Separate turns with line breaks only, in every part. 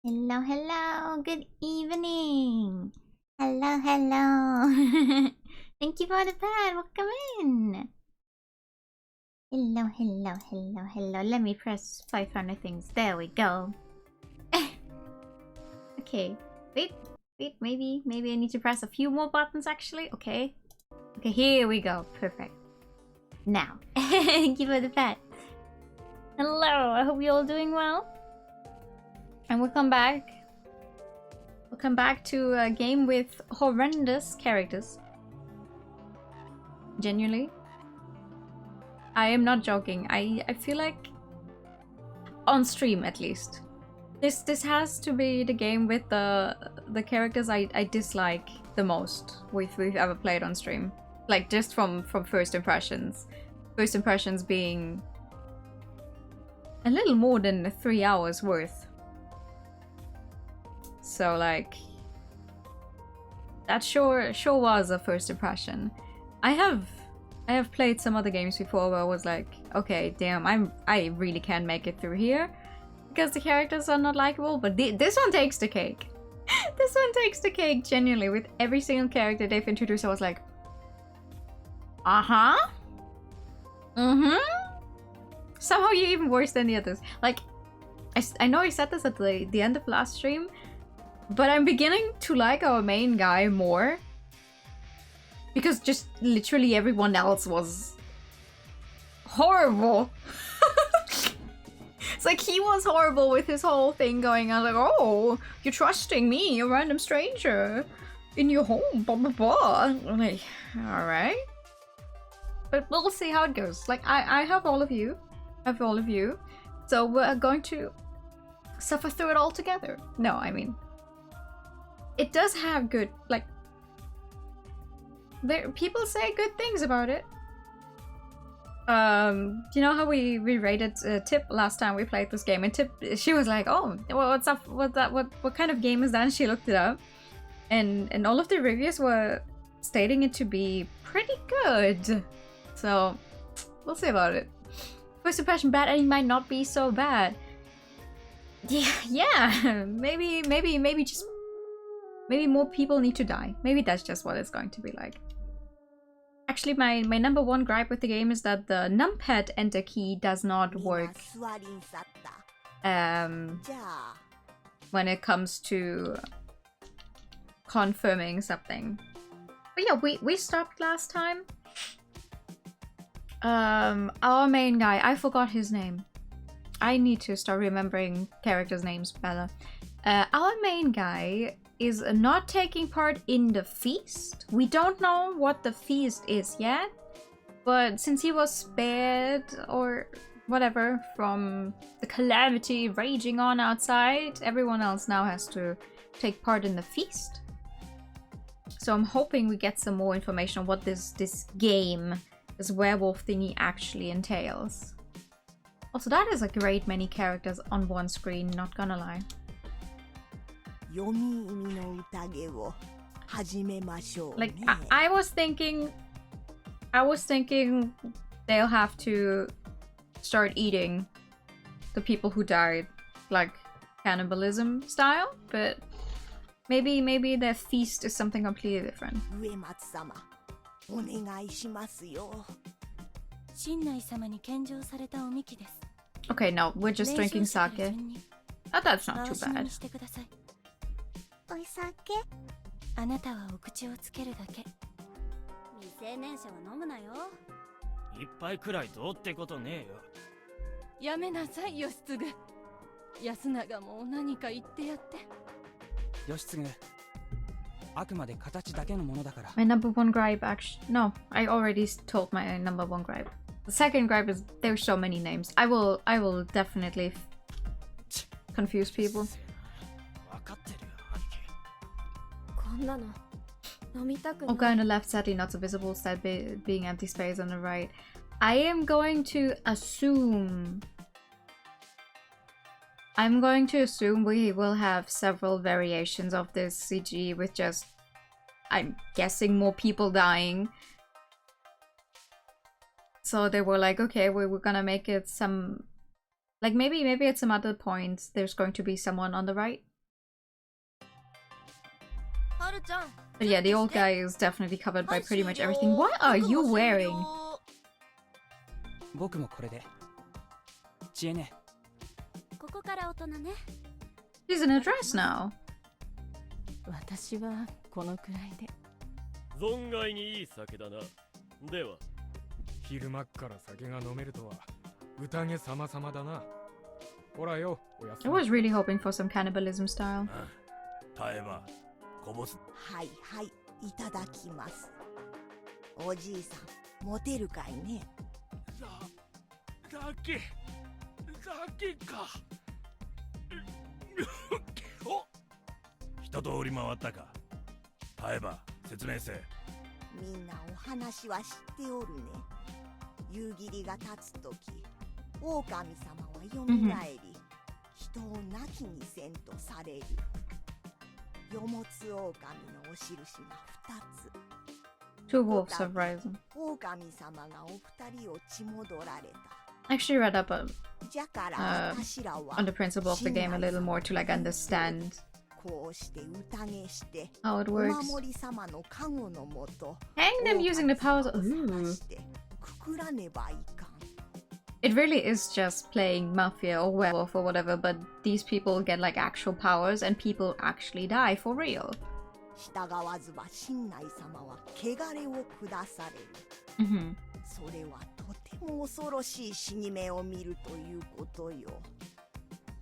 Hello, hello. Good evening. Hello, hello. Thank you for the pad. Welcome in. Hello, hello, hello, hello. Let me press 500 things. There we go. Okay. Wait, maybe I need to press a few more buttons actually. Okay. Okay, here we go. Perfect. Now. Thank you for the pad. Hello, I hope you're all doing well. And welcome back. Welcome back to a game with horrendous characters. Genuinely. I am not joking. I feel like on stream at least. This has to be the game with the characters I dislike the most we've ever played on stream. Like just from first impressions. First impressions being a little more than 3 hours worth. So like that sure was a first impression. I have played some other games before where I was like, okay, damn, I really can't make it through here because the characters are not likable, but this one takes the cake. This one takes the cake genuinely. With every single character they've introduced, I was like, somehow you're even worse than the others. Like I know I said this at the end of last stream, but I'm beginning to like our main guy more. Because just literally everyone else was horrible. It's like he was horrible with his whole thing going on, like, oh, you're trusting me, a random stranger, in your home, blah blah blah. I'm like, alright. But we'll see how it goes. Like, I have all of you. I have all of you. So we're going to suffer through it all together. No, I mean, it does have good, like, people say good things about it. You know how we rated Tip last time we played this game, and Tip, she was like, oh, well, what's up, what kind of game is that? And she looked it up, and all of the reviews were stating it to be pretty good. So we'll see about it. First impression bad, and it might not be so bad. Yeah, maybe more people need to die. Maybe that's just what it's going to be like. Actually, my number one gripe with the game is that the numpad enter key does not work when it comes to confirming something. But yeah, we stopped last time. Our main guy, I forgot his name. I need to start remembering characters' names better. Our main guy is not taking part in the feast. We don't know what the feast is yet, but since he was spared or whatever from the calamity raging on outside, everyone else now has to take part in the feast. So I'm hoping we get some more information on what this game, this werewolf thingy, actually entails. Also, that is a great many characters on one screen, not gonna lie. Like, I was thinking they'll have to start eating the people who died, like cannibalism style, but maybe their feast is something completely different. Okay, no, we're just drinking sake. Oh, that's not too bad. My number one gripe, actually, no, I already told my number one gripe. The second gripe is there's so many names. I will definitely confuse people. Okay, on the left, sadly not so visible, instead being empty space on the right. I am going to assume we will have several variations of this CG with just, I'm guessing, more people dying. So they were like, okay, we're gonna make it some, like maybe at some other point there's going to be someone on the right But yeah, the old guy is definitely covered by pretty much everything. What are you wearing? She's in a dress now.
私はこのくらいで。
存外にいい酒だな。では。
昼間っから酒が飲めるとは宴様々だな。ほらよ、おやすみ。
I was really hoping for some cannibalism style.
耐えばこぼす。
はいはい、いただきます。おじいさん、モテるかいね。
酒か。お、一通り回ったか。耐えば説明せ。
みんなお話は知っておるね。夕霧が立つとき、狼様はよみがえり、人を亡きにせんとされる。よもつ狼のお印が2つ。
Two wolves have risen.
狼様がお二人を血戻られた。
I actually read up
on
the principle of the game a little more to like understand how it works. Hang them using the powers. Ooh. It really is just playing mafia or werewolf or whatever, but these people get like actual powers and people actually die for real. Mm-hmm.
それはとても恐ろしい死に目を見るということよ。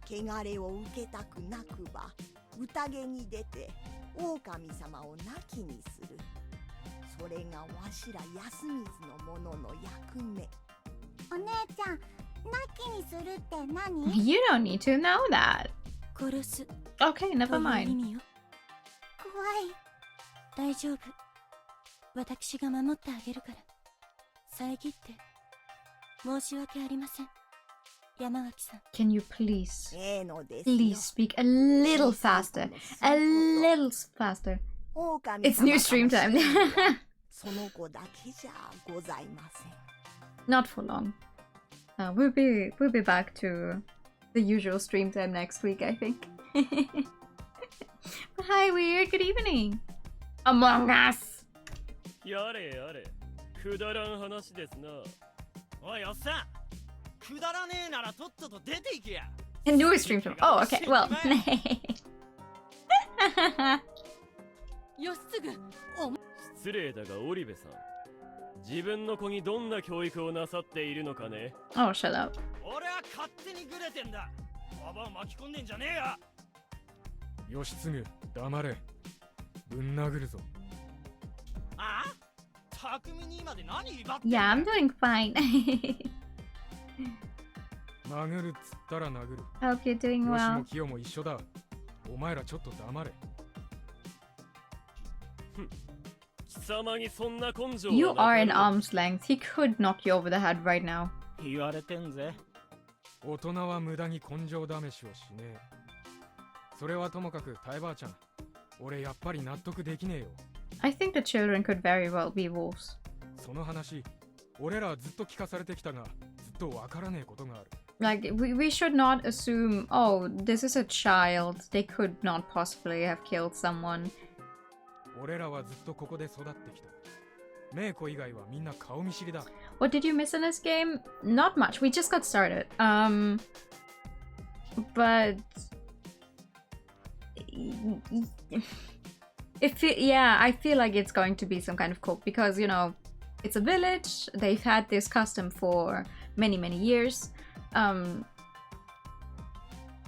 汚れを受けたくなくば、宴に出て狼様を亡きにする。それがわしら安水の者の役目。
お姉ちゃん、亡きにするって何？
You don't need to know that.
殺す。
Okay, never
という意
mind.
味よ。
怖い。
大丈夫。私が守ってあげるから。遮って申し訳ありません。山垣さん。
Can you please,
ええのですよ。
please speak a little faster? A little faster. It's new stream time.
その子だけじゃございません。
Not for long. We'll be back to the usual stream time next week, I think. Hi, Weird. Good evening. Among Us.
やれやれ。くだらん話ですな。おいおっさん、くだらねえならとっとと出ていけや。
A new stream time. Oh, okay. Well.
失礼だがオリベさん、自分の子にどんな教育をなさっているのかね。
Oh, shut up.
俺は勝手にグレてんだ。ババを巻き込んでんじゃねえや。
義継、黙れ。ぶん殴るぞ。
ああ、匠にまで何威張って。
Yeah, I'm doing fine.
殴るっつったら殴る。
Hope you're doing
よし
well.
もキヨも一緒だ。お前らちょっと黙れ。
貴様にそんな根性
You
は
are
な
in
かろう。
arm's length. He could knock you over the head right now.
言われてんぜ。
大人は無駄に根性試しをしねえ。それはともかくタイばあちゃん。俺やっぱり納得できねえよ。
I think the children could very well be wolves.
その話、俺らはずっと聞かされてきたが、ずっとわからねえことがある。
Like, we should not assume, oh, this is a child. They could not possibly have killed someone.
俺らはずっとここで育ってきた。メイコ以外はみんな顔見知りだ。
What did you miss in this game? Not much. We just got started. But yeah, I feel like it's going to be some kind of cult because, you know, it's a village. They've had this custom for many, many years. And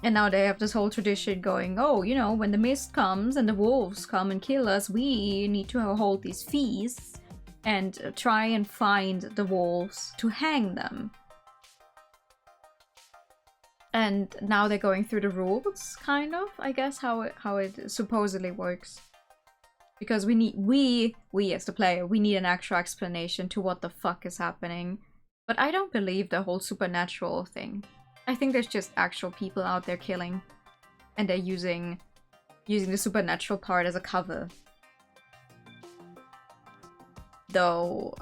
now they have this whole tradition going, oh, you know, when the mist comes and the wolves come and kill us, we need to hold these feasts and try and find the wolves to hang them. And now they're going through the rules, kind of, I guess, how it supposedly works. Because we as the player, we need an actual explanation to what the fuck is happening. But I don't believe the whole supernatural thing. I think there's just actual people out there killing. And they're using the supernatural part as a cover. Though,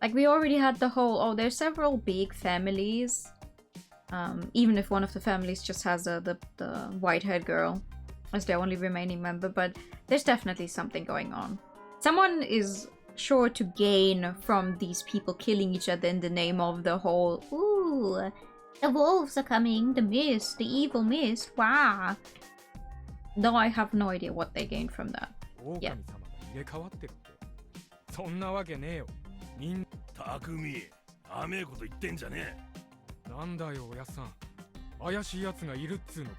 like we already had the whole, oh, there's several big families. Even if one of the families just has the white-haired girl. as the only remaining member, but there's definitely something going on. Someone is sure to gain from these people killing each other in the name of the whole, ooh, the wolves are coming, the mist, the evil mist, wow. Though I have no idea what they gain from that. Yeah.
そんなわけねえよ。みん
たくみ、甘えこと言ってんじゃねえ。
なんだよおやっさん。怪しい奴がいるっつうのか。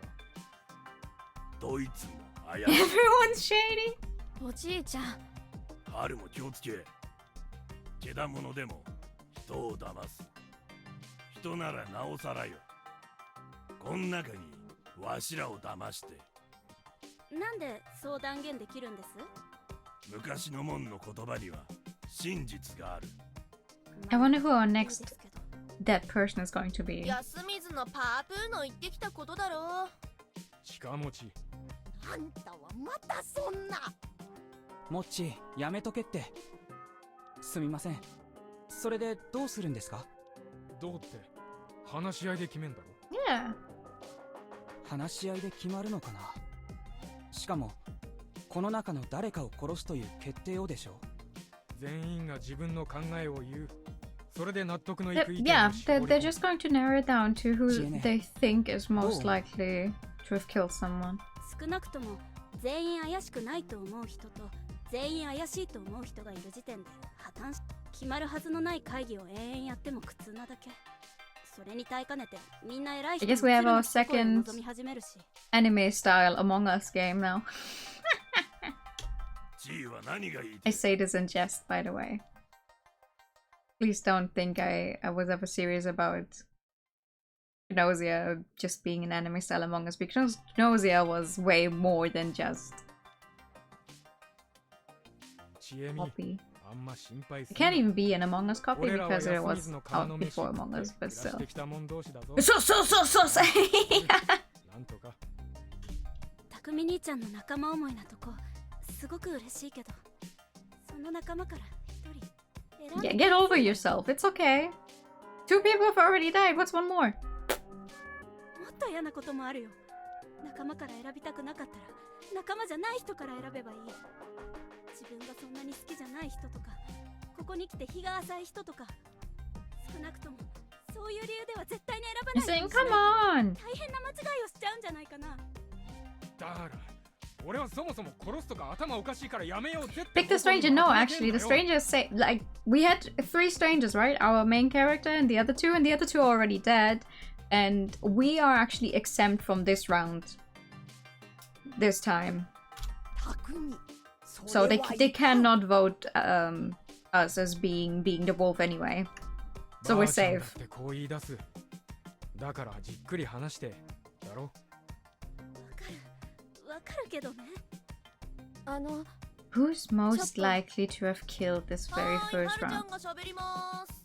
どいつも怪しい。
Everyone's shady.
おじいちゃん。
春も気をつけ。けだものでも人を騙す。人ならなおさらよ。こん中にわしらを騙して。
なんでそう断言できるんです？
昔の門の言葉には真実がある。
I wonder who our next dead person is going to be.
安水のパープーの言ってきたことだろう。
近持ち。
あんたはまたそんな。
もっち、やめとけって。すみません。それでどうするんですか？
どうって話し合いで決めんだろ。
Yeah.
話し合いで決まるのかな。しかもこの中の誰かを殺すという決定をでしょう。
全員が自分の考えを言う。それで納得のいく意見を
Yeah,
絞り込む。
they're just going to narrow it down to who they think is most likely to have killed someone.
少なくとも全員怪しくないと思う人と全員怪しいと思う人がいる時点で破綻し、決まるはずのない会議を延々やっても苦痛なだけ。それに耐えかねてみんな偉い人
I guess we have our second
望み始めるし。
anime style Among Us game now.
G は何がいい
I say this in jest, by the way. Please don't think I was ever serious about Nausea just being an anime style Among Us, because Nausea was way more than just copy. It can't even be an Among Us copy because it was out before Among Us, but still. So.
なんとか。
たくみ兄ちゃんの仲間思いなとこすごく嬉しいけど、その仲間から一人選んで。
Yeah, get over yourself. It's okay. 2 people have already died. What's one more?
もっと嫌なこともあるよ。仲間から選びたくなかったら仲間じゃない人から選べばいい。自分がそんなに好きじゃない人とか、ここに来て日が浅い人とか、少なくともそういう理由では絶対に選ばない。
Listen, come on.
大変な間違いをしちゃうんじゃないかな。
だから俺はそもそも殺すとか頭おかしいからやめようぜって。
Pick the stranger. No, actually, the strangers say, like, we had 3 strangers, right? Our main character and the other 2 are already dead. And we are actually exempt from this round. This time. So they cannot vote us as being the wolf anyway. So we're safe.
こう言い出す。だからじっくり話してだろ。
わかるけどね。
Who's most likely to have killed this very first
はるちゃ
round?
んが喋ります。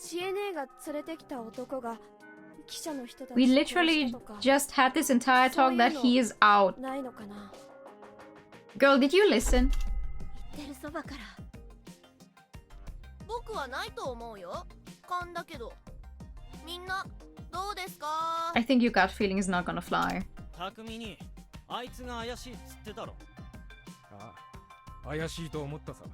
知恵姉が連れてきた男が記者の人たち
We literally just had this entire talk that he is out.
ないのかな。
Girl, did you listen?
言ってるそばから。
僕はないと思うよ。勘だけど。みんなどうですか？
I think your gut feeling is not gonna fly.
たくみにあいつが怪しいっつってたろ。
ああ、怪しいと思ったさ。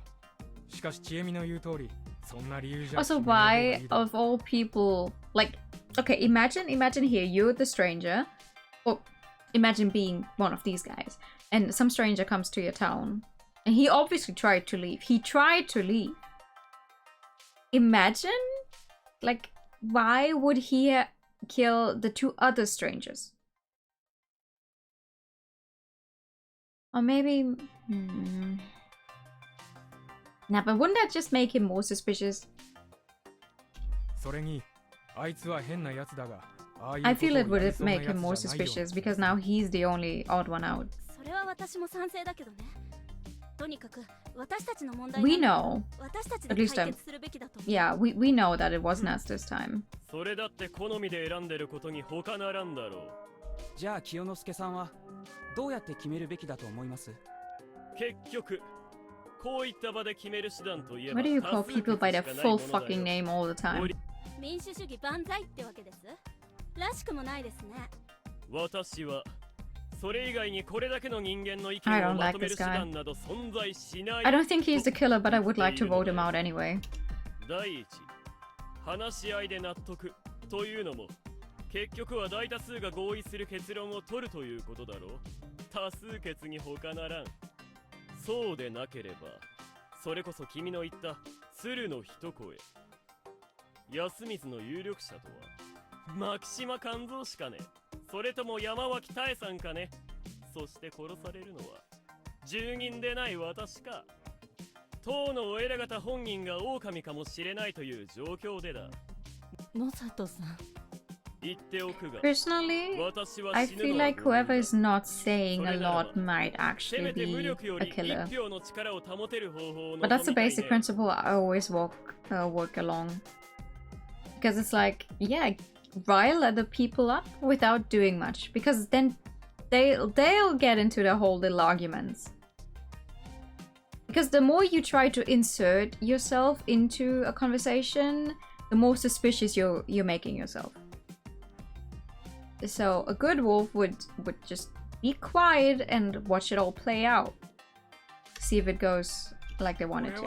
しかし知恵美の言う通り、そんな理由じゃ。
Also, why of all people, like, okay, imagine here, you're the stranger, or imagine being one of these guys, and some stranger comes to your town, and he obviously tried to leave. Imagine, like, why would he kill the 2 other strangers? Or maybe... Nah, but wouldn't that just make him more suspicious?
それに、あいつは変なやつだが、
I feel it would make him more suspicious because now he's the only odd one out.
それは私も賛成だけどね。とにかく私たちの問題
We
な
know,
んだ。私たちで
at least
解決するべきだと思う。
yeah, we know that it wasn't us this time.
それだって好みで選んでることに他ならんだろう。
じゃあ清之助さんはどうやって決めるべきだと思います？
結局こういった場で決める手段といえば
Why do you call people by their full fucking name all the time?
民主主義万歳ってわけです。らしくもないですね。
私はそれ以外にこれだけの人間の意見をまとめる手段など存在しない。
I don't think he's the killer, but I would like to vote him out anyway.
第一、話し合いで納得というのも結局は大多数が合意する結論を取るということだろう。多数決に他ならん。そうでなければそれこそ君の言った鶴の一声、安水の有力者とは牧島勘蔵しかね、それとも山脇多江さんかね。そして殺されるのは住人でない私か、当のお偉方本人が狼かもしれないという状況でだ。
野里さん、
Personally, I feel like whoever is not saying a lot might actually be a killer. But that's the basic principle I always work along. Because it's like, yeah, rile other people up without doing much. Because then they'll get into their whole little arguments. Because the more you try to insert yourself into a conversation, the more suspicious you're making yourself. So a good wolf would just be quiet and watch it all play out. See if it goes like they want it to.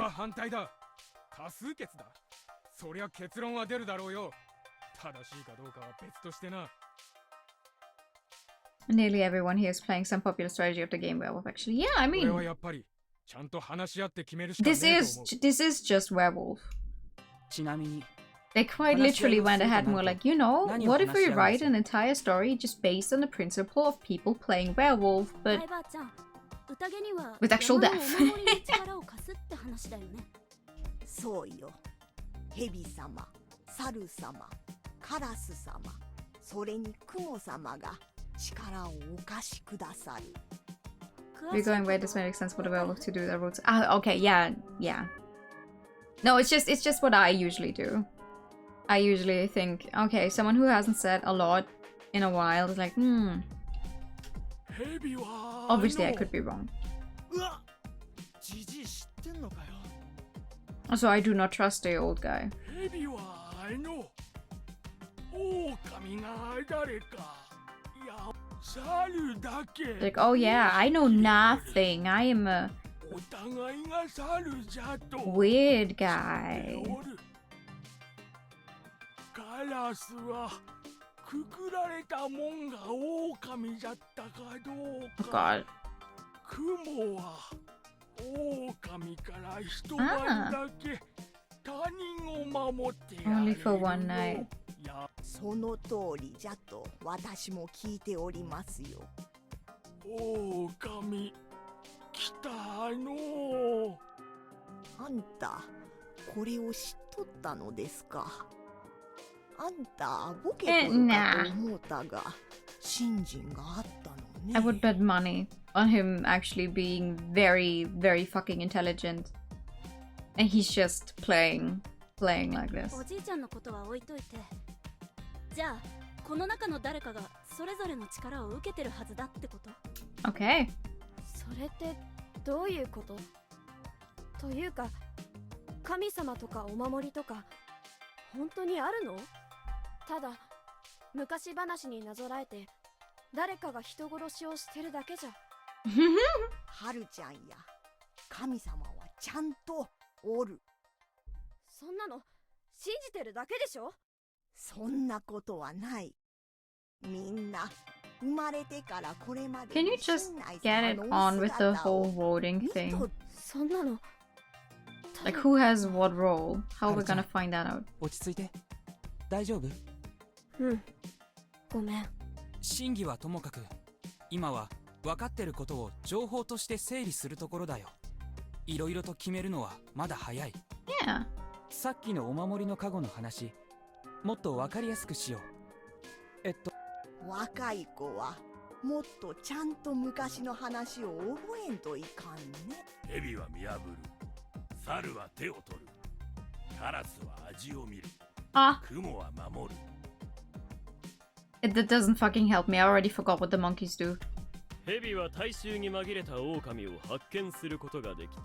Nearly everyone here is playing some popular strategy of the game Werewolf, actually. Yeah, I mean, this is just Werewolf. They quite literally went ahead and were like, you know, what if we write an entire story just based on the principle of people playing werewolf, but with actual death?
そうよ。蛇様、猿様、カラス様、それに雲様が力をお貸しくださる。
We're going where this makes sense for the werewolf to do their roots. Ah, okay, yeah. No, it's just what I usually do. I usually think, okay, someone who hasn't said a lot in a while is like, obviously I could be wrong. Also, I do not trust the old guy. Like, oh yeah, I know nothing. I am a weird guy. Oh god. Only for one night.
その通りじゃと私も聞いておりますよ。
狼来たの。
あんたこれを知っとったのですか。あんたボケとるかと思ったが信心があったのね。
I would bet money on him actually being very, very fucking intelligent. And he's just playing like this.
おじいちゃんのことは置いといて、じゃあこの中の誰かがそれぞれの力を受けてるはずだってこと？
Okay.
それってどういうこと？というか、神様とかお守りとか本当にあるの？ただ昔話になぞらえて誰かが人殺しをしてるだけじゃ。
はるちゃんや神様はちゃんとおる。
そんなの信じてるだけでしょ。
そんなことはない。みんな生まれてからこれまで。
Can you just get it on with the whole voting thing?
そんなの。
Like who has what role? How are we gonna find that out?
落ち着いて。大丈夫？
うん。ごめん。
真偽はともかく、今は分かってることを情報として整理するところだよ。いろいろと決めるのはまだ早い。
Yeah.
さっきのお守りのカゴの話、もっと分かりやすくしよう。
若い子はもっとちゃんと昔の話を覚えんといかんね。
蛇は見破る、猿は手を取る、カラスは味を見る、雲は守る。
That doesn't fucking help me. I already forgot what the monkeys do.
蛇は大衆に紛れた狼を発見することができた。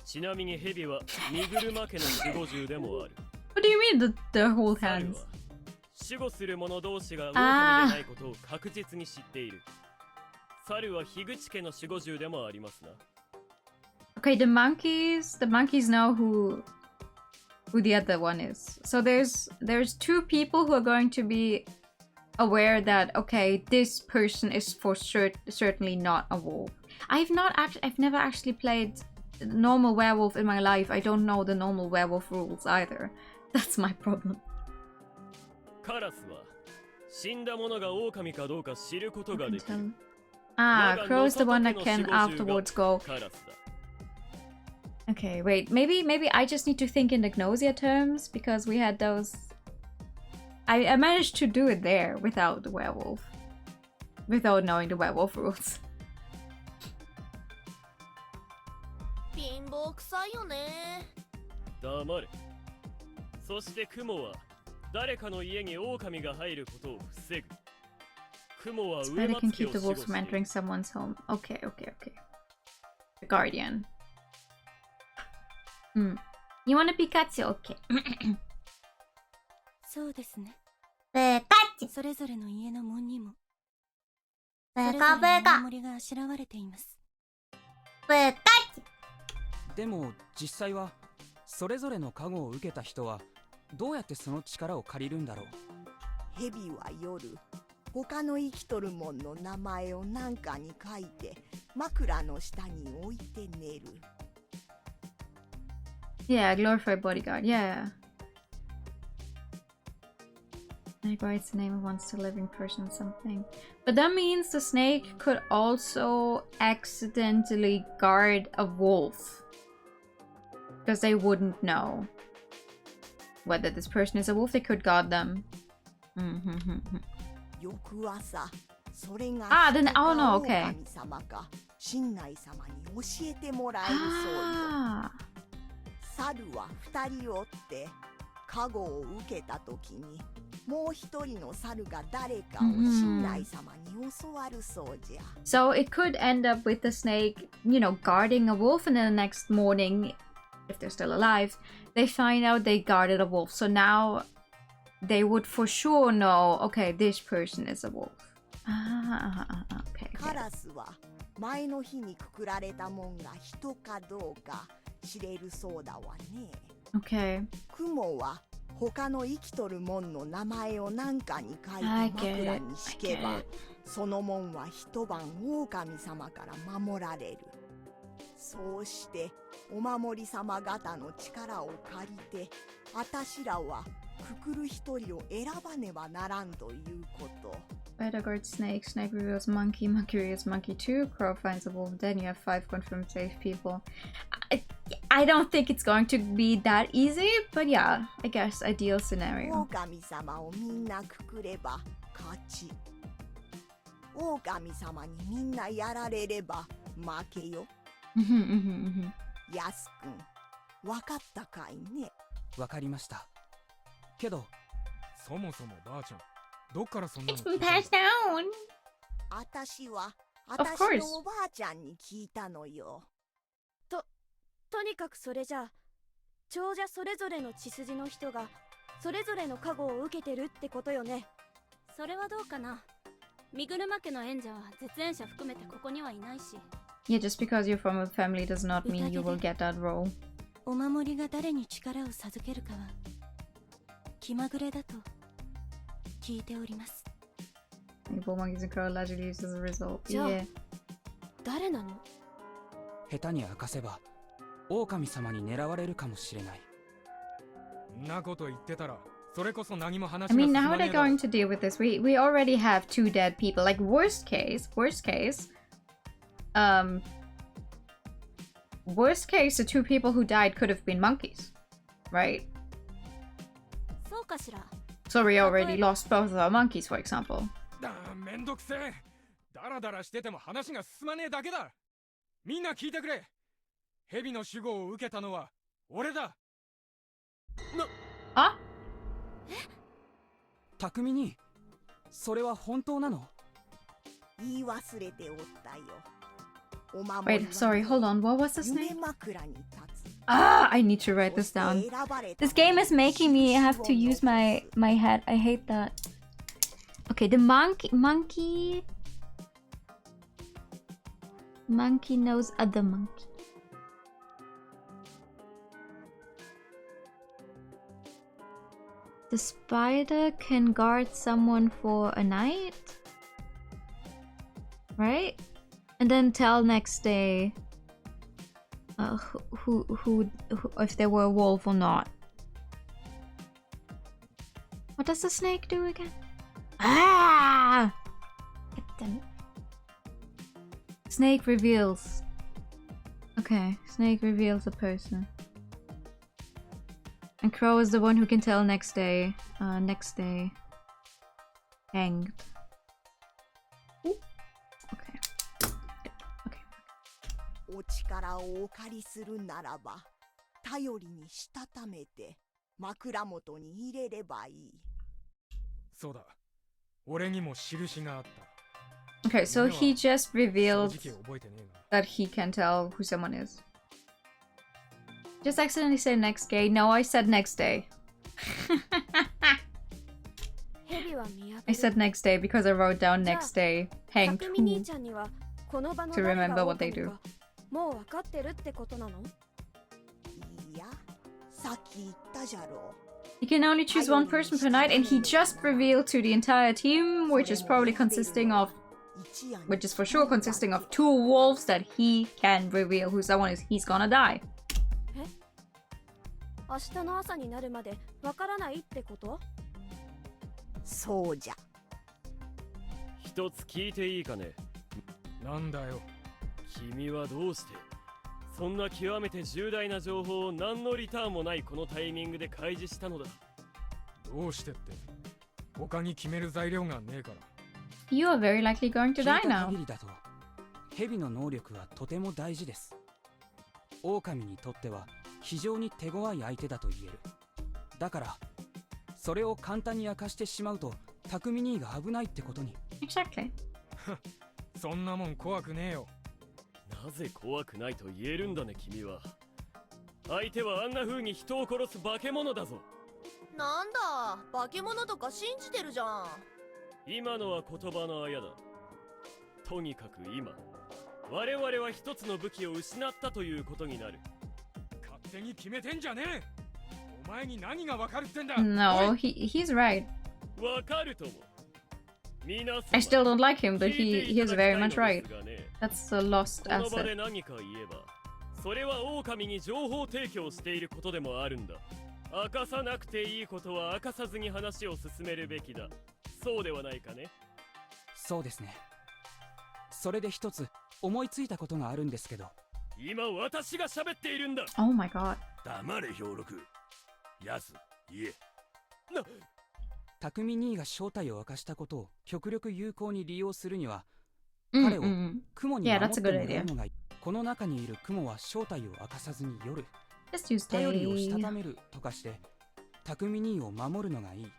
ちなみに蛇は身車家の守護獣でもある。
What do you mean the whole hands?
守護する者同士が狼でないことを確実に知っている。猿は樋口家の守護獣でもありますな。
Okay, the monkeys know who the other one is. So there's two people who are going to be aware that, okay, this person is for certainly not a wolf. I've never actually played normal werewolf in my life. I don't know the normal werewolf rules either. That's my problem.
カラスは死んだ者が狼かどうか知ることができる。
Crow's the one that can afterwards go. Okay, wait. Maybe I just need to think in the Gnosia terms because we had those. I managed to do it there without the werewolf, without knowing the werewolf rules.
貧乏くさいよね。
黙れ。そして雲は誰かの家に狼が入ることを防ぐ。雲は上
Spider
松
can
家
keep
を
the
守護
wolves
して
from
いる。
entering someone's home. Okay. The guardian. You want a Pikachu? Okay.
そうですね。
ブカチ
それぞれの家の門にも
ブ
それぞ
カブ
れの
カ
お守りがあしらわれています。
ブカチ
でも実際はそれぞれの加護を受けた人はどうやってその力を借りるんだろう。
蛇は夜他の生きとるもんの名前を何かに書いて枕の下に置いて寝る。
Yeah, glorified bodyguard. Yeah. Snake writes the name of one still living person something. But that means the snake could also accidentally guard a wolf. Because they wouldn't know whether this person is a wolf. They could guard them.
翌朝それが
then oh no, okay.
神様か神内様に教えてもらえるそうよ。猿は2人おって加護を受けた時にもう一人の猿が誰かを神内様に教わるそうじゃ。
So it could end up with the snake, guarding a wolf, and then the next morning, if they're still alive, they find out they guarded a wolf. So now they would for sure know, okay, this person is a wolf. Okay.
カラスは前の日にくくられたもんが人かどうか知れるそうだわね。
Okay.
雲は他の生きとるもんの名前を何かに書いて枕に敷けば、そのもんは一晩狼様から守られる。そうしてお守り様方の力を借りて、あたしらはくくる一人を選ばねばならんということ。
Spider guards snake, snake reveals monkey, monkey reveals monkey too, crow finds a wolf, then you have 5 confirmed safe people. I don't think it's going to be that easy, but yeah, I guess ideal scenario.
狼様をみんなくくれば勝ち。狼様にみんなやられれば負けよ。やすくん、わかったかいね。
わかりました。けど
そもそもばあちゃん、どっからそんなの
It's been passed down.
あたしは、あ
Of
たし
course.
のおばあちゃんに聞いたのよ。
とにかくそれじゃ長者それぞれの血筋の人がそれぞれの加護を受けてるってことよね。
それはどうかな。身車家の縁者は絶縁者含めてここにはいないし。
Yeah, just because you're from a family does not mean you will get that role.
お守りが誰に力を授けるかは気まぐれだと聞いております。
Bull monkeys and crow allegedly used as a result.
じゃあ
Yeah.
誰なの？
下手に明かせば狼様に狙われるかもしれない。
んなこと言ってたらそれこそ何も話
I
が
mean,
進
how
ま
are
ね
they
えだろ。
going to deal with this? We already have 2 dead people. Like worst case, the 2 people who died could have been monkeys, right?
そうかしら。
So we already lost both of our monkeys, for example.
めんどくせえ。ダラダラしてても話が進まねえだけだ。みんな聞いてくれ。蛇の守護を受けたのは俺だ。
あ？
匠にそれは本当なの？
言い忘れておったよ。お守り
Wait, sorry, hold on. What was his
夢
name?
枕に立つ
Ah, I need to write this down. This game is making me have to use my head. I hate that. Okay, the monkey knows other monkey. The spider can guard someone for a night, right? And then tell next day who if they were a wolf or not. What does the snake do again? Ah! Get them. Snake reveals. Okay, snake reveals a person. And crow is the one who can tell next day. Next day. Hanged. Ooh. Okay. Okay.
お力をお借りするならば、頼りにしたためて枕元に入れればいい。
そうだ。俺にも印があった。
Okay, so he just revealed that he can tell who someone is. Just accidentally said next day. No, I said next day. I said next day because I wrote down next day. Hanged who to remember what they do.
もうわかってるってことなの？
いや、さっき言ったじゃろう。
You can only choose one person per night, and he just revealed to the entire team, which is probably consisting of, which is for sure consisting of 2 wolves, that he can reveal who someone is. He's gonna die.
明日の朝になるまでわからないってこと？
そうじゃ。
一つ聞いていいかね？
なんだよ。
君はどうしてそんな極めて重大な情報を何のリターンもないこのタイミングで開示したのだ。
どうしてって他に決める材料がねえから。
You are very likely going to die now.
限りだと蛇の能力はとても大事です。狼にとっては非常に手強い相手だと言える。だからそれを簡単に明かしてしまうと匠兄が危ないってことに。
Exactly.
そんなもん怖くねえよ。
なぜ怖くないと言えるんだね君は。相手はあんな風に人を殺す化け物だぞ。
なんだ、化け物とか信じてるじゃん。
今のは言葉のあやだ。とにかく今我々は一つの武器を失ったということになる。
勝手に決めてんじゃねえ。お前に何がわかるってんだ。
No, he's right.
わかるとも。
I still don't like him, but he is very much right. That's a lost asset.
この場で何か言えば、それは狼に情報提供していることでもあるんだ。明かさなくていいことは明かさずに話を進めるべきだ。そうではないかね。
そうですね。それで一つ思いついたことがあるんですけど。
今私が喋っているんだ。
Oh my god.
黙れ兵六。やす、言え。
な。
匠兄が正体を明かしたことを極力有効に利用するには、彼を雲に守ってもらうのがいい。この中にいる雲は正体を明かさずに夜、頼りをしたためるとかして匠兄を守るのがいい。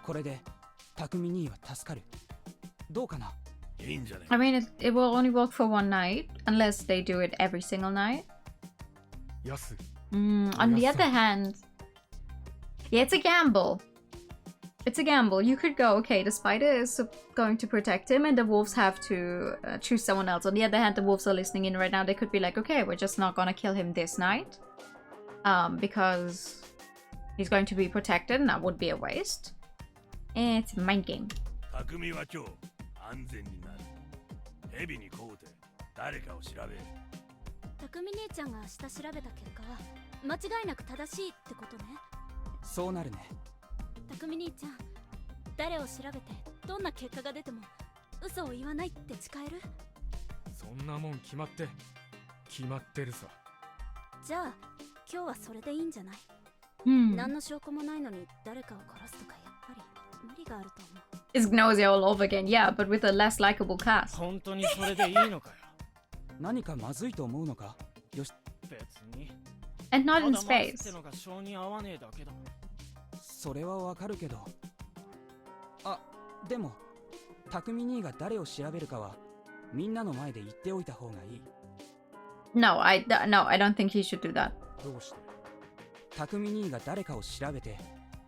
これで匠兄は助かる。どうかな？
いいんじゃね。
I mean, it will only work for one night unless they do it every single night.
やす。
On the other hand, yeah, it's a gamble. It's a gamble. You could go, okay, the spider is going to protect him and the wolves have to choose someone else. On the other hand, the wolves are listening in right now. They could be like, okay, we're just not gonna kill him this night. Because he's going to be protected and that would be a waste. It's a mind game.
匠は今日安全になる。蛇にこうて誰かを調べ。
匠姉ちゃんが明日調べた結果は間違いなく正しいってことね。
そうなるね。
匠兄ちゃん、誰を調べてどんな結果が出ても嘘を言わないって誓える？
そんなもん決まってるさ。
じゃあ今日はそれでいいんじゃない？何の証拠もないのに誰かを殺すとかやっぱり無理があると思う。
It's Gnose all over again, yeah, but with a less likable cast.
本当にそれでいいのかよ。
何かまずいと思うのか？よし。
別に。
And not in space.
それはわかるけど。あ、でも匠兄が誰を調べるかはみんなの前で言っておいた方がいい。
No, I don't think he should do that.
どうして匠兄が誰かを調べて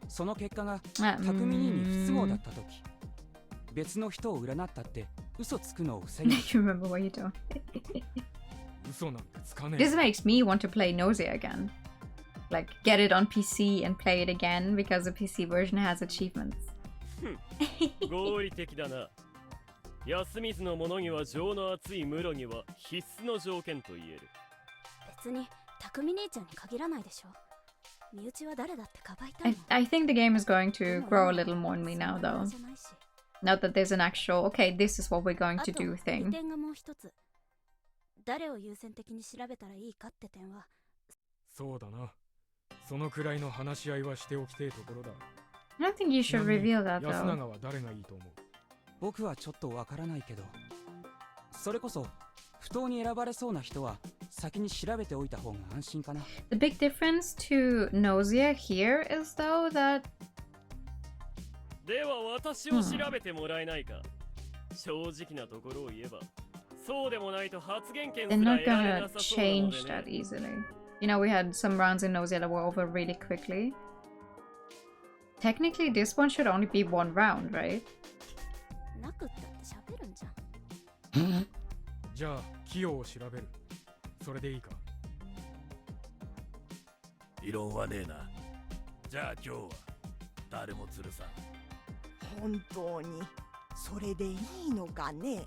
その結果が匠兄に不都合だった時別の人を占ったって嘘つくのを防ぐ
I can remember what you do.
嘘なんてつかねえ
This makes me want to play Nausea again. Like, get it on PC and play it again because the PC version has achievements.
合理的だな。安水の者には情の熱い室には必須の条件と言える。
別に匠姉ちゃんに限らないでしょ。身内は誰だってかばいたいもん。
I think the game is going to grow a little more on me now, though. Now that there's an actual, okay, this is what we're going to do
あと
thing.
利点がもう一つ。誰を優先的に調べたらいいかって点は。
そうだな。そのくらいの話し合いはしておきてえところだ。
I don't think you should reveal that,
安
though.
永は誰がいいと思う
僕はちょっとわからないけどそれこそ不当に選ばれそうな人は先に調べておいた方が安心かな
The big difference to Nausea here is, though, that...
では私を調べてもらえないか。正直なところを言えば、そうでもないと発言権
They're
すら
not
得られ
gonna
なさそうなの
change
で
that
ね。
easily. You know, we had some rounds in Nausea that were over really quickly. Technically, this one should only be one round, right?
なくったって喋るんじゃん。
じゃあ器用を調べるそれでいいか
異論はねえな。じゃあ今日は誰も釣るさ。
本当にそれでいいのかね。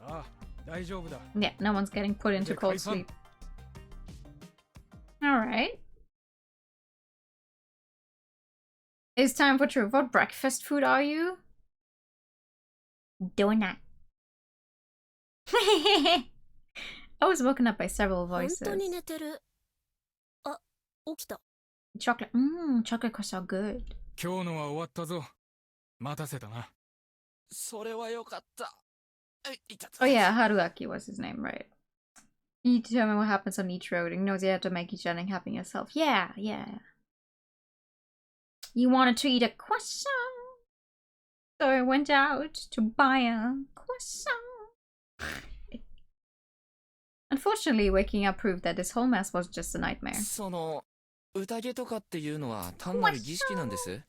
ああ大丈夫だ
Yeah, no one's getting put into cold sleep. Alright. It's time for truth. What breakfast food are you? Donut. I was woken up by several
本
voices.
当に寝てる。あ、起きた。
Chocolate. Chocolate croissants are good.
今日のは終わったぞ待たせたな
それはよかった
Oh yeah, Haruaki was his name, right? You determine what happens on each road. Ignores you have to make each ending happen yourself. Yeah. You wanted to eat a croissant. So I went out to buy a croissant. Unfortunately, waking up proved that this whole mess was just a nightmare.
その宴とかっていうのは単なる儀式なんです。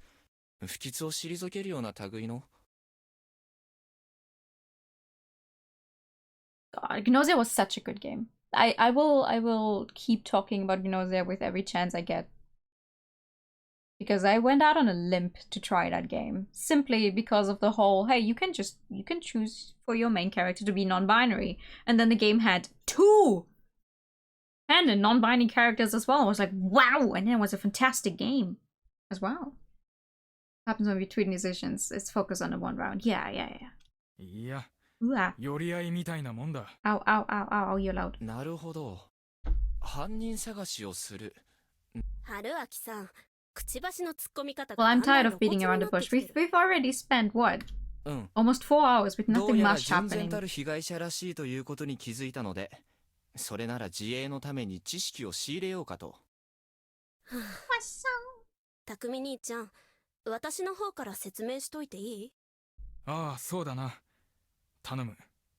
不吉を退けるような類の。
God, Gnosia was such a good game. I will keep talking about Gnosia with every chance I get. Because I went out on a limb to try that game. Simply because of the whole, hey, you can choose for your main character to be non-binary. And then the game had 2 and non-binary characters as well. I was like, wow! And then it was a fantastic game as well. Happens when between decisions. It's focused on the one round. Yeah.
いや
Ooh,
寄り合いみたいなもんだ
ow, you're loud.
なるほど。犯人探しをする。
春秋さん、くちばしの突っ込み方
Well,
が
I'm
だんだ
tired
ん
of beating
露
around
骨
the
になって
bush.
きてる。
We've already spent, what?
うん。
Almost 4 hours with
ど
nothing
うやら
much
純然
happening.
たる被害者らしいということに気づいたので、それなら自衛のために知識を仕入れようかと。
匠兄ちゃん、私の方から説明しといていい？
ああそうだな頼む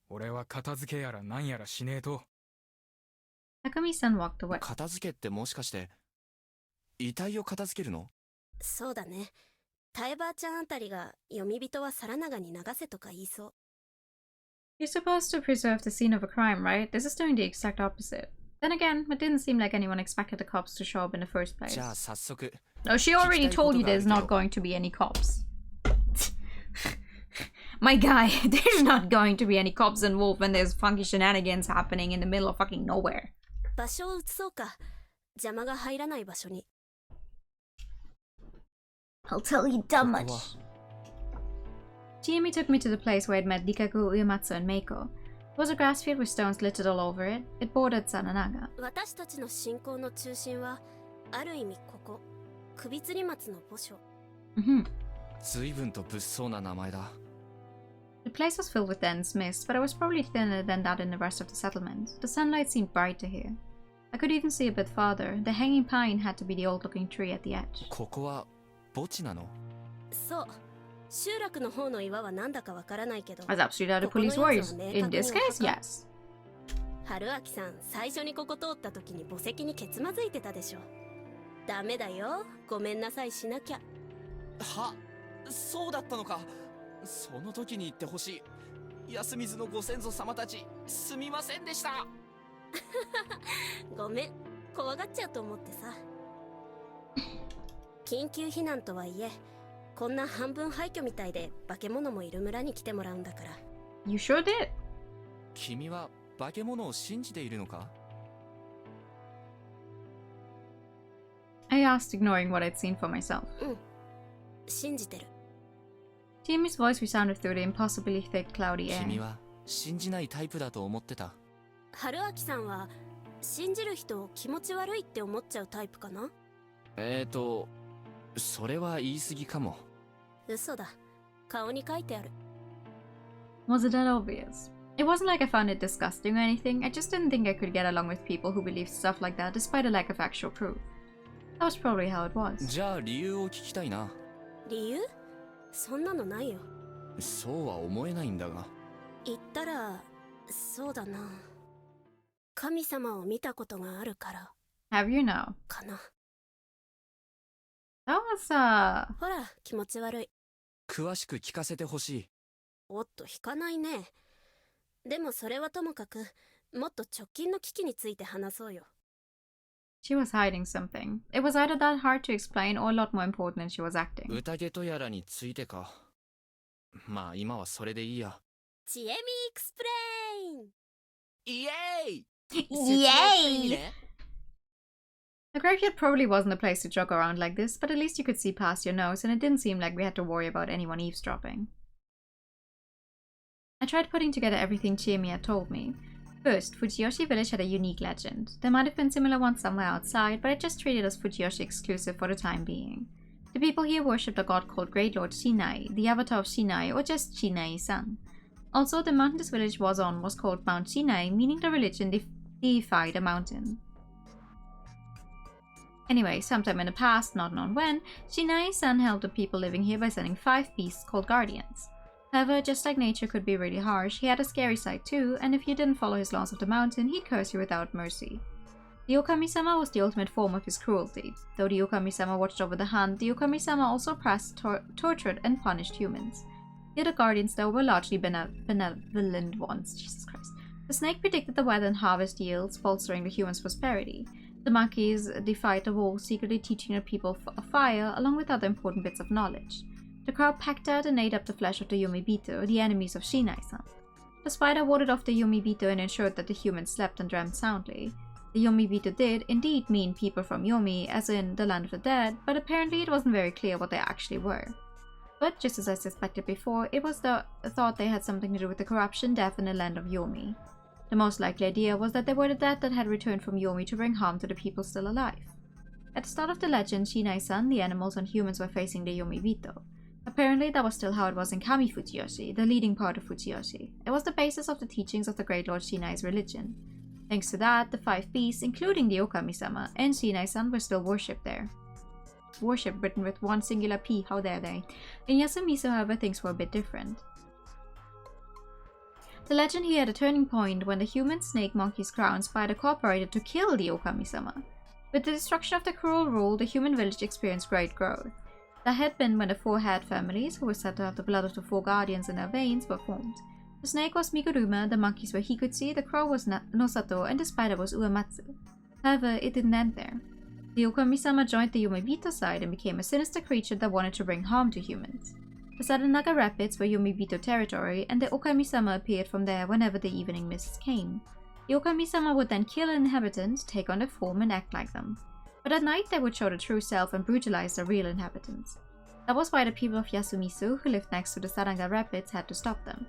俺は片付けやらなんやらしねえと
Takumi-san walked away.
片付けってもしかして遺体を片付けるの？
そうだね。タエバーちゃんあたりが読み人は皿長に流せとか言いそう。
You're supposed to preserve the scene of a crime, right? This is doing the exact opposite. Then again, it didn't seem like anyone expected the cops to show up in the first place.
じゃあ早速。
No, she already told you there's not going to be any cops. My guy, there's not going to be any cops involved when there's funky shenanigans happening in the middle of fucking nowhere.
場所を移そうか。邪魔が入らない場所に。
I'll tell you that much.
Chiemi took me to the place where I'd met Dikaku, Uematsu, and Meiko. It was a grass field with stones littered all over it. It bordered Sananaga.
私たちの信仰の中心は、ある意味ここ、首吊り松の墓所。
随分と物騒な名前だ。
The place was filled with dense mist, but it was probably thinner than that in the rest of the settlement. The sunlight seemed brighter here. I could even see a bit farther. The hanging pine had to be the old-looking tree at the edge.
ここは墓地なの？
そう。集落の方の岩はなんだかわからないけど。
As absolutely how the police were. In this case, yes.
春明さん、最初にここ通った時に墓石にけつまずいてたでしょ。ダメだよ。ごめんなさいしなきゃ。
は、そうだったのか。その時に言ってほしい。安水のご先祖様たち、すみませんでした。
ごめん、怖がっちゃうと思ってさ。緊急避難とはいえ、こんな半分廃墟みたいで化け物もいる村に来てもらうんだから。
You sure did.
君は化け物を信じているのか？
I asked, ignoring what I'd seen for myself.
うん、信じてる。
Timmy's voice resounded through the impossibly thick, cloudy air.
君は信じないタイプだと思ってた。
春明さんは信じる人を気持ち悪いって思っちゃうタイプかな？
それは言い過ぎかも。
嘘だ。顔に書いてある。
Was it that obvious? It wasn't like I found it disgusting or anything, I just didn't think I could get along with people who believed stuff like that despite a lack of actual proof. That was probably how it was.
じゃあ理由を聞きたいな。
理由？そんなのないよ。
そうは思えないんだが。
言ったら、そうだな。神様を見たことがあるから。
Have you now?
かな。
That was,
ほら、気持ち悪い。
詳しく聞かせてほしい。
おっと、引かないね。でもそれはともかく、もっと直近の危機について話そうよ。
She was hiding something. It was either that hard to explain or a lot more important than she was acting.
宴とやらについてか。まあ今はそれでいいや。
知恵みエクスプレイン！
イエーイ！
Yay! The graveyard probably wasn't a place to jog around like this, but at least you could see past your nose, and it didn't seem like we had to worry about anyone eavesdropping. I tried putting together everything Chiemi had told me. First, Fujiyoshi village had a unique legend. There might have been similar ones somewhere outside, but it just treated as Fujiyoshi exclusive for the time being. The people here worshipped a god called Great Lord Shinai, the avatar of Shinai, or just Shinai-san. Also, the mountain this village was on was called Mount Shinai, meaning the religion deified a mountain. Anyway, sometime in the past, not known when, Shinai-san helped the people living here by sending 5 beasts called guardians. However, just like nature could be really harsh, he had a scary side too, and if you didn't follow his laws of the mountain, he'd curse you without mercy. The Okami-sama was the ultimate form of his cruelty. Though the Okami-sama watched over the hunt, the Okami-sama also oppressed, tortured, and punished humans. The other guardians, though, were largely benevolent ones. Jesus Christ. The snake predicted the weather and harvest yields, bolstering the humans' prosperity. The monkeys defied the wolves, secretly teaching the people fire, along with other important bits of knowledge. The crowd packed out and ate up the flesh of the Yumibito, the enemies of Shinai-san. The spider warded off the Yumibito and ensured that the humans slept and dreamt soundly. The Yumibito did indeed mean people from Yomi, as in the land of the dead, but apparently it wasn't very clear what they actually were. But just as I suspected before, it was thought they had something to do with the corruption, death, in the land of Yomi. The most likely idea was that they were the dead that had returned from Yomi to bring harm to the people still alive. At the start of the legend, Shinai-san, the animals, and humans were facing the Yumibito. Apparently, that was still how it was in Kami Fujiyoshi, the leading part of Fujiyoshi. It was the basis of the teachings of the Great Lord Shinai's religion. Thanks to that, the 5 beasts, including the Okami-sama, and Shinai-san were still worshipped there. Worship written with one singular P, how dare they. In Yasumizu, however, things were a bit different. The legend here had a turning point when the human, snake, monkeys, crow, and spider cooperated to kill the Okami-sama. With the destruction of the cruel rule, the human village experienced great growth. That had been when the 4 head families, who were said to have the blood of the 4 guardians in their veins, were formed. The snake was Miguruma, the monkeys were Hikutsu, the crow was Nosato, and the spider was Uematsu. However, it didn't end there. The Okami-sama joined the Yumibito side and became a sinister creature that wanted to bring harm to humans. The Sadanaga Rapids were Yumibito territory, and the Okami-sama appeared from there whenever the evening mists came. The Okami-sama would then kill an inhabitant, take on their form, and act like them. But at night they would show the true self and brutalize the real inhabitants. That was why the people of Yasumizu, who lived next to the Sadanaga Rapids, had to stop them.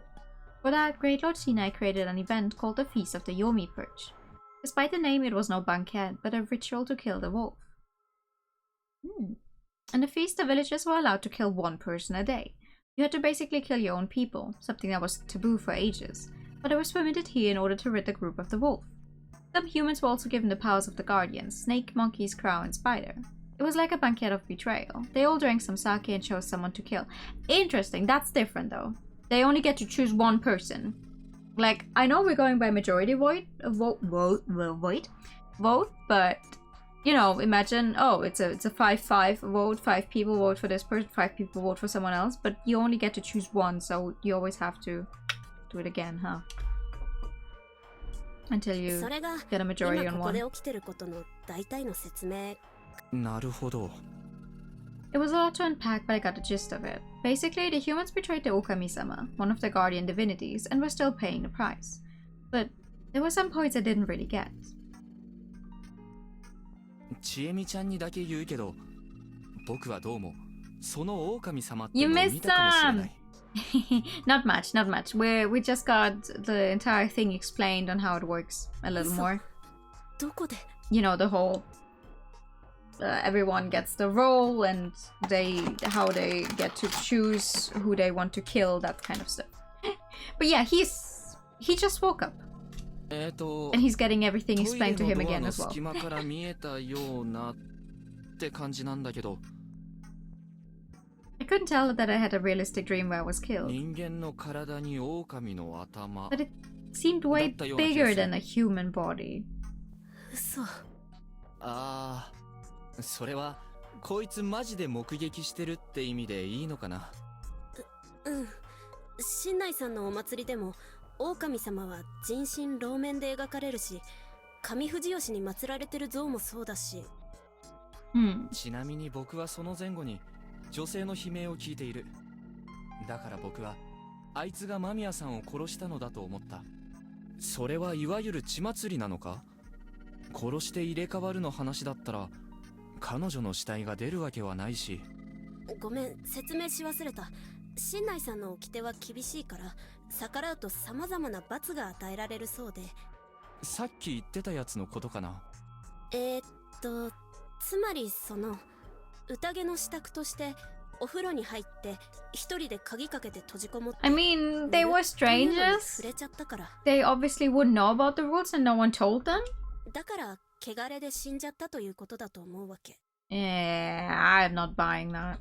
For that, Great Lord Shinai created an event called the Feast of the Yomi Perch. Despite the name, it was no banquet, but a ritual to kill the wolf. In the feast, the villagers were allowed to kill 1 person a day. You had to basically kill your own people, something that was taboo for ages, but it was permitted here in order to rid the group of the wolf. Some humans were also given the powers of the guardians, snake, monkeys, crow, and spider. It was like a banquet of betrayal. They all drank some sake and chose someone to kill. Interesting, that's different though. They only get to choose 1 person. Like, I know we're going by majority vote, but you know, imagine, oh, it's a 5-5 vote, 5 people vote for this person, 5 people vote for someone else, but you only get to choose one, so you always have to do it again, huh? Until you get a majority on one.
なるほど。
It was a lot to unpack, but I got the gist of it. Basically, the humans betrayed the Okami-sama, one of the guardian divinities, and were still paying the price. But there were some points I didn't really get.
ちえみちゃんにだけ言うけど、僕はどうもその狼様って
You
のを
missed
見たかもしれな
some!
い。
Not much, not much. We just got the entire thing explained on how it works a little more.
どこで
You know, the whole everyone gets the role and how they get to choose who they want to kill, that kind of stuff. But yeah, he just woke up. And he's getting everything explained to him again as well.
隙間から見えたようなって感じなんだけど。
I couldn't tell that I had a realistic dream where I was killed.
人間の体に狼の頭。
But it seemed way bigger than a human body.
嘘。
ああ、それはこいつマジで目撃してるって意味でいいのかな。
うん。新内さんのお祭りでも狼様は人身露面で描かれるし、上藤吉に祀られてる像もそうだし。
ちなみに僕はその前後に女性の悲鳴を聞いている。だから僕はあいつが間宮さんを殺したのだと思った。それはいわゆる血祭りなのか？殺して入れ替わるの話だったら彼女の死体が出るわけはないし。
ごめん、説明し忘れた。新内さんの掟は厳しいから逆らうと様々な罰が与えられるそうで。
さっき言ってたやつのことかな。
つまりその宴の支度としてお風呂に入って一人で鍵かけて閉じこもって。
I mean, they were strangers. They obviously would know about the rules and no one told them.
だから汚れで死んじゃったということだと思うわけ。
Yeah, I'm not buying that.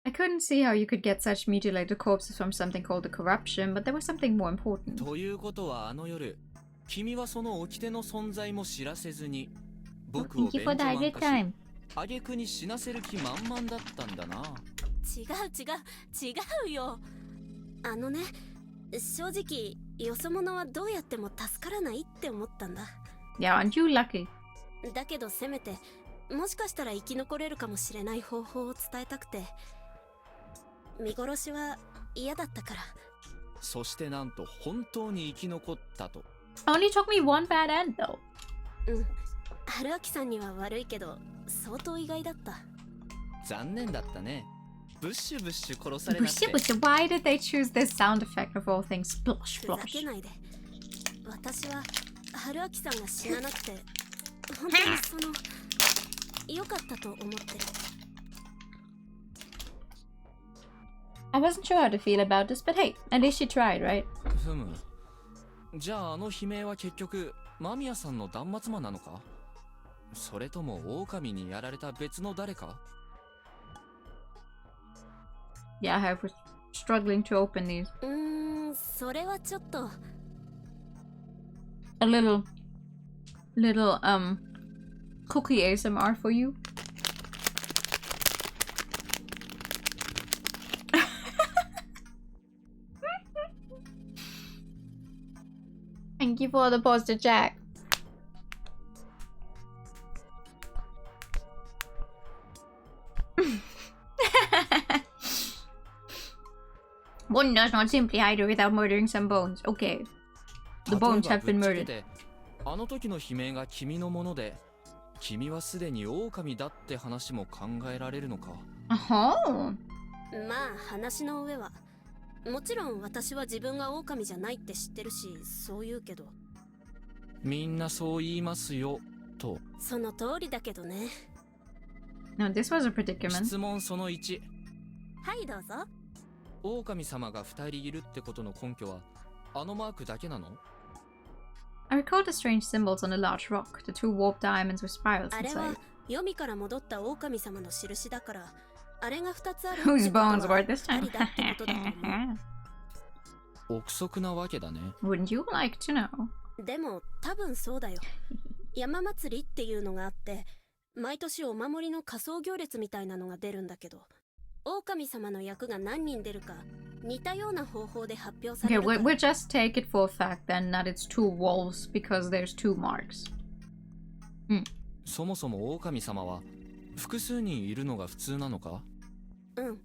I couldn't see how you could get such mutilated corpses from something called the corruption, but there was something more important.
ということはあの夜、君はその掟の存在も知らせずに僕を便所満化し、挙句に死なせる気満々だったんだな。
違うよ。あのね、正直よそ者はどうやっても助からないって思ったんだ。
Yeah, aren't you lucky?
だけどせめてもしかしたら生き残れるかもしれない方法を伝えたくて。見殺しは嫌だったから。
そしてなんと本当に生き残ったと。
Only took me one bad end though.
うん。春明さんには悪いけど相当意外だった。
残念だったね。ブッシュブッシュ殺されなくて。
ブッシュブッシュ Why did they choose this sound effect of all things? Splosh
ふざけないで。私は春明さんが死ななくて本当にその良かったと思ってる。
I wasn't sure how to feel about this, but hey, at least she tried, right?
ふむ。じゃああの悲鳴は結局間宮さんの断末魔なのか？それとも狼にやられた別の誰か？
Yeah, I was struggling to open these.
それはちょっと。
A little cookie ASMR for you. Thank you for the poster, Jack. One does not simply hide her without murdering some bones. Okay. The bones have been murdered.
あの時の悲鳴が君のもので、君はすでに狼だって話も考えられるのか？
まあ話の上は。もちろん私は自分が狼じゃないって知ってるし、そう言うけど。
みんなそう言いますよ、と。
その通りだけどね。
No, this was a predicament.
質問その1。
はい、どうぞ。
狼様が2人いるってことの根拠は、あのマークだけなの？
I recall the strange symbols on a large rock, the two warped diamonds with spirals
あれ
inside.
は黄泉から戻った狼様の印だから、あれが2つある。
Whose bones were this time?
憶測なわけだね。
Wouldn't you like to know?
でも多分そうだよ。山祭りっていうのがあって、毎年お守りの仮装行列みたいなのが出るんだけど、狼様の役が何人出るか似たような方法で発表され
Okay,
るから。
we'll just take it for a fact then that it's two wolves because there's two marks.
そもそも狼様は複数人いるのが普通なのか？
うん。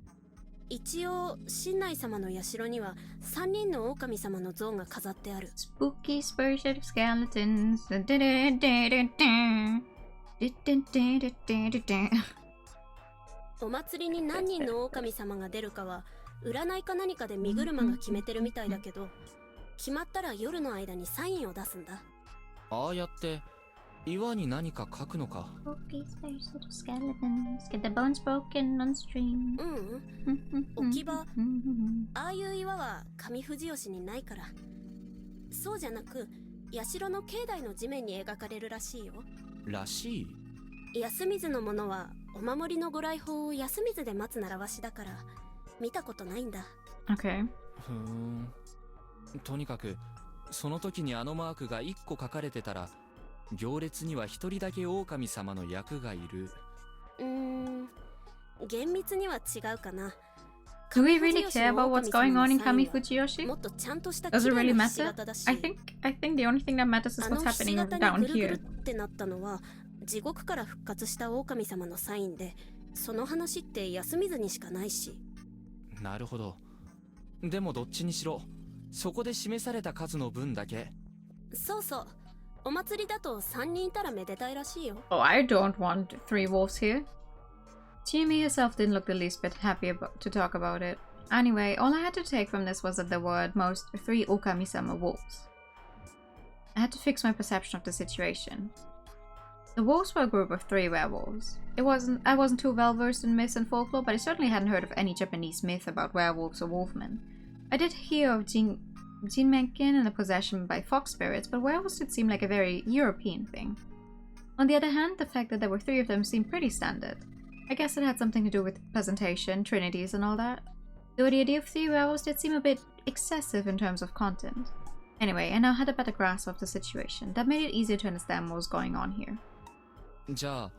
一応、神内様の社には3人の狼様の像が飾ってある。
Spooky spurs of skeletons.
お祭りに何人の狼様が出るかは占いか何かで身車が決めてるみたいだけど、決まったら夜の間にサインを出すんだ。
ああやって岩に何か書くのか。
Spooky spurs of skeletons. Get the bones broken on stream.
置き場、ああいう岩は上富士吉にないから。そうじゃなく、社の境内の地面に描かれるらしいよ。
らしい？
安水のものはお守りのご来訪を安水で待つ習わしだから見たことないんだ。
Okay.
とにかくその時にあのマークが1個書かれてたら、行列には1人だけ狼様の役がいる。
厳密には違うかな。
Do we really care about what's going on in Kamifujiyoshi?
もっとちゃんとした
Does it
綺麗
really
なひし
matter?
形だし。
I think the only thing that matters is
あ
what's
のひし
happening
形
down
にぐるぐ
here.
るってなったのは地獄から復活した狼様のサインで、その話って安水にしかないし。
なるほど。でもどっちにしろそこで示された数の分だけ。
そうそう。お祭りだと3人いたらめでたいらしいよ。
Oh, I don't want three wolves here. Chimi herself didn't look the least bit happy to talk about it. Anyway, all I had to take from this was that there were at most 3 Okami-sama wolves. I had to fix my perception of the situation. The wolves were a group of 3 werewolves. I wasn't too well versed in myths and folklore, but I certainly hadn't heard of any Japanese myth about werewolves or wolfmen. I did hear of Jinmenkin and the possession by fox spirits, but werewolves did seem like a very European thing. On the other hand, the fact that there were 3 of them seemed pretty standard. I guess it had something to do with presentation, trinities and all that. Though the idea of 3 werewolves did seem a bit excessive in terms of content. Anyway, I now had a better grasp of the situation. That made it easier to understand what was going on here.
じゃあ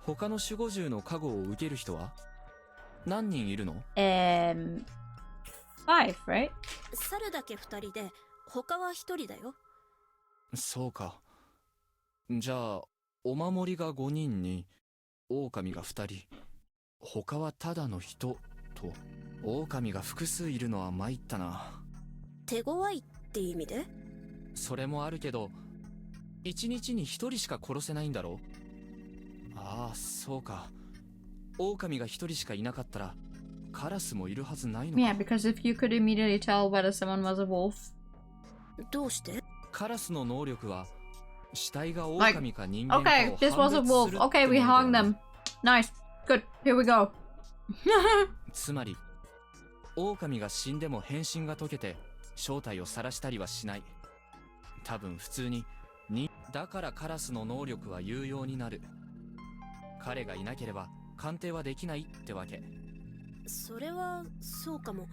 他の守護獣の加護を受ける人は何人いるの
5, right?
猿だけ2人で他は1人だよ。
そうか。じゃあお守りが5人に狼が2人、他はただの人と。狼が複数いるのは参ったな。
手強いって意味で？
それもあるけど1日に1人しか殺せないんだろ。ああ、そうか。狼が1人しかいなかったらカラスもいるはずないのか。
Yeah, because if you could immediately tell whether someone was a wolf.
どうして？
カラスの能力は死体が狼か人間かを
Okay, this was a
判別
wolf.
する
Okay,
って
we
ものだよ
hung
ね。
them. Nice. Good. Here we go.
つまり狼が死んでも変身が解けて正体を晒したりはしない。多分普通にだからカラスの能力は有用になる。彼がいなければ鑑定はできないってわけ。
それはそうかも。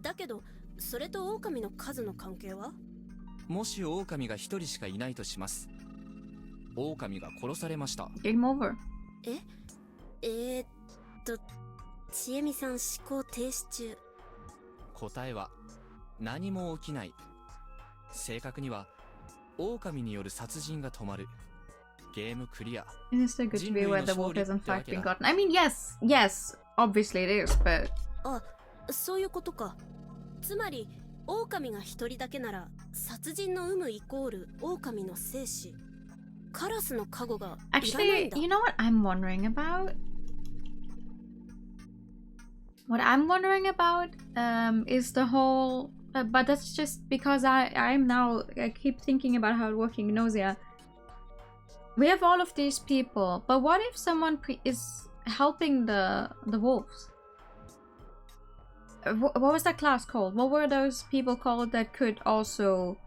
だけどそれと狼の数の関係は？
もし狼が1人しかいないとします。狼が殺されました。
Game over.
ちえみさん思考停止中。
答えは何も起きない。正確には狼による殺人が止まる。ゲームクリア。
Is it good to be aware the wolf has in fact been gotten? I mean, yes, obviously it is, but...
あ、そういうことか。つまり狼が一人だけなら殺人の有無イコール狼の生死。カラスの加護がいらないん
Actually,
だ。
you know what I'm wondering about? What I'm wondering about is the whole... but that's just because I keep thinking about how working Nausea. We have all of these people, but what if someone is helping the wolves? What was that class called? What were those people called that could also...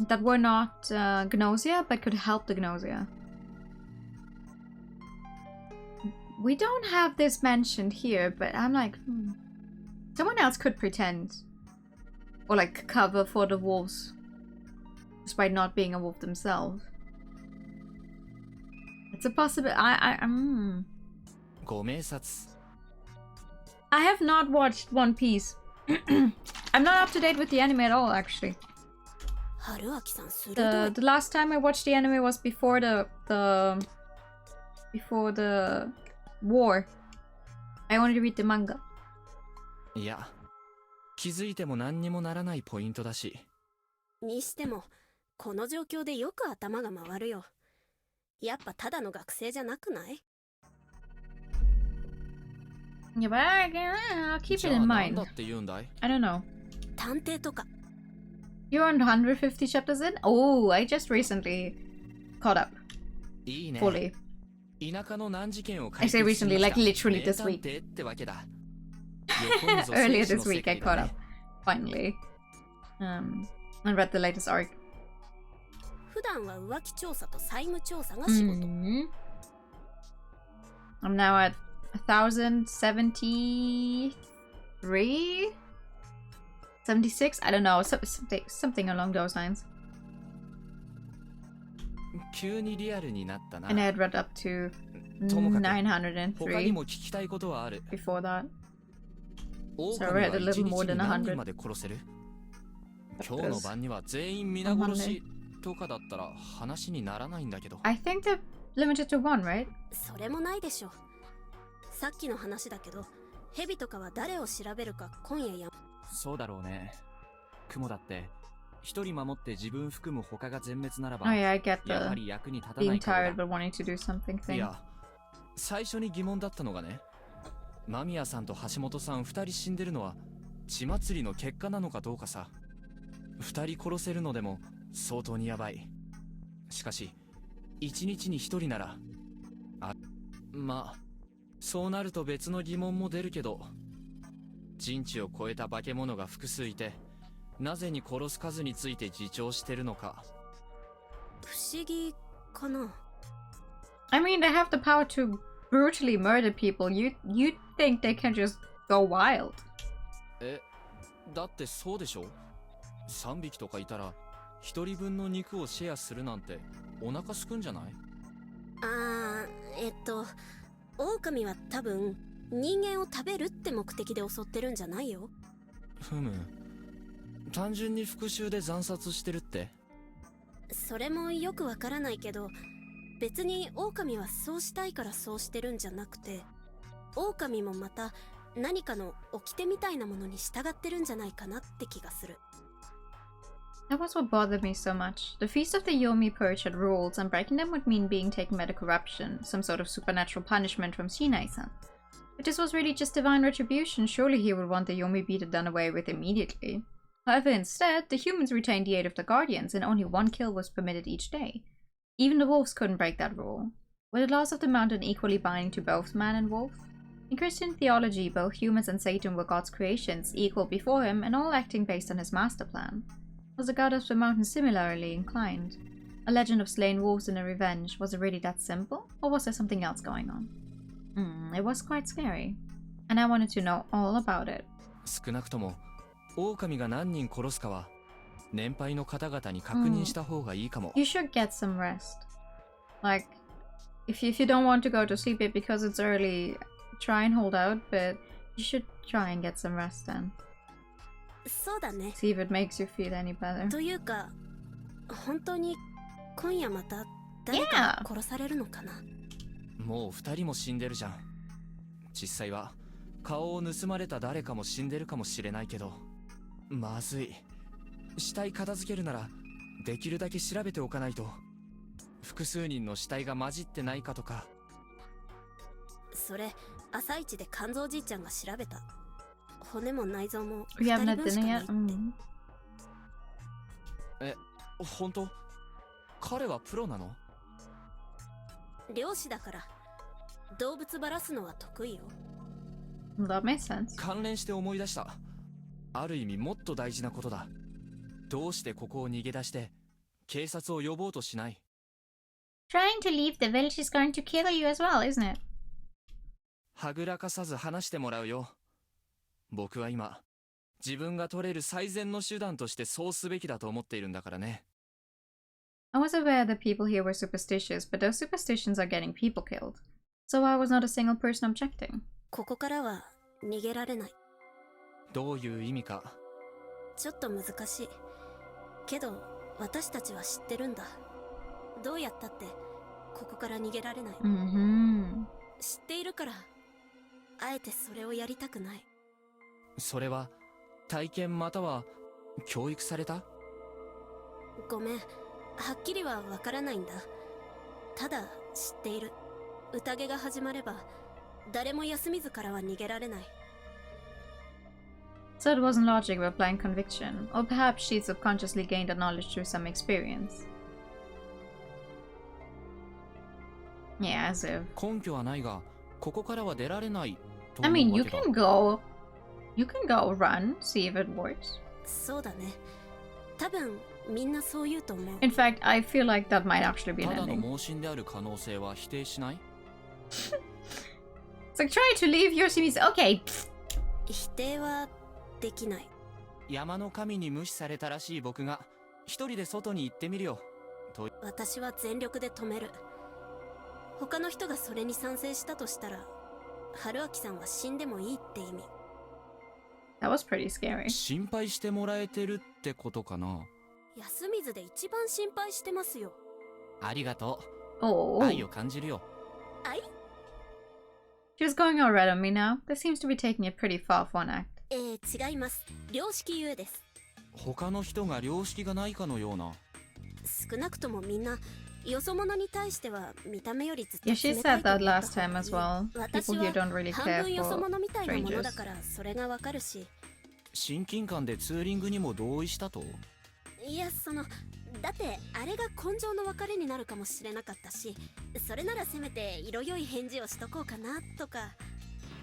that were not Gnosia, but could help the Gnosia? We don't have this mentioned here, but I'm like, Someone else could pretend. Or like cover for the wolves. Despite not being a wolf themselves. It's a possibility. I have not watched One Piece. I'm not up to date with the anime at all, actually. The last time I watched the anime was before the war. I wanted to read the manga.
いや、気づいても何にもならないポイントだし。
にしても、この状況でよく頭が回るよ。やっぱただの学生じゃなくない？
Yeah, but I'll keep it in mind. I don't know.
探偵とか。
You're on 150 chapters in? Oh, I just recently caught up. Fully. I say recently, like literally this week. Earlier this week I caught up. Finally. And read the latest arc.
普段は浮気調査と債務調査が仕事。
I'm now at 1073? 76? I don't know. Something along those lines. And I had read up to 903 before that. So I read a little more than 100.
今日の晩には全員皆殺しとかだったら話にならないんだけど。
I think they're limited to one, right?
それもないでしょ。さっきの話だけど、蛇とかは誰を調べるか今夜や。
そうだろうね。雲だって一人守って自分含む他が全滅ならば、
Oh yeah, I get
やはり役に立た
the
ない
being
から
tired but wanting to do something
い
thing.
や、最初に疑問だったのがね、間宮さんと橋本さん二人死んでるのは血祭りの結果なのかどうかさ。二人殺せるのでも相当にやばい。しかし一日に一人なら、まあそうなると別の疑問も出るけど、人知を超えた化け物が複数いて、なぜに殺す数について自重してるのか。
不思議かな。
I mean, they have the power to brutally murder people. You'd think they can just go wild.
だってそうでしょ。3匹とかいたら1人分の肉をシェアするなんてお腹すくんじゃない？
狼は多分人間を食べるって目的で襲ってるんじゃないよ。
ふむ。単純に復讐で惨殺してるって？
それもよくわからないけど、別に狼はそうしたいからそうしてるんじゃなくて、狼もまた何かの掟みたいなものに従ってるんじゃないかなって気がする。
That was what bothered me so much. The Feast of the Yomi Purge had rules, and breaking them would mean being taken by the corruption, some sort of supernatural punishment from Shinai-san. If this was really just divine retribution, surely he would want the Yomi beaten done away with immediately. However, instead, the humans retained the aid of the Guardians, and only one kill was permitted each day. Even the wolves couldn't break that rule. Were the laws of the mountain equally binding to both man and wolf? In Christian theology, both humans and Satan were God's creations, equal before him, and all acting based on his master plan. Was the god of the mountain similarly inclined? A legend of slain wolves and a revenge, was it really that simple? Or was there something else going on? It was quite scary. And I wanted to know all about it.
少なくとも狼が何人殺すかは年配の方々に確認した方がいいかも。
You should get some rest. Like, if you don't want to go to sleep yet because it's early, try and hold out, but you should try and get some rest then.
そうだね。
See if it makes you feel any better.
というか、本当に今夜また誰か殺されるのかな。
もう二人も死んでるじゃん。実際は顔を盗まれた誰かも死んでるかもしれないけど、まずい。死体片付けるならできるだけ調べておかないと。複数人の死体が混じってないかとか。
それ朝一で肝臓じいちゃんが調べた。骨も内臓も
2
人分しかないって。
本当？彼はプロなの？
漁師だから動物ばらすのは得意よ。
That makes sense.
関連して思い出した。ある意味もっと大事なことだ。どうしてここを逃げ出して警察を呼ぼうとしない？
Trying to leave the village is going to kill you as well, isn't it?
はぐらかさず話してもらうよ。僕は今、自分が取れる最善の手段としてそうすべきだと思っているんだからね。
I was aware that people here were superstitious, but those superstitions are getting people killed. So I was not a single person objecting.
ここからは逃げられない。
どういう意味か。
ちょっと難しい。けど、私たちは知ってるんだ。どうやったって、ここから逃げられない。知っているから、あえてそれをやりたくない。
それは、体験または、教育された？
ごめん、はっきりはわからないんだ。ただ、知っている。宴が始まれば、誰も休みずからは逃げられない。
So it wasn't logic but blind conviction, or perhaps she'd subconsciously gained that knowledge through some experience. Yeah, as if.
根拠はないが、ここからは出られないと
I
思う
mean,
わ
you
けだ。
you can go run, see if it works.
そうだね。多分、みんなそう言うと思う。
In fact, I feel like that might actually be
た
an
だの
ending.
盲信である可能性は否定しない？
It's like trying to leave your series. Okay.
否定はできない。
山の神に無視されたらしい僕が一人で外に行ってみるよと。
私は全力で止める。他の人がそれに賛成したとしたら、春明さんは死んでもいいって意味。
That was pretty scary.
心配してもらえてるってことかな。
安水で一番心配してますよ。
ありがとう。
Oh.
愛を感じるよ。
愛？
She was going all red on me now. This seems to be taking it pretty far for an act.
違います。良識ゆえです。
他の人が良識がないかのような。
少なくともみんな、よそ者に対しては見た目よりずっと
Yeah, she
冷た
said
いと
that
思った
last time as well.
私
People here
は
don't really
半
care
分よそ
for
者みたいなものだ
strangers.
からそれがわかるし。
親近感でツーリングにも同意したと？
いや、だってあれが根性の別れになるかもしれなかったし、それならせめて色良い返事をしとこうかなとか。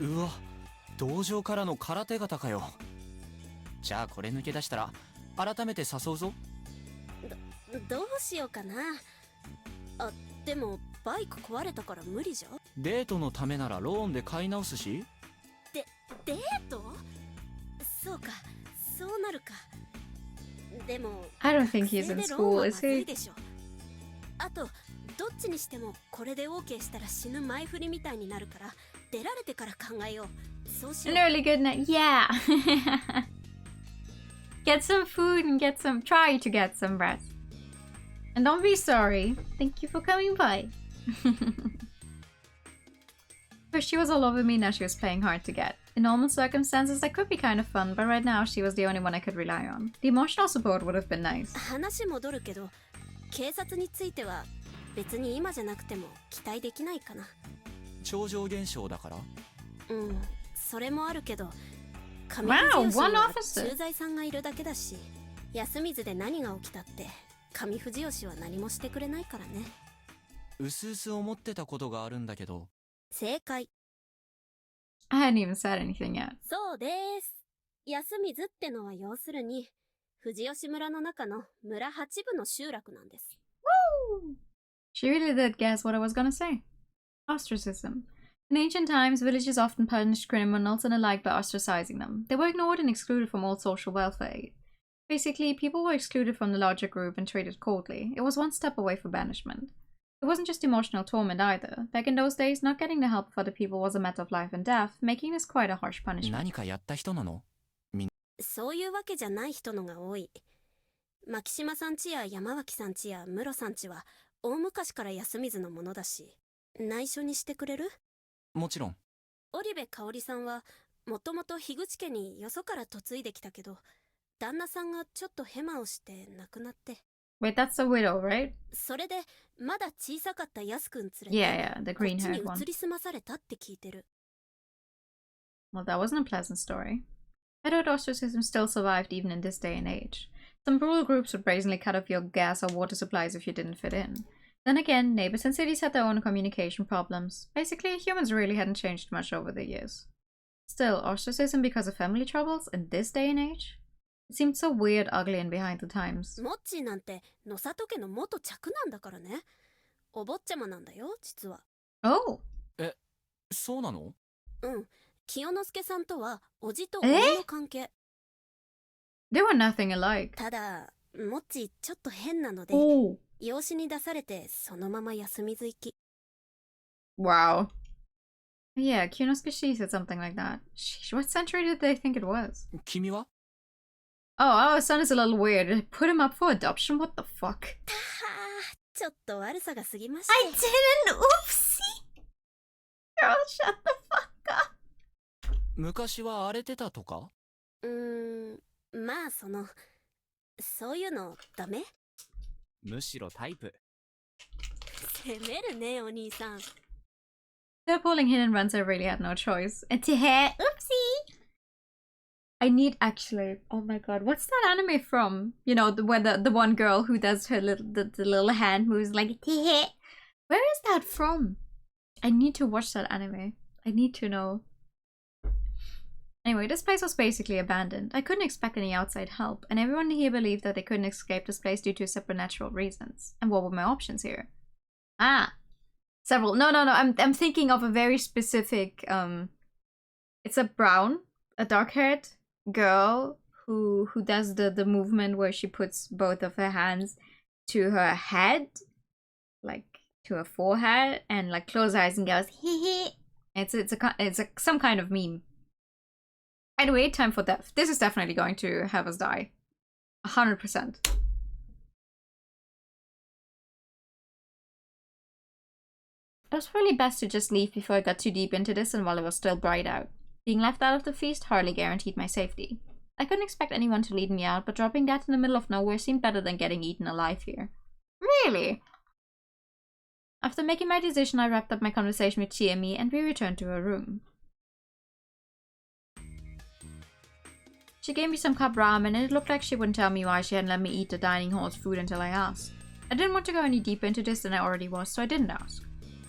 うわ、道場からの空手型かよ。じゃあこれ抜け出したら改めて誘うぞ。
どうしようかな。あ、でもバイク壊れたから無理じゃ。
デートのためならローンで買い直すし。
デート？そうか、そうなるか。でも
I don't think he's in
学生でローン
school,
は
is
まずい
he?
でしょ。あと、どっちにしてもこれで OK したら死ぬ前振りみたいになるから、出られてから考えよう。そうしよ
An
う。
early good night. Yeah. Get some food and try to get some rest. And don't be sorry. Thank you for coming by. First she was all over me, now she was playing hard to get. In normal circumstances that could be kind of fun, but right now she was the only one I could rely on. The emotional support would have been nice.
話戻るけど、警察については別に今じゃなくても期待できないかな。
超常現象だから？
うん、それもあるけど、上
Wow,
藤吉に
one
は
officer.
駐在さんがいるだけだし、安水で何が起きたって上藤吉は何もしてくれないからね。
うすうす思ってたことがあるんだけど。
正解。
I hadn't even said anything yet.
そうです。安水ってのは要するに藤吉村の中の村八部の集落なんです。
Woo! She really did guess what I was gonna say. Ostracism. In ancient times, villages often punished criminals and alike by ostracizing them. They were ignored and excluded from all social welfare aid. Basically, people were excluded from the larger group and treated coldly. It was one step away from banishment. It wasn't just emotional torment either. Back in those days, not getting the help of other people was a matter of life and death, making this quite a harsh punishment.
何かやった人なの？
そういうわけじゃない人のが多い。牧島さんちや山脇さんちや室さんちは大昔から安水のものだし、内緒にしてくれる？
もちろん。
織部香織さんはもともと樋口家によそから嫁いできたけど、旦那さんがちょっとヘマをして亡くなって。
Wait, that's the widow, right?
それでまだ小さかった安くん連れて
Yeah, the
こっち
green-haired
に
one.
移り住まされたって聞いてる。
Well, that wasn't a pleasant story. I thought ostracism still survived even in this day and age. Some brutal groups would brazenly cut off your gas or water supplies if you didn't fit in. Then again, neighbors and cities had their own communication problems. Basically, humans really hadn't changed much over the years. Still, ostracism because of family troubles in this day and age? It seemed so weird, ugly, and behind the times.
モッチーなんて野里家の元嫡男だからね。お坊ちゃまなんだよ、実は。
Oh!
そうなの？
うん。清之助さんとはおじと姉の関係。
They were nothing alike.
ただ、もっちちょっと変なので、養子に出されてそのまま休みず行き。
Wow. Yeah, Kyonosuke Shi said something like that. What century did they think it was?
君は
Oh, our son is a little weird. Put him up for adoption? What the fuck?
たはちょっと悪さが過ぎまして。
I didn't! Oopsie!
Girl, shut the fuck up.
昔は荒れてたとか
まあそういうのダメ？
むしろタイプ。
責めるね、お兄さん。
They're pulling hidden runs. I really had no choice. Oopsie! I need actually. Oh my god, what's that anime from? You know, where the one girl who does her the little hand moves like. Where is that from? I need to watch that anime. I need to know. Anyway, this place was basically abandoned. I couldn't expect any outside help, and everyone here believed that they couldn't escape this place due to supernatural reasons. And what were my options here? Several. No. I'm thinking of a very specific. It's a dark-haired girl who does the movement where she puts both of her hands to her head, like to her forehead, and like close her eyes and goes hee. It's some kind of meme. Anyway, time for death. This is definitely going to have us die. 100%. It was probably best to just leave before I got too deep into this and while it was still bright out. Being left out of the feast hardly guaranteed my safety. I couldn't expect anyone to lead me out, but dropping that in the middle of nowhere seemed better than getting eaten alive here. Really? After making my decision, I wrapped up my conversation with Chiemi and we returned to her room. She gave me some cup ramen and it looked like she wouldn't tell me why she hadn't let me eat the dining hall's food until I asked. I didn't want to go any deeper into this than I already was, so I didn't ask.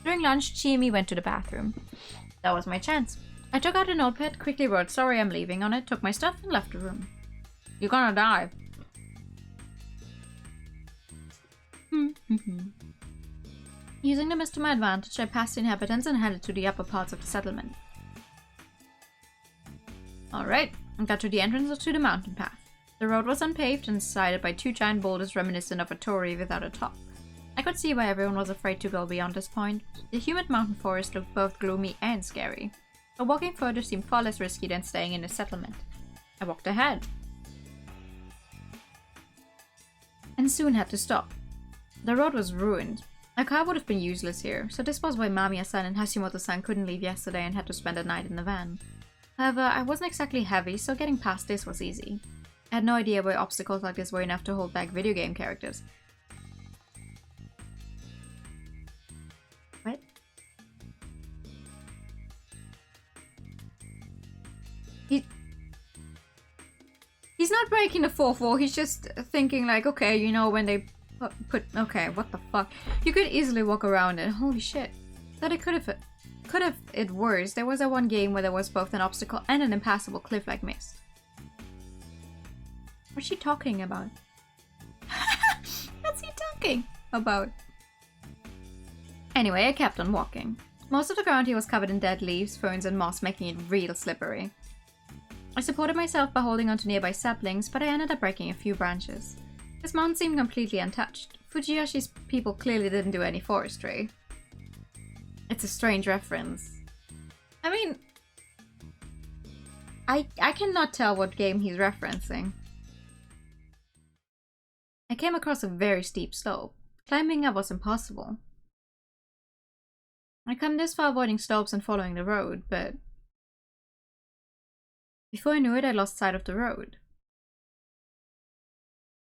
During lunch, Chiemi went to the bathroom. That was my chance. I took out a notepad, quickly wrote "sorry I'm leaving" on it, took my stuff and left the room. You're gonna die. Using the mist to my advantage, I passed the inhabitants and headed to the upper parts of the settlement. Alright, I got to the entrance to the mountain path. The road was unpaved and sided by two giant boulders reminiscent of a torii without a top. I could see why everyone was afraid to go beyond this point. The humid mountain forest looked both gloomy and scary, but walking further seemed far less risky than staying in the settlement. I walked ahead, and soon had to stop. The road was ruined. A car would have been useless here, so this was why Mamiya-san and Hashimoto-san couldn't leave yesterday and had to spend the night in the van. However, I wasn't exactly heavy, so getting past this was easy. I had no idea why obstacles like this were enough to hold back video game characters. What? He's not breaking the fourth wall, he's just thinking like, okay, you know, when they okay, what the fuck? You could easily walk around it. Holy shit. Thought it could have it worse. There was that one game where there was both an obstacle and an impassable cliff like mist. What's she talking about? What's he talking about? Anyway, I kept on walking. Most of the ground here was covered in dead leaves, ferns and moss, making it real slippery. I supported myself by holding onto nearby saplings, but I ended up breaking a few branches. This mountain seemed completely untouched. Fujiyoshi's people clearly didn't do any forestry. It's a strange reference. I mean, I cannot tell what game he's referencing. I came across a very steep slope. Climbing up was impossible. I come this far avoiding slopes and following the road, but before I knew it, I lost sight of the road.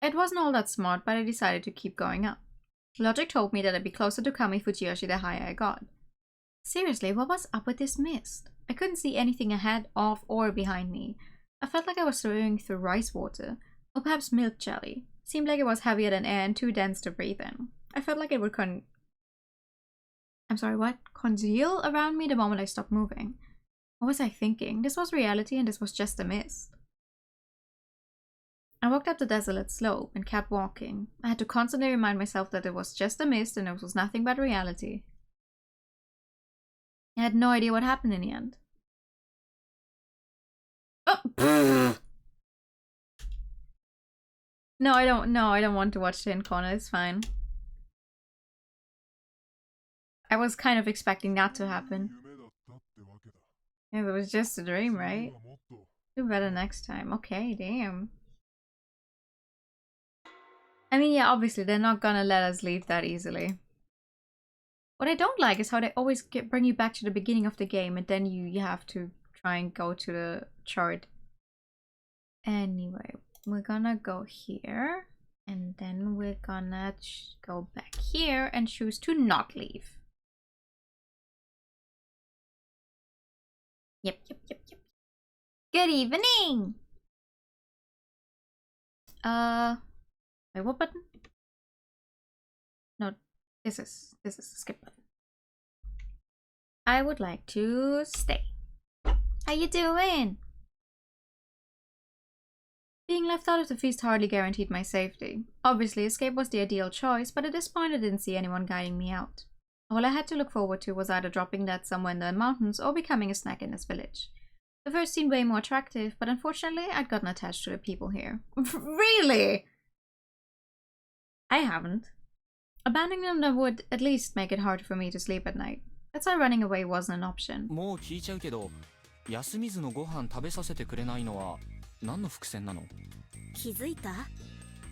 It wasn't all that smart, but I decided to keep going up. Logic told me that I'd be closer to Kami Fujiyoshi the higher I got. Seriously, what was up with this mist? I couldn't see anything ahead, off, or behind me. I felt like I was swimming through rice water, or perhaps milk jelly. Seemed like it was heavier than air and too dense to breathe in. I felt like it would congeal around me the moment I stopped moving. What was I thinking? This was reality and this was just a mist. I walked up the desolate slope and kept walking. I had to constantly remind myself that it was just a mist and it was nothing but reality. I had no idea what happened in the end. No, I don't. No, I don't want to watch the corner. It's fine. I was kind of expecting that to happen. Yeah, it was just a dream, right? Do better next time. Okay, damn. I mean, yeah, obviously they're not gonna let us leave that easily. What I don't like is how they always bring you back to the beginning of the game, and then you have to try and go to the chart. Anyway, we're gonna go here, and then we're gonna go back here and choose to not leave. Yep. Good evening! Wait, what button? No, this is the skip button. I would like to stay. How you doing? Being left out of the feast hardly guaranteed my safety. Obviously, escape was the ideal choice, but at this point I didn't see anyone guiding me out. All I had to look forward to was either dropping dead somewhere in the mountains or becoming a snack in this village. The first seemed way more attractive, but unfortunately I'd gotten attached to the people here. Really? I haven't. Abandoning them would at least make it harder for me to sleep at night. That's why running away wasn't an option.
もう聞いちゃうけど、休みずのご飯食べさせてくれないのは何の伏線なの？
気づいた？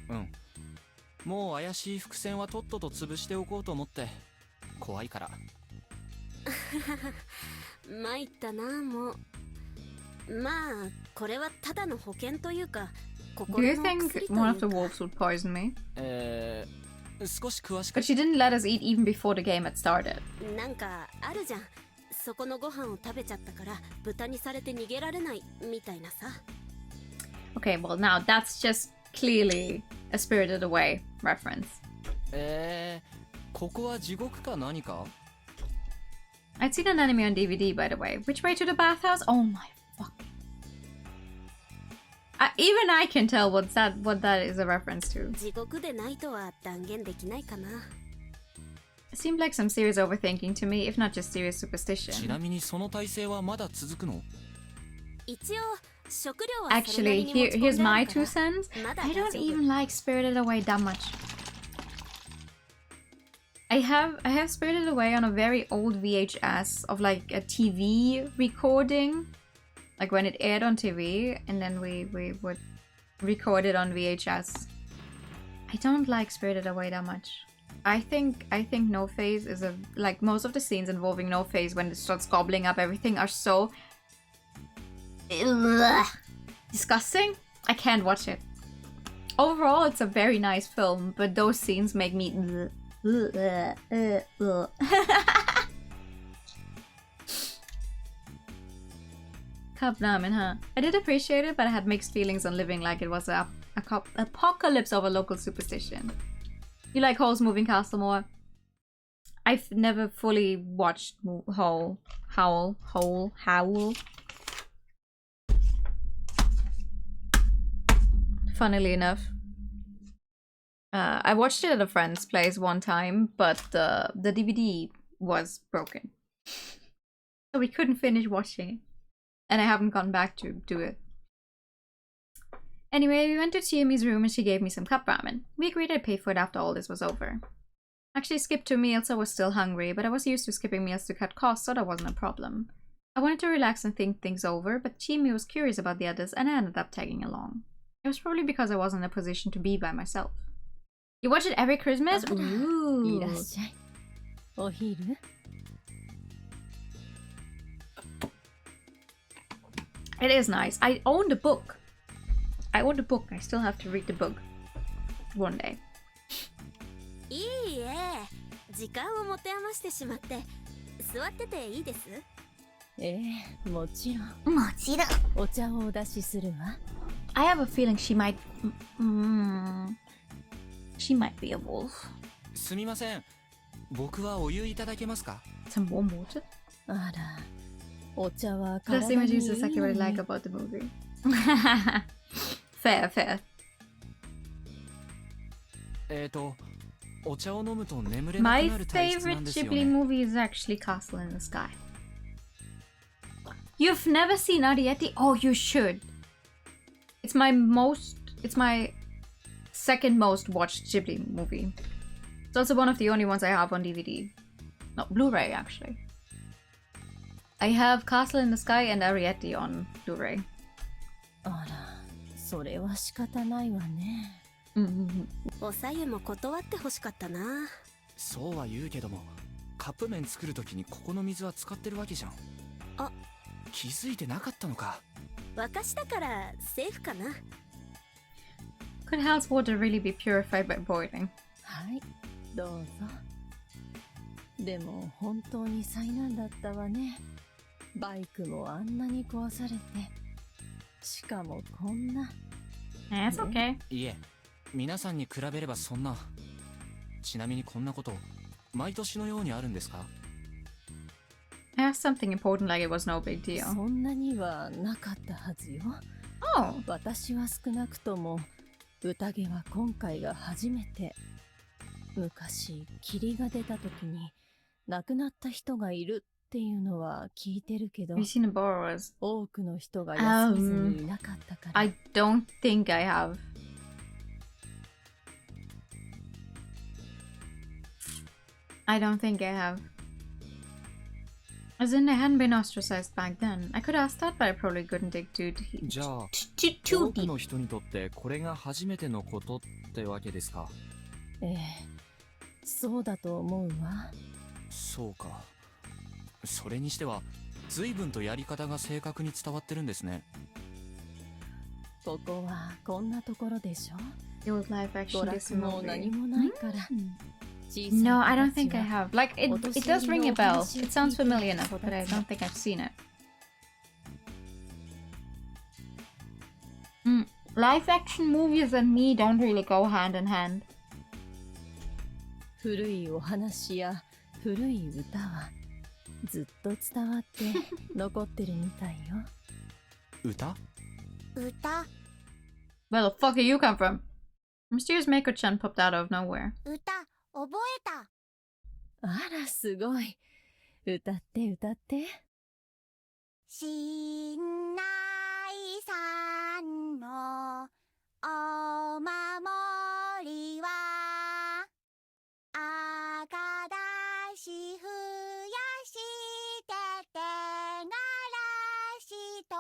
うん。もう怪しい伏線はとっとと潰しておこうと思って。怖いから。
参ったな、もう。まあ、これはただの保険というか、
Do you think one of the wolves would poison me?
少し詳しく。
But she didn't let us eat even before the game had started.
なんかあるじゃん。そこのご飯を食べちゃったから豚にされて逃げられないみたいなさ。
Okay, well now that's just clearly a Spirited Away reference.
ここは地獄か何か?
I'd seen an anime on DVD, by the way. Which way to the bathhouse? Oh my fuck. Even I can tell what that is a reference to.
地獄でないとは断言できないかな。
It seemed like some serious overthinking to me, if not just serious superstition.
ちなみにその体勢はまだ続くの?
一応食料は
Actually, here's my 2 cents. I don't even like Spirited Away that much. I have Spirited Away on a very old VHS of like a TV recording, like when it aired on TV, and then we would record it on VHS. I don't like Spirited Away that much. I think No Face is like most of the scenes involving No Face when it starts gobbling up everything are so disgusting. I can't watch it. Overall, it's a very nice film, but those scenes make me Cup ramen, huh? I did appreciate it, but I had mixed feelings on living like it was a apocalypse of a local superstition. You like Hole's Moving Castle more? I've never fully watched Howl. Funnily enough. I watched it at a friend's place one time, but the DVD was broken. So we couldn't finish watching it. And I haven't gone back to do it. Anyway, we went to Chiyomi's room and she gave me some cup ramen. We agreed I'd pay for it after all this was over. Actually skipped 2 meals, so I was still hungry, but I was used to skipping meals to cut costs, so that wasn't a problem. I wanted to relax and think things over, but Chiyomi was curious about the others and I ended up tagging along. It was probably because I wasn't in a position to be by myself. You watch it every Christmas? Ooh. It is nice. I own the book. I still have to read the book. One day.
いいえ、時間を持て余してしまって座ってていいです？
もちろん。お茶をお出しするわ。
I have a feeling she might be a wolf.
すみません。僕はお湯いただけますか?
Some warm water?
あら、お茶は
That's the image exactly what I like about the movie. Fair.
お茶を飲むと眠れなくなる体質なんですよね。
My favorite Ghibli movie is actually Castle in the Sky. You've never seen Arrietty? Oh, you should. It's my second most watched Ghibli movie. It's also one of the only ones I have on DVD. No, Blu-ray actually. I have Castle in the Sky and Ariete on Blu-ray.
あら、それは仕方ないわね。
おさゆも断ってほしかったな。
そうは言うけども、カップ麺作るときにここの水は使ってるわけじゃん。
あ、
気づいてなかったのか。
沸かしたからセーフかな。
Could Hal's water really be purified by boiling?
はい、どうぞ。でも本当に災難だったわね。バイクもあんなに壊されて、しかもこんな。
That's okay.
いえ、皆さんに比べればそんな。ちなみにこんなこと毎年のようにあるんですか？
I asked something important like it was no big deal.
そんなにはなかったはずよ。
Oh.
私は少なくとも宴は今回が初めて。昔霧が出た時に亡くなった人がいるっていうのは聞いてるけど、多くの人が休みずにいなかったから。
I don't think I have. I don't think I have. As in, I hadn't been ostracized back then. I could ask that, but I probably couldn't dig too deep.
じゃあ、多くの人にとってこれが初めてのことってわけですか？
ええ、そうだと思うわ。
そうか。それにしては、随分とやり方が正確に伝わってるんですね。
ここはこんなところでしょ。
It was live action this movie.
も何もないから。
No, I don't think I have. Like, it does ring a bell. It sounds familiar enough, but I don't think I've seen it. Live action movies and me don't really go hand in hand.
古いお話や古い歌はずっと伝わって残ってるみたいよ。
歌？
歌。
Where the fuck are you come from? Mysterious Mako-chan popped out of nowhere.
歌、覚えた。
あら、すごい。歌って歌って。
信内さんのお守りは赤だし増やして手がらしと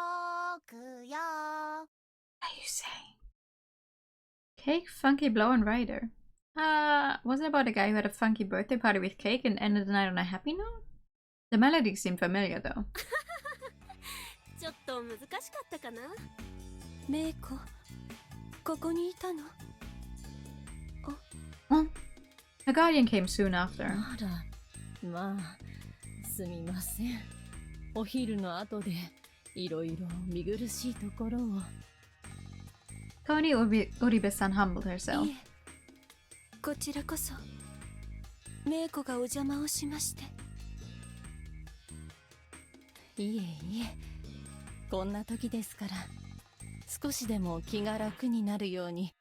くよ。
What are you saying? Cake, Funky, Blow, and Rider. Was it about a guy who had a funky birthday party with cake and ended the night on a happy note? The melody seemed familiar though.
ちょっと難しかったかな。メイコ、ここにいたの？Oh,
a guardian came soon after.
あら、まあ、すみません。お昼の後でいろいろ見苦しいところを。
Koni Uribe-san humbled herself.
いえ、こちらこそメイコがお邪魔をしまして。
いえいえ、こんな時ですから少しでも気が楽になるように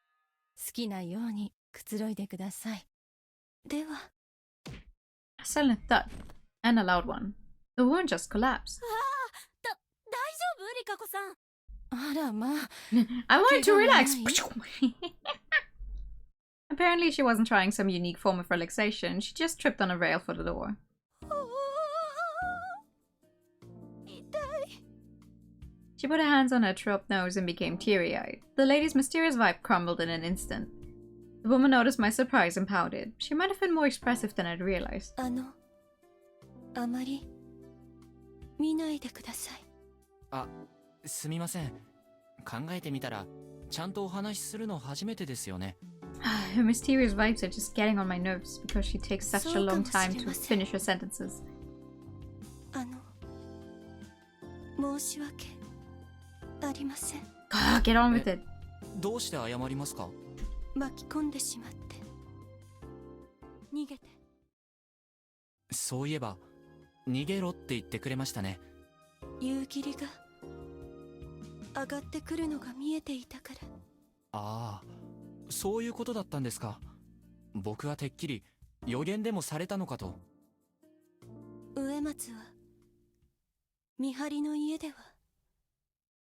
好きなようにくつろいでください。
では。
A silent thud and a loud one. The wound just collapsed.
大丈夫リカコさん。
あらまあ。
I wanted to relax. Apparently she wasn't trying some unique form of relaxation. She just tripped on a rail for the door. She put her hands on her dropped nose and became teary-eyed. The lady's mysterious vibe crumbled in an instant. The woman noticed my surprise and pouted. She might have been more expressive than I'd realized.
あまり見ないでください。
あ、すみません。考えてみたら、ちゃんとお話しするの初めてですよね。
Her mysterious vibes are just getting on my nerves because she takes such a long time to finish her sentences.
申し訳ありません。
Get on with it.
どうして謝りますか？
巻き込んでしまって逃げて。
そういえば逃げろって言ってくれましたね。
夕霧が上がってくるのが見えていたから。
ああ、そういうことだったんですか。僕はてっきり予言でもされたのかと。
植松は見張りの家では。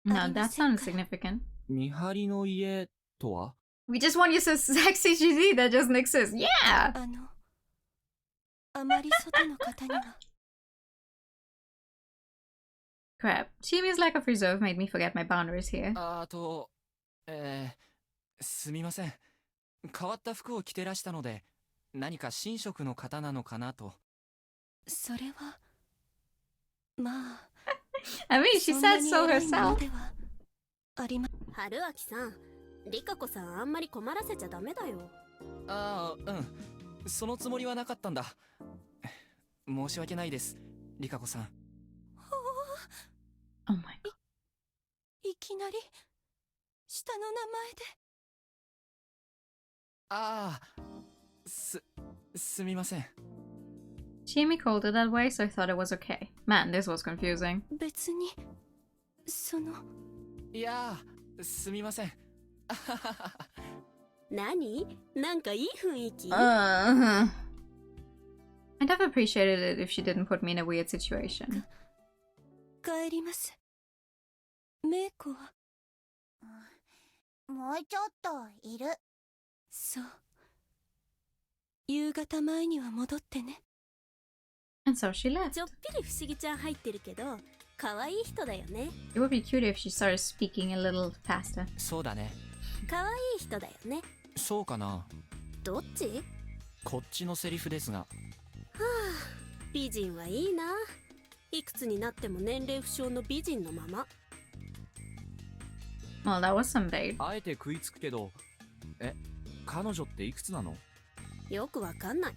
No, that sounds significant.
見張りの家とは？
We just want you so sexy GZ that doesn't exist. Yeah!
あまり外の方には。
Crap. Shimi's lack of reserve made me forget my boundaries here.
すみません。変わった服を着てらしたので、何か神職の方なのかなと。
それは、まあ。
I mean, she said so herself.
春秋さん、リカ子さんあんまり困らせちゃダメだよ。
そのつもりはなかったんだ。申し訳ないです、リカ子さん。
Oh my god.
いきなり下の名前で。
すみません。
Shimi called it that way, so I thought it was okay. Man, this was confusing.
別に、
いやー、すみません。
何？なんかいい雰囲気？
I'd have appreciated it if she didn't put me in a weird situation.
帰ります。メイコは？
もうちょっといる。
そう。夕方前には戻ってね。
And so she left.
ちょっぴり不思議ちゃん入ってるけど、可愛い人だよね。
It would be cute if she started speaking a little faster.
そうだね。
可愛い人だよね。
そうかな。
どっち？
こっちのセリフですが。は
あ、美人はいいな。いくつになっても年齢不詳の美人のまま。
Well, that was some bait.
あえて食いつくけど、彼女っていくつなの？
よくわかんない。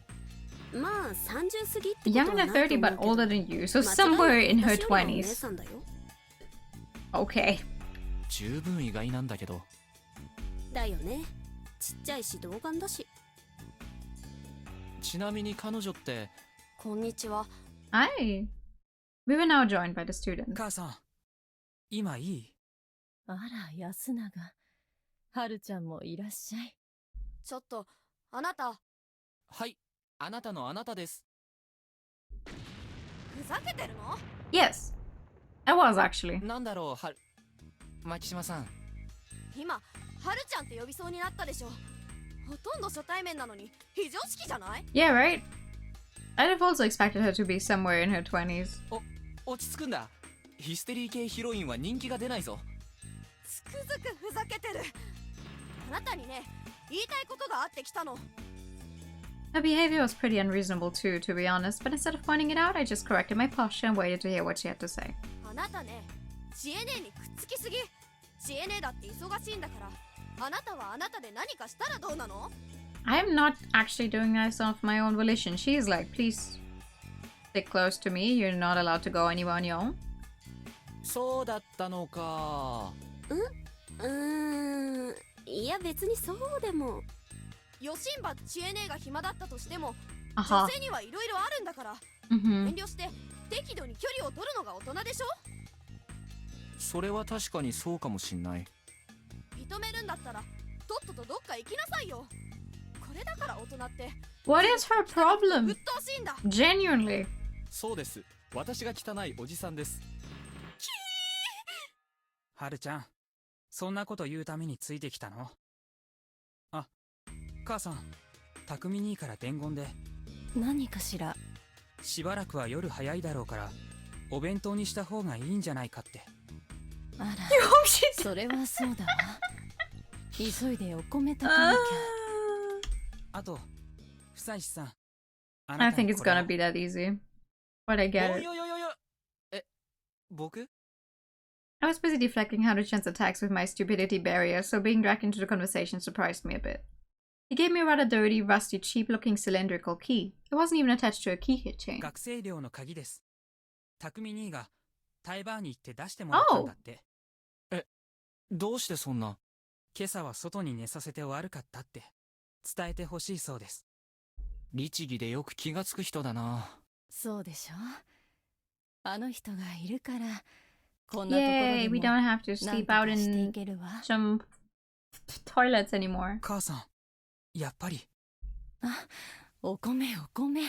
まあ30過ぎってこと
Younger
は
than
ないと
30,
思う
but
けど。
older than you, so somewhere in her 20s.
私よりはお姉さんだよ。
Okay.
十分意外なんだけど。
だよね。ちっちゃいし童顔だし。
ちなみに彼女って。
こんにちは。
Hi. We were now joined by the students.
母さん、今いい？
あら、安永。はるちゃんもいらっしゃい。
ちょっと、あなた。
はい、あなたのあなたです。
ふざけてるの？
Yes. I was actually.
なんだろう、牧島さん。
今、はるちゃんって呼びそうになったでしょ。ほとんど初対面なのに非常識じゃない？
Yeah, right? I'd have also expected her to be somewhere in her 20s.
落ち着くんだ。ヒステリー系ヒロインは人気が出ないぞ。
つくづくふざけてる。あなたにね、言いたいことがあってきたの。
Her behavior was pretty unreasonable too, to be honest, but instead of pointing it out, I just corrected my posture and waited to hear what she had to say.
あなたね、知恵姉にくっつきすぎ。知恵姉だって忙しいんだから、あなたはあなたで何かしたらどうなの？
I'm not actually doing this of my own volition. She's like, please stick close to me. You're not allowed to go anywhere on your own.
そうだったのか。
いや別にそうでも。
よしんば知恵姉が暇だったとしても、
Aha.
女性にはいろいろあるんだから、
Mm-hmm.
遠慮して適度に距離を取るのが大人でしょ？
それは確かにそうかもしんない。
認めるんだったらとっととどっか行きなさいよ。これだから大人って。
What is her problem?
鬱陶しいんだ。
Genuinely.
そうです。私が汚いおじさんです。
はるちゃん、そんなこと言うためについてきたの？あ、母さん、匠兄から伝言で。
何かしら？
しばらくは夜早いだろうから、お弁当にした方がいいんじゃないかって。
あら、それはそうだわ。急いでお米炊かなきゃ。
あと、久石さん。
I think it's gonna be that easy. But I get it.
僕？
I was busy deflecting Haruchan's attacks with my stupidity barrier, so being dragged into the conversation surprised me a bit. He gave me a rather dirty, rusty, cheap-looking cylindrical key. It wasn't even attached to a key chain.
学生寮の鍵です。匠兄がタイバーに行って出してもらったんだって。
どうしてそんな？
今朝は外に寝させて悪かったって伝えてほしいそうです。
律儀でよく気がつく人だな。
そうでしょ。あの人がいるから、こんなところ
Yay,
で
we
も
don't have to
なん
sleep
とか
out
してい
in
けるわ。
some toilets anymore.
母さん、やっぱり。
あ、お米お米。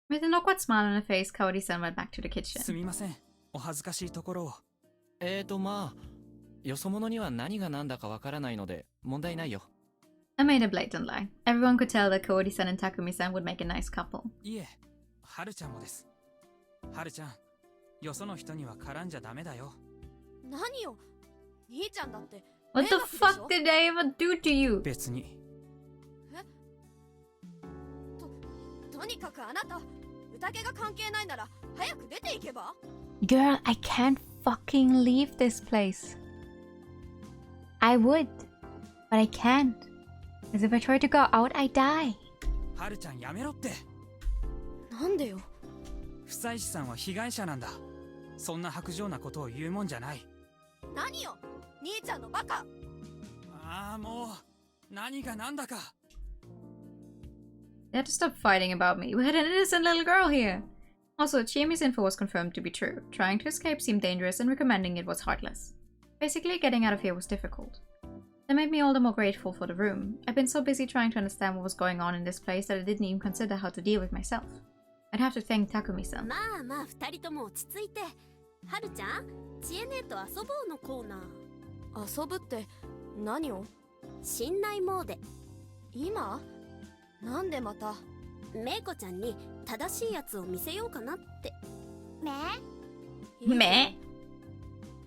With an awkward smile on her face, Kaori-san went back to the
す
kitchen.
みません、お恥ずかしいところを。
まあ、よそ者には何が何だかわからないので問題ないよ。
I made a blatant lie. Everyone could tell that Kaori-san and Takumi-san would make a nice couple.
いえ、はるちゃんもです。はるちゃん、よその人には絡んじゃダメだよ。
何よ、兄ちゃんだって。
What the fuck did I ever do to you?
別に。
とにかくあなた、宴が関係ないなら早く出ていけば。
Girl, I can't fucking leave this place. I would, but I can't. As if I try to go out, I die.
はるちゃんやめろって。
なんでよ。
不妻子さんは被害者なんだ。そんな薄情なことを言うもんじゃない。
何よ、兄ちゃんのバカ。
ああ、もう何が何だか。
They had to stop fighting about me. We had an innocent little girl here. Also, Chiemi's info was confirmed to be true. Trying to escape seemed dangerous and recommending it was heartless. Basically, getting out of here was difficult. That made me all the more grateful for the room. I've been so busy trying to understand what was going on in this place that I didn't even consider how to deal with myself. I'd have to thank Takumi-san.
まあまあ、二人とも落ち着いて。はるちゃん、ちえねえと遊ぼうのコーナー。
遊ぶって何を？
信頼モーデ。
今？なんでまた？
めいこちゃんに正しいやつを見せようかなって。
め？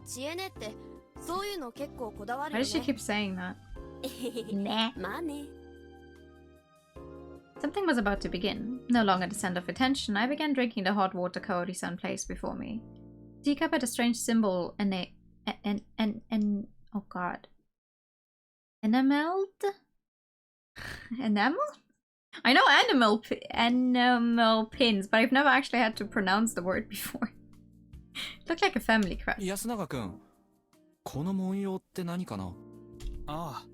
ちえねってそういうの結構こだわる
Why
よ
does she
ね。
keep saying that?
まあね。
Something was about to begin. No longer the center of attention, I began drinking the hot water Kaori-san placed before me. The teacup had a strange symbol oh god. Enameled? Enamel? I know animal pins, but I've never actually had to pronounce the word before. It looked like a family crest.
安永くん、この文様って何かな？
ああ、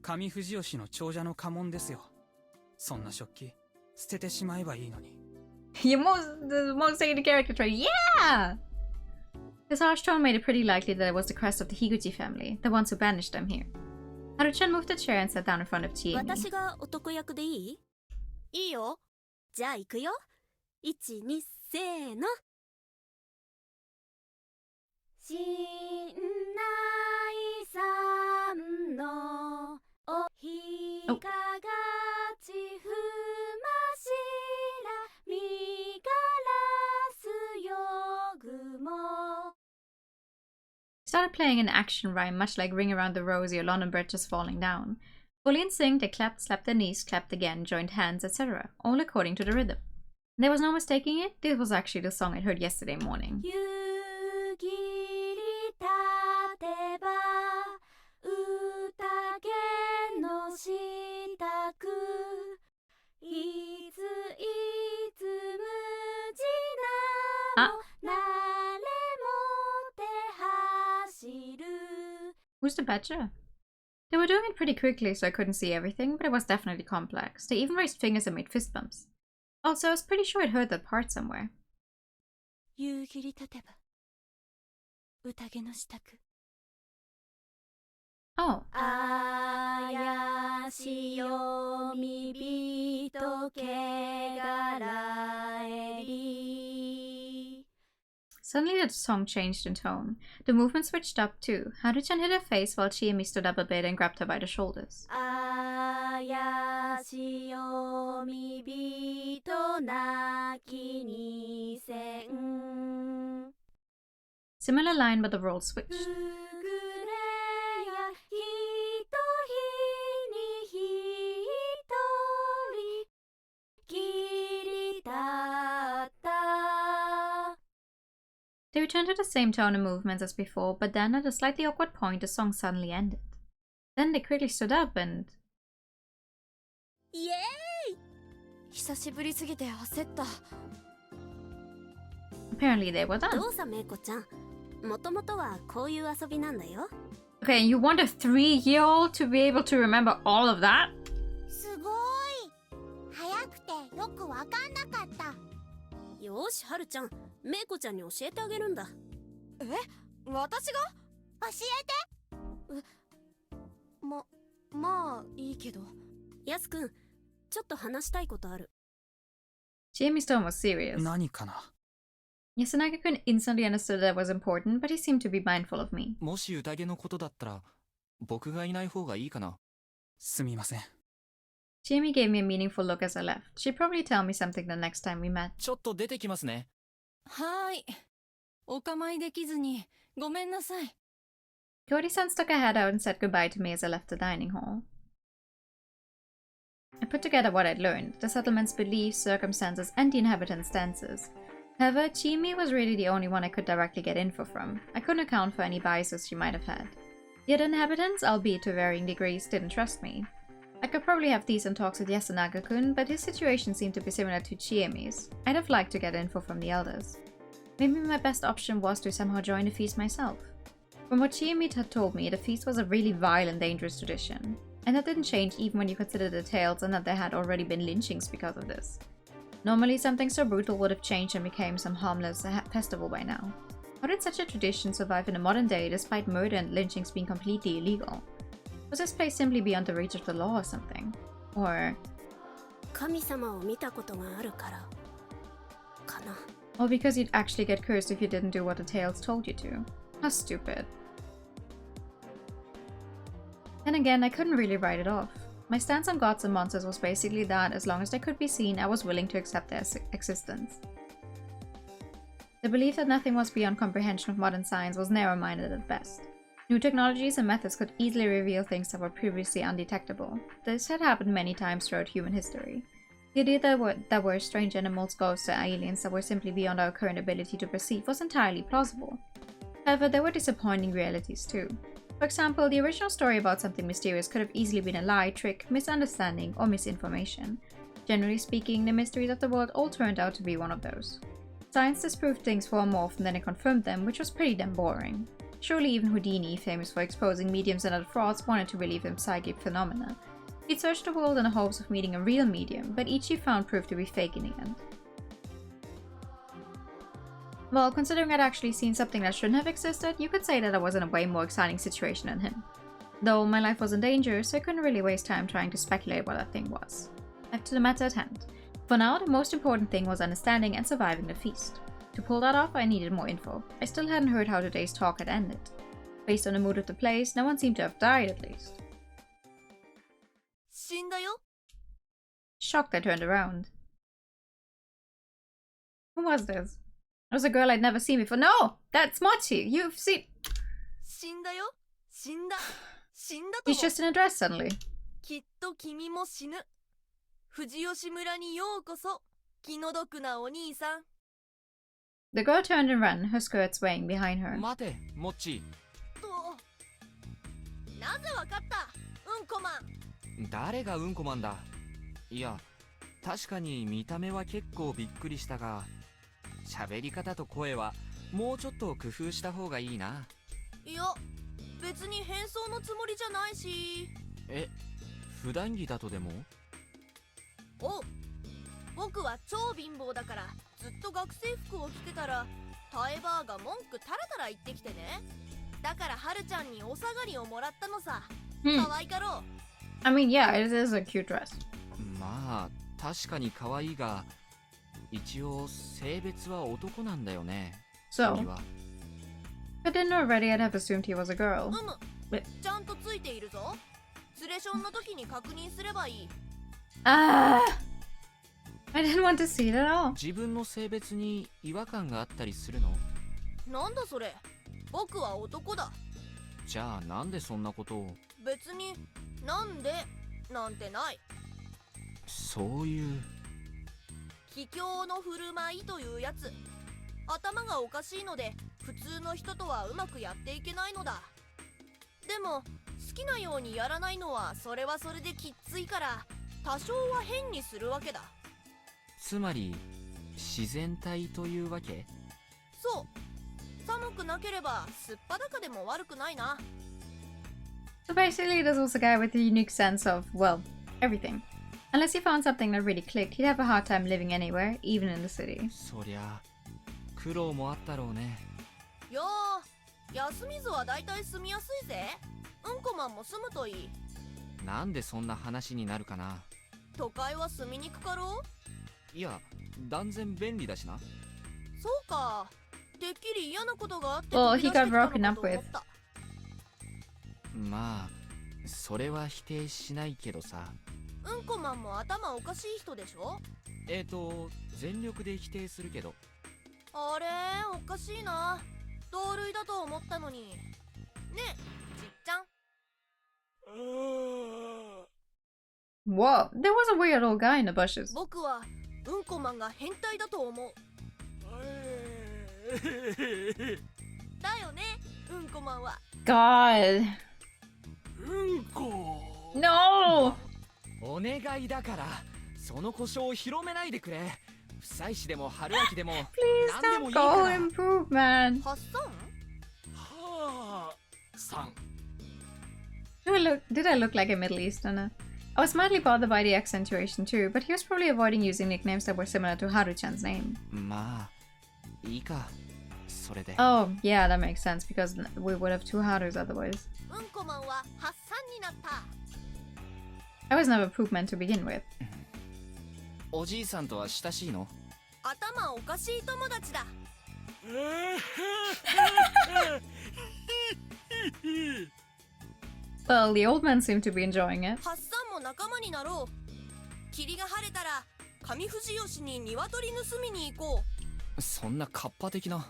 上藤吉の長者の家紋ですよ。そんな食器捨ててしまえばいいのに。
The most stated character trait, yeah! This harsh tone made it pretty likely that it was the crest of the Higuchi family, the ones who banished them here. Haruchan moved a chair and sat down in front of Chiemi.
私が男役でいい？
いいよ。
じゃあ行くよ。1、2、せーの。信内さんのおひががちふましらみがらすよぐも。
He started playing an action rhyme, much like Ring Around the Rosie or London Bridge is Falling Down. Fully in sync, they clapped, slapped their knees, clapped again, joined hands, etc., all according to the rhythm. There was no mistaking it, this was actually the song I'd heard yesterday morning. あ、who's the badger? They were doing it pretty quickly, so I couldn't see everything, but it was definitely complex. They even raised fingers and made fist bumps. Also, I was pretty sure I'd heard that part somewhere.
夕霧立てば宴の支度。
Oh.
あやしよみびとけがらえり。
Suddenly the song changed in tone. The movement switched up too. Haru-chan hid her face while Chiemi stood up a bit and grabbed her by the shoulders.
あやしよみびとなきにせん。
Similar line, but the roles switched.
くぐれやひとひにひとりきりたった。
They returned to the same tone and movements as before, but then at a slightly awkward point the song suddenly ended. Then they quickly stood up and...
イエーイ！
久しぶりすぎて焦った。
Apparently they were done.
どうさめいこちゃん、もともとはこういう遊びなんだよ。
Okay, you want a 3-year-old to be able to remember all of that?
すごい。早くてよくわかんなかった。
よーし、はるちゃん、めいこちゃんに教えてあげるんだ。
え、私が？
教えて。
まあいいけど。
やすくん、ちょっと話したいことある。
Chiemi's tone was serious.
何かな？
Yasunaga-kun instantly understood that was important, but he seemed to be mindful of me.
もし宴のことだったら僕がいない方がいいかな。
すみません。
Chiemi gave me a meaningful look as I left. She'd probably tell me something the next time we met.
ちょっと出てきますね。
はーい。お構いできずにごめんなさい。
Kodi-san stuck her head out and said goodbye to me as I left the dining hall. I put together what I'd learned, the settlement's beliefs, circumstances, and the inhabitants' stances. However, Chiemi was really the only one I could directly get info from. I couldn't account for any biases she might have had. The other inhabitants, albeit to varying degrees, didn't trust me. I could probably have decent talks with Yasunaga-kun, but his situation seemed to be similar to Chiemi's. I'd have liked to get info from the elders. Maybe my best option was to somehow join the feast myself. From what Chiemi had told me, the feast was a really vile and dangerous tradition. And that didn't change even when you consider the tales and that there had already been lynchings because of this. Normally something so brutal would have changed and became some harmless festival by now. How did such a tradition survive in the modern day despite murder and lynchings being completely illegal? Was this place simply beyond the reach of the law or something? Or...
神様を見たことがあるからかな。
Or because you'd actually get cursed if you didn't do what the tales told you to. How stupid. Then again, I couldn't really write it off. My stance on gods and monsters was basically that as long as they could be seen, I was willing to accept their existence. The belief that nothing was beyond comprehension of modern science was narrow-minded at best. New technologies and methods could easily reveal things that were previously undetectable. This had happened many times throughout human history. The idea that there were strange animals, ghosts, or aliens that were simply beyond our current ability to perceive was entirely plausible. However, there were disappointing realities too. For example, the original story about something mysterious could have easily been a lie, trick, misunderstanding, or misinformation. Generally speaking, the mysteries of the world all turned out to be one of those. Science disproved things far more often than it confirmed them, which was pretty damn boring. Surely even Houdini, famous for exposing mediums and other frauds, wanted to believe in psychic phenomena. He'd searched the world in the hopes of meeting a real medium, but each he found proved to be fake in the end. Well, considering I'd actually seen something that shouldn't have existed, you could say that I was in a way more exciting situation than him. Though my life was in danger, so I couldn't really waste time trying to speculate what that thing was. Back to the matter at hand. For now, the most important thing was understanding and surviving the feast. To pull that off, I needed more info. I still hadn't heard how today's talk had ended. Based on the mood of the place, no one seemed to have died at least.
死んだよ。
Shocked, I turned around. Who was this? It was a girl I'd never seen before. No! That's Mochi! You've seen...
死んだよ。死んだ。死んだとも。
He's just in a dress suddenly.
きっと君も死ぬ。藤吉村にようこそ。気の毒なお兄さん。
The girl turned and ran, her skirt swaying behind her.
待て、モッチ。
と、なぜわかった、うんこマン。
誰がうんこマンだ。いや、確かに見た目は結構びっくりしたが、喋り方と声はもうちょっと工夫した方がいいな。
いや、別に変装のつもりじゃないし。
え、普段着だとでも？
おう、僕は超貧乏だからずっと学生服を着てたらタエバーが文句タラタラ言ってきてね。だからハルちゃんにお下がりをもらったのさ。可愛かろう。
I mean, yeah, it is a cute dress.
まあ、確かに可愛いが、一応性別は男なんだよね。
So,
君は。
if I didn't already, I'd have assumed he was a girl.
ちゃんとついているぞ。ツレションの時に確認すればいい。
Ah! I didn't want to see it at all.
自分の性別に違和感があったりするの？
なんだそれ。僕は男だ。
じゃあなんでそんなことを？
別になんでなんてない。
そういう
卑怯の振る舞いというやつ。頭がおかしいので普通の人とはうまくやっていけないのだ。でも好きなようにやらないのはそれはそれできっついから多少は変にするわけだ。
つまり自然体というわけ？
そう。寒くなければすっぱだかでも悪くないな。
So basically, this was a guy with a unique sense of, well, everything. Unless he found something that really clicked, he'd have a hard time living anywhere, even in the city.
そりゃ苦労もあったろうね。
いやー、休みずはだいたい住みやすいぜ。うんこマンも住むといい。
なんでそんな話になるかな。
都会は住みにくかろう？
いや、断然便利だしな。
そうか。てっきり嫌なことがあって
Well,
飛び
he
出して
got
きたの
broken
か
up
と思
with.
った。
まあそれは否定しないけどさ。
うんこマンも頭おかしい人でしょ。
全力で否定するけど。
あれおかしいな。同類だと思ったのに。ねえじっちゃん。
Whoa, there was a weird old guy in the bushes.
僕はうんこマンが変態だと思う。だよねうんこマンは。
God.
うんこ。
No!
お願いだからその故障を広めないでくれ。不妻子でも春秋でも
Please
何でも
don't
いいか
call
ら。
him poop man.
ハッサン。
はあさん。
Did I look like a Middle Easterner? I was mildly bothered by the accentuation too, but he was probably avoiding using nicknames that were similar to Haru-chan's name.
まあいいかそれで。
Oh, yeah, that makes sense because we would have two Harus otherwise.
うんこマンはハッサンになった。
I was never poop man to begin with.
おじいさんとは親しいの？
頭おかしい友達だ。
Well, the old man seemed to be enjoying it.
ハッサンも仲間になろう。霧が晴れたら上富士吉に鶏盗みに行こう。
そんなカッパ的な。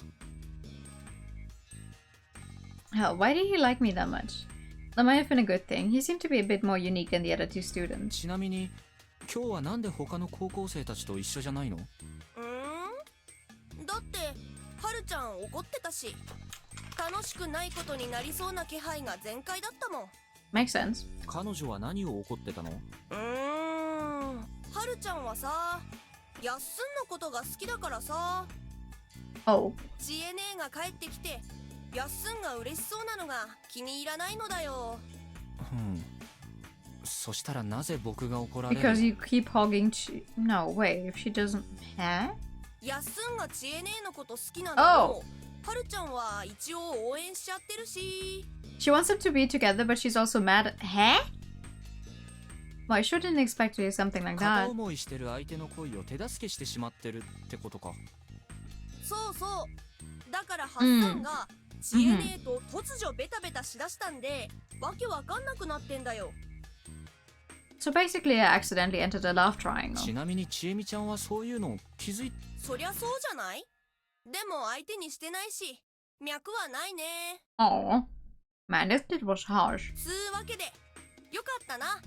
Hell, why did he like me that much? That might have been a good thing. He seemed to be a bit more unique than the other two students.
ちなみに今日はなんで他の高校生たちと一緒じゃないの？
だってはるちゃん怒ってたし、楽しくないことになりそうな気配が全開だったもん。
Makes sense.
彼女は何を怒ってたの？
はるちゃんはさ、やっすんのことが好きだからさ。
Oh.
知恵姉が帰ってきてやっすんが嬉しそうなのが気に入らないのだよ。
そしたらなぜ僕が怒られる？
Because you keep hogging No, wait, if she doesn't... Huh?
やっすんが知恵姉のこと好きなのも、はるちゃんは一応応援しちゃってるし。
She wants them to be together, but she's also mad at... Huh? Well, I shouldn't expect to hear something like
片
that.
思いしてる相手の恋を手助けしてしまってるってことか。
そうそう。だからハッサンが知恵姉と突如ベタベタしだしたんで、わけわかんなくなってんだよ。
So basically, I accidentally entered a love triangle.
ちなみにちえみちゃんはそういうの気づい。
そりゃそうじゃない？でも相手にしてないし、脈はないね。
Oh. Man, this kid was harsh.
つうわけで、よかったな。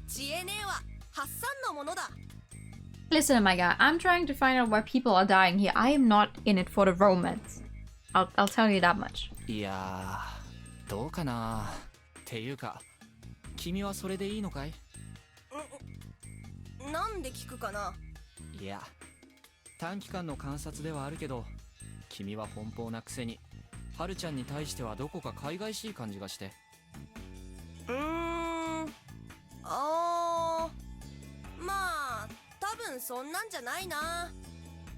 知恵姉はハッサンのものだ。
Listen, my guy, I'm trying to find out why people are dying here. I am not in it for the romance. I'll tell you that much.
いやー、どうかな。っていうか、君はそれでいいのかい？
なんで聞くかな。
いや、短期間の観察ではあるけど、君は奔放なくせに、はるちゃんに対してはどこか海外しい感じがして。
まあ多分そんなんじゃないな。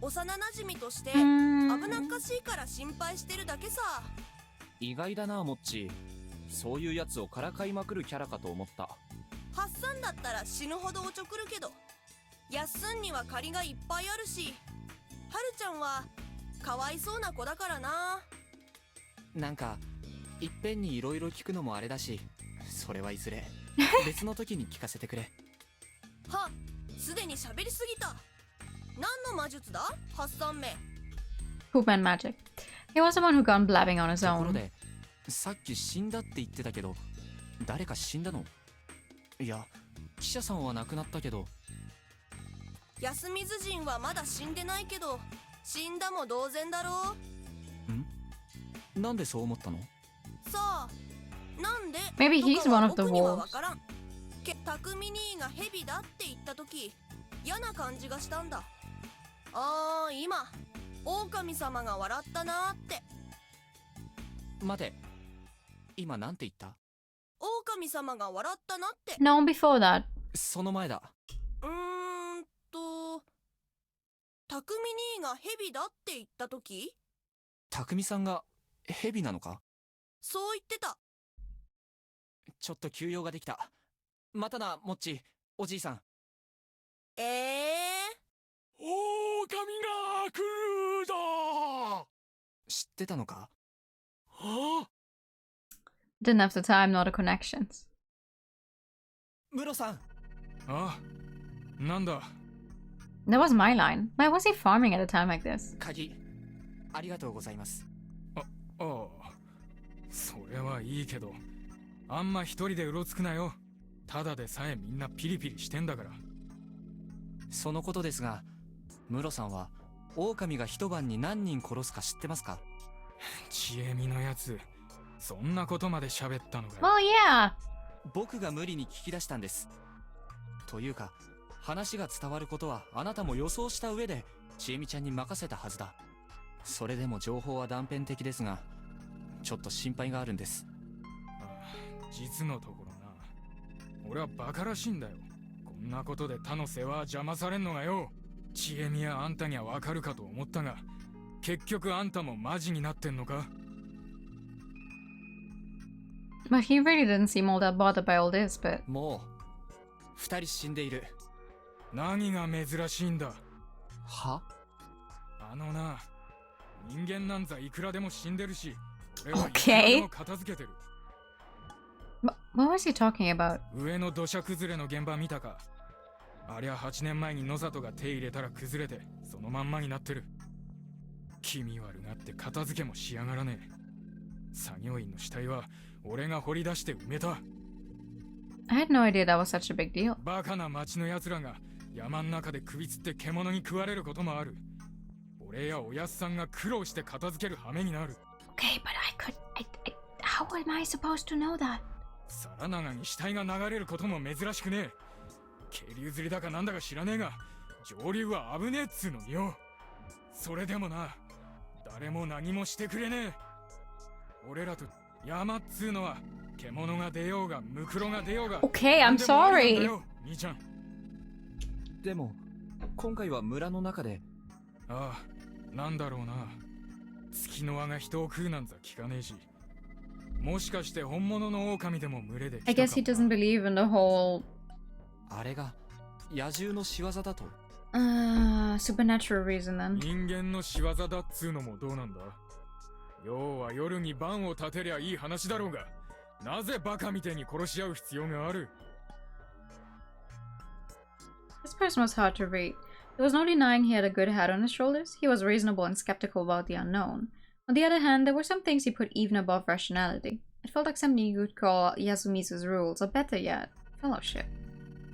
幼馴染として危なっかしいから心配してるだけさ。
意外だなモッチー。そういうやつをからかいまくるキャラかと思った。
ハッサンだったら死ぬほどおちょくるけど、やっすんには借りがいっぱいあるし、はるちゃんはかわいそうな子だからな。
なんかいっぺんにいろいろ聞くのもあれだし、それはいずれ別の時に聞かせてくれ。
は、すでに喋りすぎた。何の魔術だハッサンめ。
Poopman magic. He was the one who gone blabbing on his
ところ
own.
で、さっき死んだって言ってたけど、誰か死んだの？いや、記者さんは亡くなったけど。
安水人はまだ死んでないけど、死んだも同然だろう。
なんでそう思ったの？
さあ、なんで
Maybe he's one of the
僕には
wolves.
わからん。匠兄がヘビだって言った時、嫌な感じがしたんだ。ああ、今狼様が笑ったなーって。
待て、今なんて言った？
狼様が笑ったなって。
No, before that.
その前だ。
匠兄がヘビだって言った時、
匠さんがヘビなのか？
そう言ってた。
ちょっと休養ができた。またな、モッチ、おじいさん。
狼が来るだ。
知ってたのか？
Didn't have the time nor the connections.
ムロさん。
あ、なんだ。
That was my line. Why was he farming at a time like this?
鍵、ありがとうございます。
ああ、それはいいけど、あんま一人でうろつくなよ。ただでさえみんなピリピリしてんだから。
そのことですが、ムロさんは狼が一晩に何人殺すか知ってますか？
ちえみのやつ、そんなことまで喋ったのかよ。
Well, yeah.
僕が無理に聞き出したんです。というか、話が伝わることはあなたも予想した上でちえみちゃんに任せたはずだ。それでも情報は断片的ですが、ちょっと心配があるんです。
ああ、実のところな、俺はバカらしいんだよ。こんなことで他の世話は邪魔されんのがよ。ちえみやあんたにはわかるかと思ったが、結局あんたもマジになってんのか？
But he really didn't seem all that bothered by all this, but...
もう2人死んでいる。
何が珍しいんだ？
は？
あのな、人間なんざいくらでも死んでるし、俺はいくらでも片付けてる。
What was he talking about?
上の土砂崩れの現場見たか？ありゃ8年前に野里が手入れたら崩れてそのまんまになってる。気味悪がって片付けもしやがらねえ。作業員の死体は俺が掘り出して埋めた。
I had no idea that was such a big deal.
バカな町の奴らが山ん中で首つって獣に食われることもある。俺やおやっさんが苦労して片付ける羽目になる。
Okay, but how am I supposed to know that?
皿長に死体が流れることも珍しくねえ。渓流釣りだかなんだか知らねえが、上流は危ねえっつうのによ。それでもな、誰も何もしてくれねえ。俺らと山っつうのは獣が出ようがムクロが出ようが。
Okay, I'm sorry.
兄ちゃん。
でも今回は村の中で。
ああ、なんだろうな。月の輪が人を食うなんざ聞かねえし。もしかして本物の狼でも群れで来たかも。
I guess he doesn't believe in the whole...
あれが野獣の仕業だと。
supernatural reason then.
人間の仕業だっつうのもどうなんだ？要は夜に番を立てりゃいい話だろうが、なぜバカみてえに殺し合う必要がある？
This person was hard to read. There was no denying he had a good head on his shoulders. He was reasonable and skeptical about the unknown. On the other hand, there were some things he put even above rationality. It felt like something you could call Yasumisu's rules, or better yet, fellowship.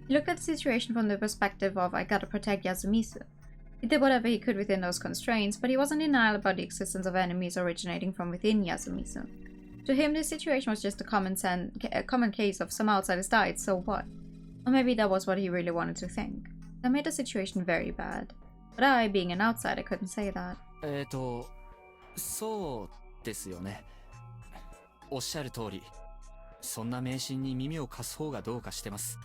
He looked at the situation from the perspective of, I gotta protect Yasumisu. He did whatever he could within those constraints, but he wasn't in denial about the existence of enemies originating from within Yasumisu. To him, this situation was just a common case of some outsiders died, so what? Or maybe that was what he really wanted to think. That made the situation very bad. But I, being an outsider, couldn't say that.
そうですよね。おっしゃる通り、そんな迷信に耳を貸す方がどうかしてます。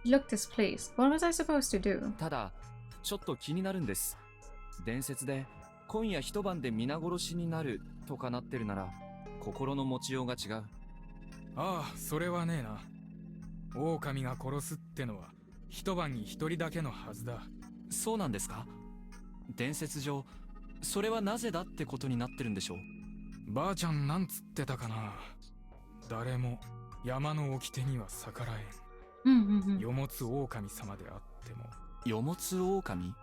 He looked displeased. What was I supposed to do?
ただ、ちょっと気になるんです。伝説で今夜一晩で皆殺しになるとかなってるなら、心の持ちようが違う。
ああ、それはねえな。狼が殺すってのは一晩に一人だけのはずだ。
そうなんですか？伝説上、それはなぜだってことになってるんでしょう。
ばあちゃんなんつってたかな。誰も山の掟には逆らえん。世持つ狼様であっても。
世持つ狼？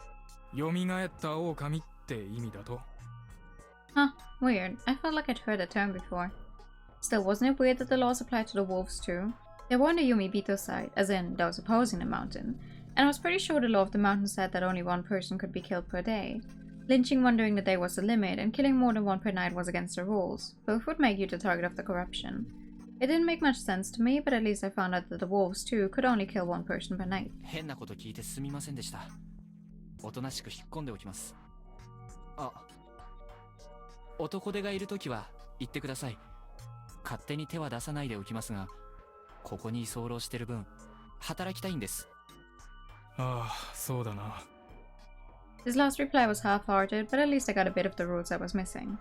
蘇った狼って意味だと。
Huh, weird. I felt like I'd heard that term before. Still, wasn't it weird that the laws applied to the wolves too? They were on the Yumibito side, as in those opposing the mountain, and I was pretty sure the law of the mountain said that only one person could be killed per day. Lynching one during the day was the limit, and killing more than one per night was against the rules. Both would make you the target of the corruption. It didn't make much sense to me, but at least I found out that the wolves too could only kill one person per night.
変なこと聞いてすみませんでした。おとなしく引っ込んでおきます。あ、男手がいるときは言ってください。勝手に手は出さないでおきますが、ここに居候してる分、働きたいんです。
ああ、そうだな。
His last reply was half-hearted, but at least I got a bit of the roots I was missing.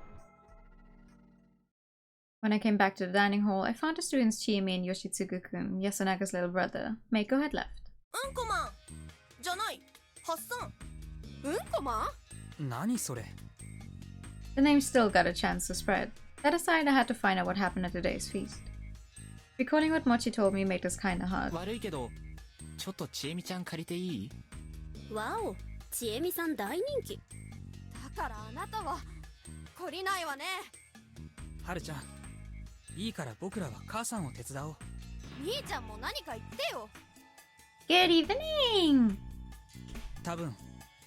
When I came back to the dining hall, I found the students Chiemi and Yoshitsugu-kun, Yasunaga's little brother. Meiko had left.
うんこマンじゃない、ハッサン。
うんこマン？
何それ？
The name still got a chance to spread. That aside, I had to find out what happened at today's feast. Recalling what Mochi told me made this kinda hard.
悪いけど、ちょっとちえみちゃん借りていい？
わお、ちえみさん大人気。
だからあなたは懲りないわね。
はるちゃん、いいから僕らは母さんを手伝おう。
兄ちゃんも何か言ってよ。
Good evening!
多分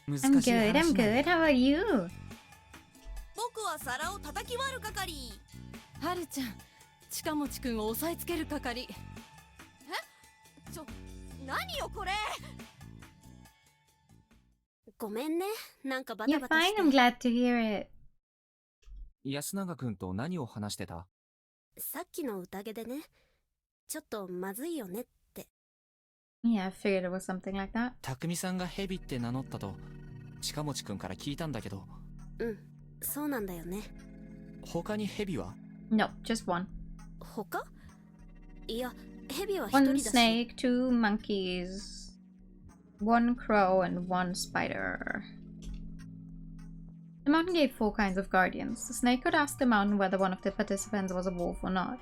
I'm
難しい
good,
話
I'm
なんだ
good. How are you?
僕は皿を叩き割る係。
はるちゃん、近持くんを押さえつける係。
何よこれ。
ごめんね、なんかバタ
You're
バタし
fine,
て。
I'm glad to hear it.
安永くんと何を話してた？
さっきの宴でね、ちょっとまずいよねって。
Yeah, I figured it was something like that.
匠さんがヘビって名乗ったと近持くんから聞いたんだけど。
うん、そうなんだよね。
他にヘビは？
No, just one.
他？いや、ヘビは一
One
人だし。
snake, two monkeys, one crow, and one spider. The mountain gave 4 kinds of guardians. The snake could ask the mountain whether one of the participants was a wolf or not.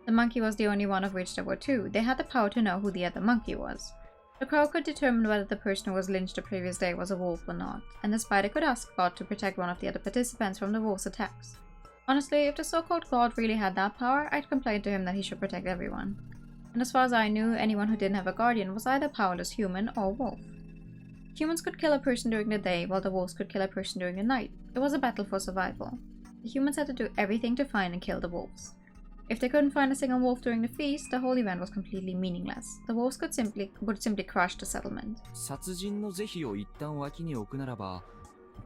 The monkey was the only one of which there were 2. They had the power to know who the other monkey was. The crow could determine whether the person who was lynched the previous day was a wolf or not, and the spider could ask God to protect one of the other participants from the wolf's attacks. Honestly, if the so-called God really had that power, I'd complain to him that he should protect everyone. And as far as I knew, anyone who didn't have a guardian was either a powerless human or wolf. Humans could kill a person during the day, while the wolves could kill a person during the night. It was a battle for survival. The humans had to do everything to find and kill the wolves. If they couldn't find a single wolf during the feast, the whole event was completely meaningless. The wolves would simply crush the settlement.
殺人の是非を一旦脇に置くならば、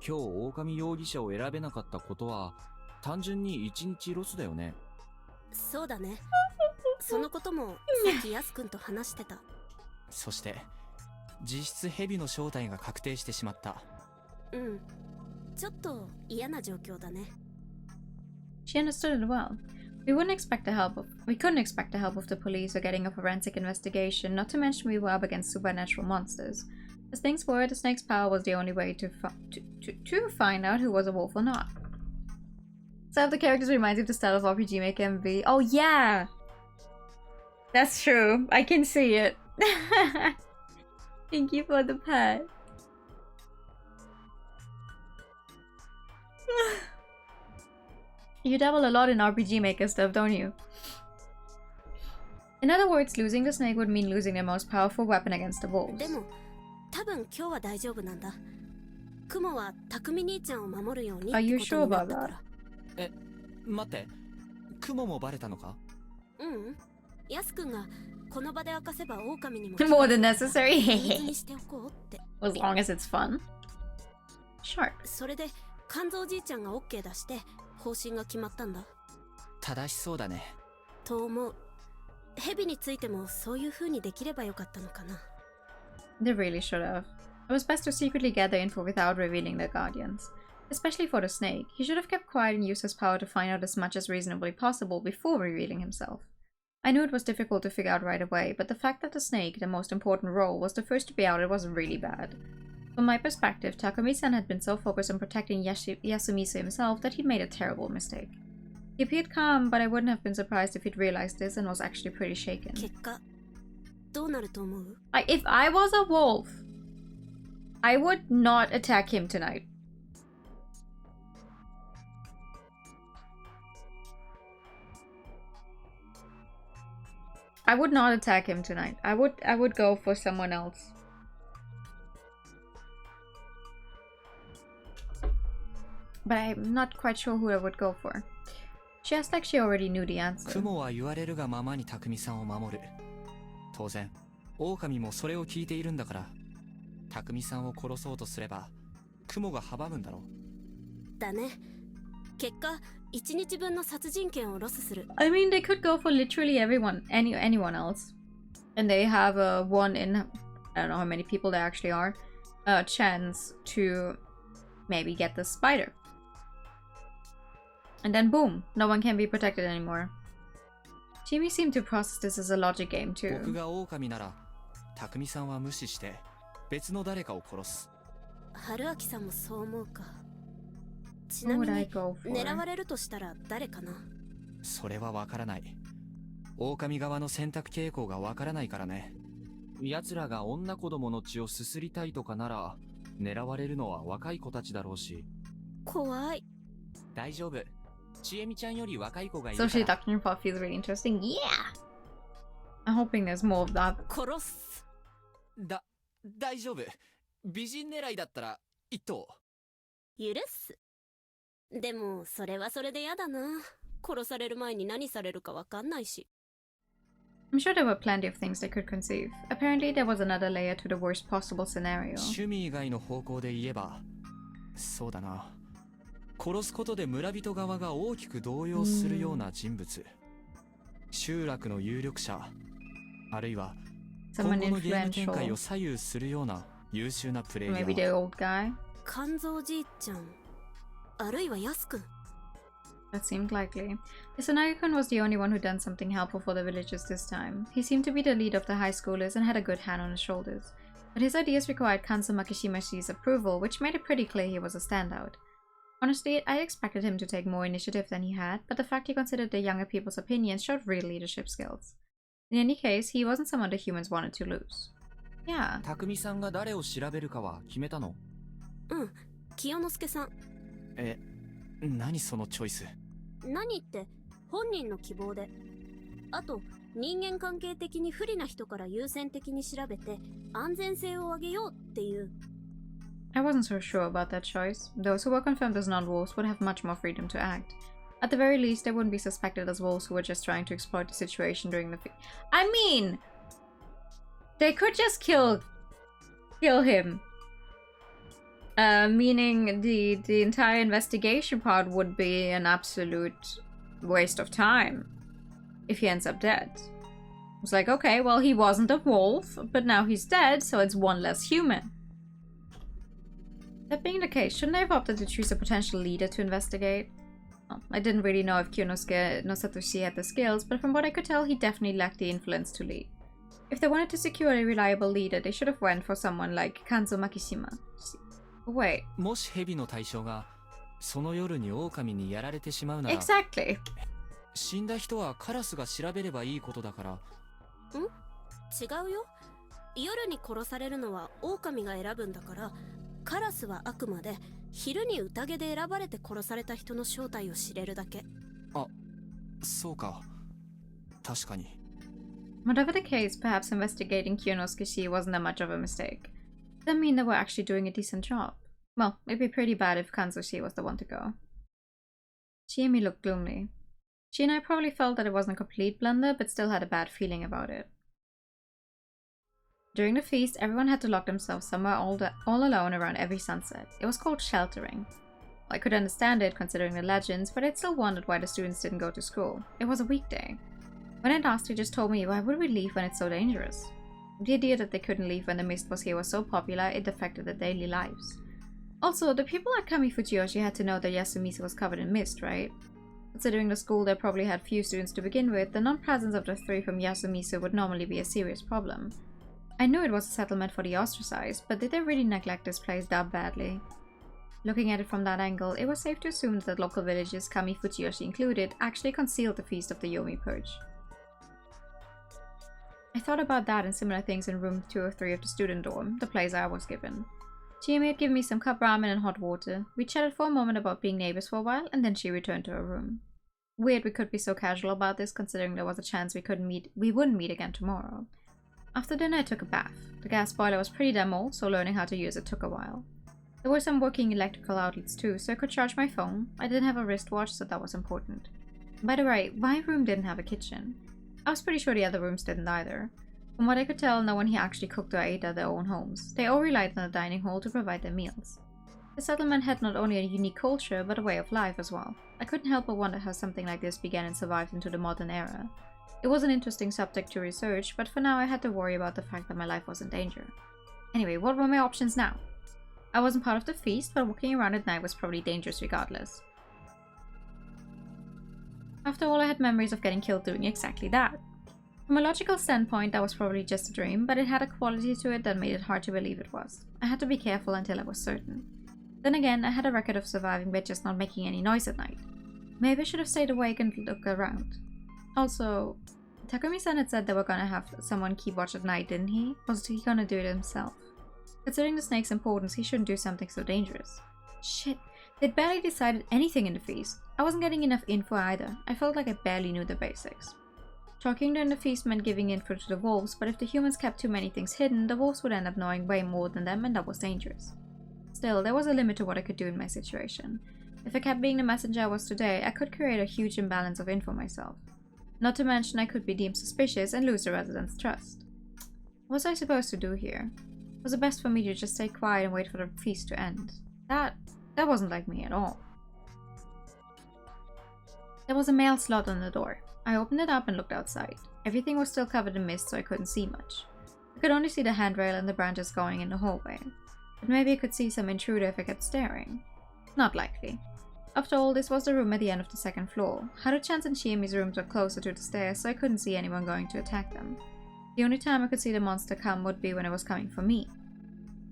今日狼容疑者を選べなかったことは単純に1日ロスだよね。
そうだね。そのこともさっきヤス君と話してた。
そして実質ヘビの正体が確定してしまった。
うん。ちょっと嫌な状況だね。
She understood it well. We couldn't expect the help of the police or getting a forensic investigation, not to mention we were up against supernatural monsters. As things were, the snake's power was the only way to find out who was a wolf or not. Some of the characters reminds me of the style of RPG Maker MV. Oh yeah! That's true. I can see it. Thank you for the pet. You dabble a lot in RPG Maker stuff, don't you? In other words, losing the snake would mean losing their most powerful weapon against the wolves.
でも、多分今日は大丈夫なんだ。クモは匠兄ちゃんを守るようにってことになったから。
え、待って。クモもバレたのか？
うん。ヤス君がこの場で明かせば狼にも
More than necessary.
秘密にしておこうって。
As long as it's fun. Sure.
それで肝臓じいちゃんが OK 出して方針が決まったんだ。
正しそうだね。
と思う。ヘビについてもそういう風にできればよかったのかな。
They really should have. It was best to secretly gather info without revealing their guardians. Especially for the snake. He should have kept quiet and used his power to find out as much as reasonably possible before revealing himself. I knew it was difficult to figure out right away, but the fact that the snake, the most important role, was the first to be outed was really bad. From my perspective, Takumi-san had been so focused on protecting Yasumise himself that he'd made a terrible mistake. He appeared calm, but I wouldn't have been surprised if he'd realized this and was actually pretty shaken.
結果、どうなると思う?
If I was a wolf, I would not attack him tonight. I would not attack him tonight. I would go for someone else. But I'm not quite sure who I would go for. She asked like she already knew the answer.
クモは言われるがままに匠さんを守る。当然、狼もそれを聞いているんだから、匠さんを殺そうとすれば、クモが阻むんだろう。
だね。結果、1日分の殺人権をロスする。
I mean, they could go for literally anyone else. And they have a 1 in, I don't know how many people there actually are, a chance to maybe get the spider. And then boom, no one can be protected anymore. Jimmy seemed to process this as a logic game too.
僕が狼なら、匠さんは無視して別の誰かを殺す。
春明さんもそう思うか。ちなみ
What would I
に
go for?
狙われるとしたら誰かな。
それはわからない。狼側の選択傾向がわからないからね。奴らが女子供の血をすすりたいとかなら、狙われるのは若い子たちだろうし。
怖い。
大丈夫。ちえみちゃんより若い子がいる
So
から。
she talking about feels really interesting. Yeah! I'm hoping there's more of that.
殺す。
大丈夫。美人狙いだったら一頭。
許す。でもそれはそれでやだな。殺される前に何されるかわかんないし。
I'm sure there were plenty of things they could conceive. Apparently there was another layer to the worst possible scenario.
趣味以外の方向で言えば、そうだな。殺すことで村人側が大きく動揺するような人物。集落の有力者、あるいは今後のゲーム展開を左右するような優秀なプレイヤー。
Maybe the old guy.
肝臓じいちゃん、あるいはヤスくん。
That seemed likely. Isanagi-kun was the only one who'd done something helpful for the villagers this time. He seemed to be the leader of the high schoolers and had a good hand on his shoulders. But his ideas required Kanzo Makishimashi's approval, which made it pretty clear he was a standout. Honestly, I expected him to take more initiative than he had, but the fact he considered the younger people's opinions showed real leadership skills. In any case, he wasn't someone the humans wanted to lose. Yeah.
匠さんが誰を調べるかは決めたの？
うん、清之助さん。
何そのチョイス？
何って本人の希望で。あと人間関係的に不利な人から優先的に調べて安全性を上げようっていう。
I wasn't so sure about that choice. Those who were confirmed as non-wolves would have much more freedom to act. At the very least, they wouldn't be suspected as wolves who were just trying to exploit the situation during the I mean, they could just kill him. Meaning the entire investigation part would be an absolute waste of time if he ends up dead. It's like, okay, well, he wasn't a wolf, but now he's dead, so it's one less human. That being the case, shouldn't I have opted to choose a potential leader to investigate? Well, I didn't really know if Kyonosuke no Satoshi had the skills, but from what I could tell, he definitely lacked the influence to lead. If they wanted to secure a reliable leader, they should have went for someone like Kanzo Makishima. Wait.
もし蛇の対象がその夜に狼にやられてしまうなら、
Exactly.
死んだ人はカラスが調べればいいことだから。
違うよ。夜に殺されるのは狼が選ぶんだから、カラスはあくまで昼に宴で選ばれて殺された人の正体を知れるだけ。
あ、そうか。確かに。
Whatever the case, perhaps investigating Kyonosuke wasn't that much of a mistake. Doesn't mean they were actually doing a decent job. Well, it'd be pretty bad if Kanzo-shi was the one to go. Chiemi looked gloomy. She and I probably felt that it wasn't a complete blunder, but still had a bad feeling about it. During the feast, everyone had to lock themselves somewhere all alone around every sunset. It was called sheltering. I could understand it considering the legends, but I'd still wondered why the students didn't go to school. It was a weekday. When I'd asked, he just told me, why would we leave when it's so dangerous? The idea that they couldn't leave when the mist was here was so popular, it affected their daily lives. Also, the people at Kami Fujiyoshi had to know that Yasumise was covered in mist, right? Considering the school there probably had few students to begin with, the non-presence of the three from Yasumise would normally be a serious problem. I knew it was a settlement for the ostracized, but did they really neglect this place that badly? Looking at it from that angle, it was safe to assume that local villages, Kami Fujiyoshi included, actually concealed the feast of the Yomi Purge. I thought about that and similar things in room 203 of the student dorm, the place I was given. Chiemi had given me some cup ramen and hot water. We chatted for a moment about being neighbors for a while, and then she returned to her room. Weird we could be so casual about this, considering there was a chance we wouldn't meet again tomorrow. After dinner I took a bath. The gas boiler was pretty damn old, so learning how to use it took a while. There were some working electrical outlets too, so I could charge my phone. I didn't have a wristwatch, so that was important. By the way, my room didn't have a kitchen. I was pretty sure the other rooms didn't either. From what I could tell, no one here actually cooked or ate at their own homes. They all relied on the dining hall to provide their meals. The settlement had not only a unique culture, but a way of life as well. I couldn't help but wonder how something like this began and survived into the modern era. It was an interesting subject to research, but for now I had to worry about the fact that my life was in danger. Anyway, what were my options now? I wasn't part of the feast, but walking around at night was probably dangerous regardless. After all, I had memories of getting killed doing exactly that. From a logical standpoint, that was probably just a dream, but it had a quality to it that made it hard to believe it was. I had to be careful until I was certain. Then again, I had a record of surviving by just not making any noise at night. Maybe I should have stayed awake and looked around. Also, Takumi-san had said they were gonna have someone keep watch at night, didn't he? Was he gonna do it himself? Considering the snake's importance, he shouldn't do something so dangerous. Shit, they'd barely decided anything in the feast. I wasn't getting enough info either. I felt like I barely knew the basics. Talking during the feast meant giving info to the wolves, but if the humans kept too many things hidden, the wolves would end up knowing way more than them, and that was dangerous. Still, there was a limit to what I could do in my situation. If I kept being the messenger I was today, I could create a huge imbalance of info myself. Not to mention I could be deemed suspicious and lose the residents' trust. What was I supposed to do here? Was it best for me to just stay quiet and wait for the feast to end? That wasn't like me at all. There was a mail slot on the door. I opened it up and looked outside. Everything was still covered in mist, so I couldn't see much. I could only see the handrail and the branches going in the hallway. But maybe I could see some intruder if I kept staring. Not likely. After all, this was the room at the end of the second floor. Haru-chan's and Chiemi's rooms were closer to the stairs, so I couldn't see anyone going to attack them. The only time I could see the monster come would be when it was coming for me.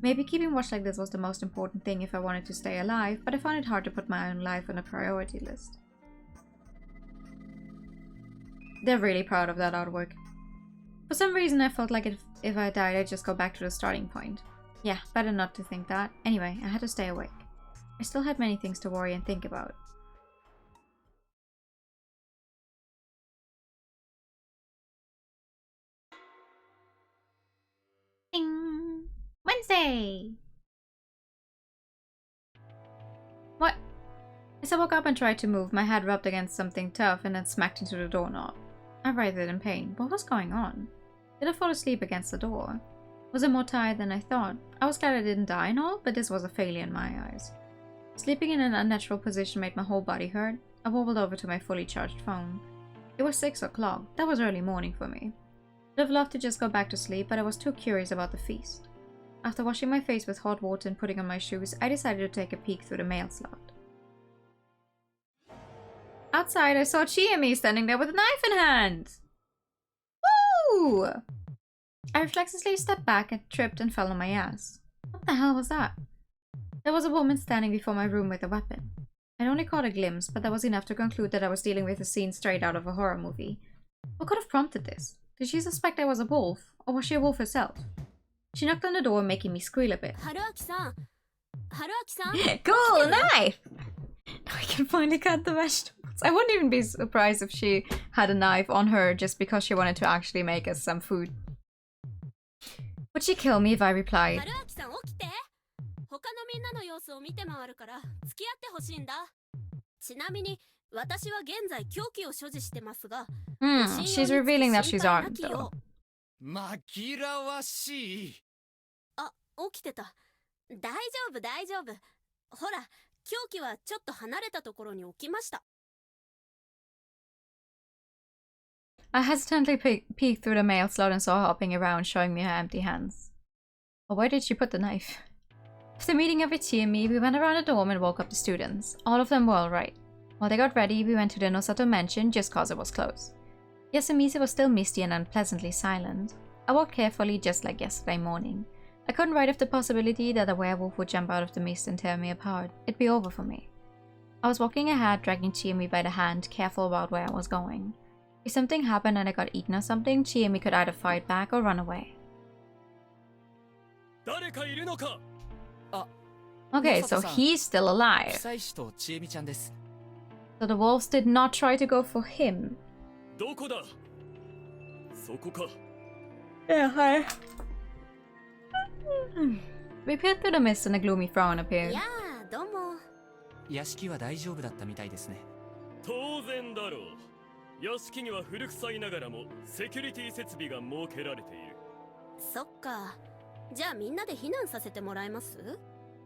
Maybe keeping watch like this was the most important thing if I wanted to stay alive, but I found it hard to put my own life on a priority list. They're really proud of that artwork. For some reason I felt like if I died I'd just go back to the starting point. Yeah, better not to think that. Anyway, I had to stay awake. I still had many things to worry and think about. Ding! Wednesday! What? As I woke up and tried to move, my head rubbed against something tough and then smacked into the doorknob. I writhed in pain. What was going on? Did I fall asleep against the door? Was I more tired than I thought? I was glad I didn't die and all, but this was a failure in my eyes. Sleeping in an unnatural position made my whole body hurt. I wobbled over to my fully charged phone. It was 6 o'clock. That was early morning for me. I'd have loved to just go back to sleep, but I was too curious about the feast. After washing my face with hot water and putting on my shoes, I decided to take a peek through the mail slot. Outside, I saw Chiemi standing there with a knife in hand! Woo! I reflexively stepped back and tripped and fell on my ass. What the hell was that? There was a woman standing before my room with a weapon. I'd only caught a glimpse, but that was enough to conclude that I was dealing with a scene straight out of a horror movie. What could have prompted this? Did she suspect I was a wolf? Or was she a wolf herself? She knocked on the door, making me squeal a bit.
Haruaki-san!
Cool, knife! I can finally cut the vegetables. I wouldn't even be surprised if she had a knife on her just because she wanted to actually make us some food. Would she kill me if I replied? She's revealing that she's armed though.
紛らわしい。
あ、起きてた。大丈夫、大丈夫。ほら、凶器はちょっと離れたところに置きました。
I hesitantly peeked through the mail slot and saw her hopping around, showing me her empty hands. But where did she put the knife? After meeting up with Chiemi, we went around the dorm and woke up the students. All of them were alright. While they got ready, we went to the Nosato mansion just cause it was closed. Yasumise was still misty and unpleasantly silent. I walked carefully just like yesterday morning. I couldn't write off the possibility that a werewolf would jump out of the mist and tear me apart. It'd be over for me. I was walking ahead, dragging Chiemi by the hand, careful about where I was going. If something happened and I got eaten or something, Chiemi could either fight back or run away. Okay, so he's still alive. So the wolves did not try to go for him. Yeah, hi. We peered through the mist and a gloomy frown appeared.
どうも。
屋敷は大丈夫だったみたいですね。
当然だろう。屋敷には古臭いながらもセキュリティ設備が設けられている。
そっか。じゃあみんなで避難させてもらえます？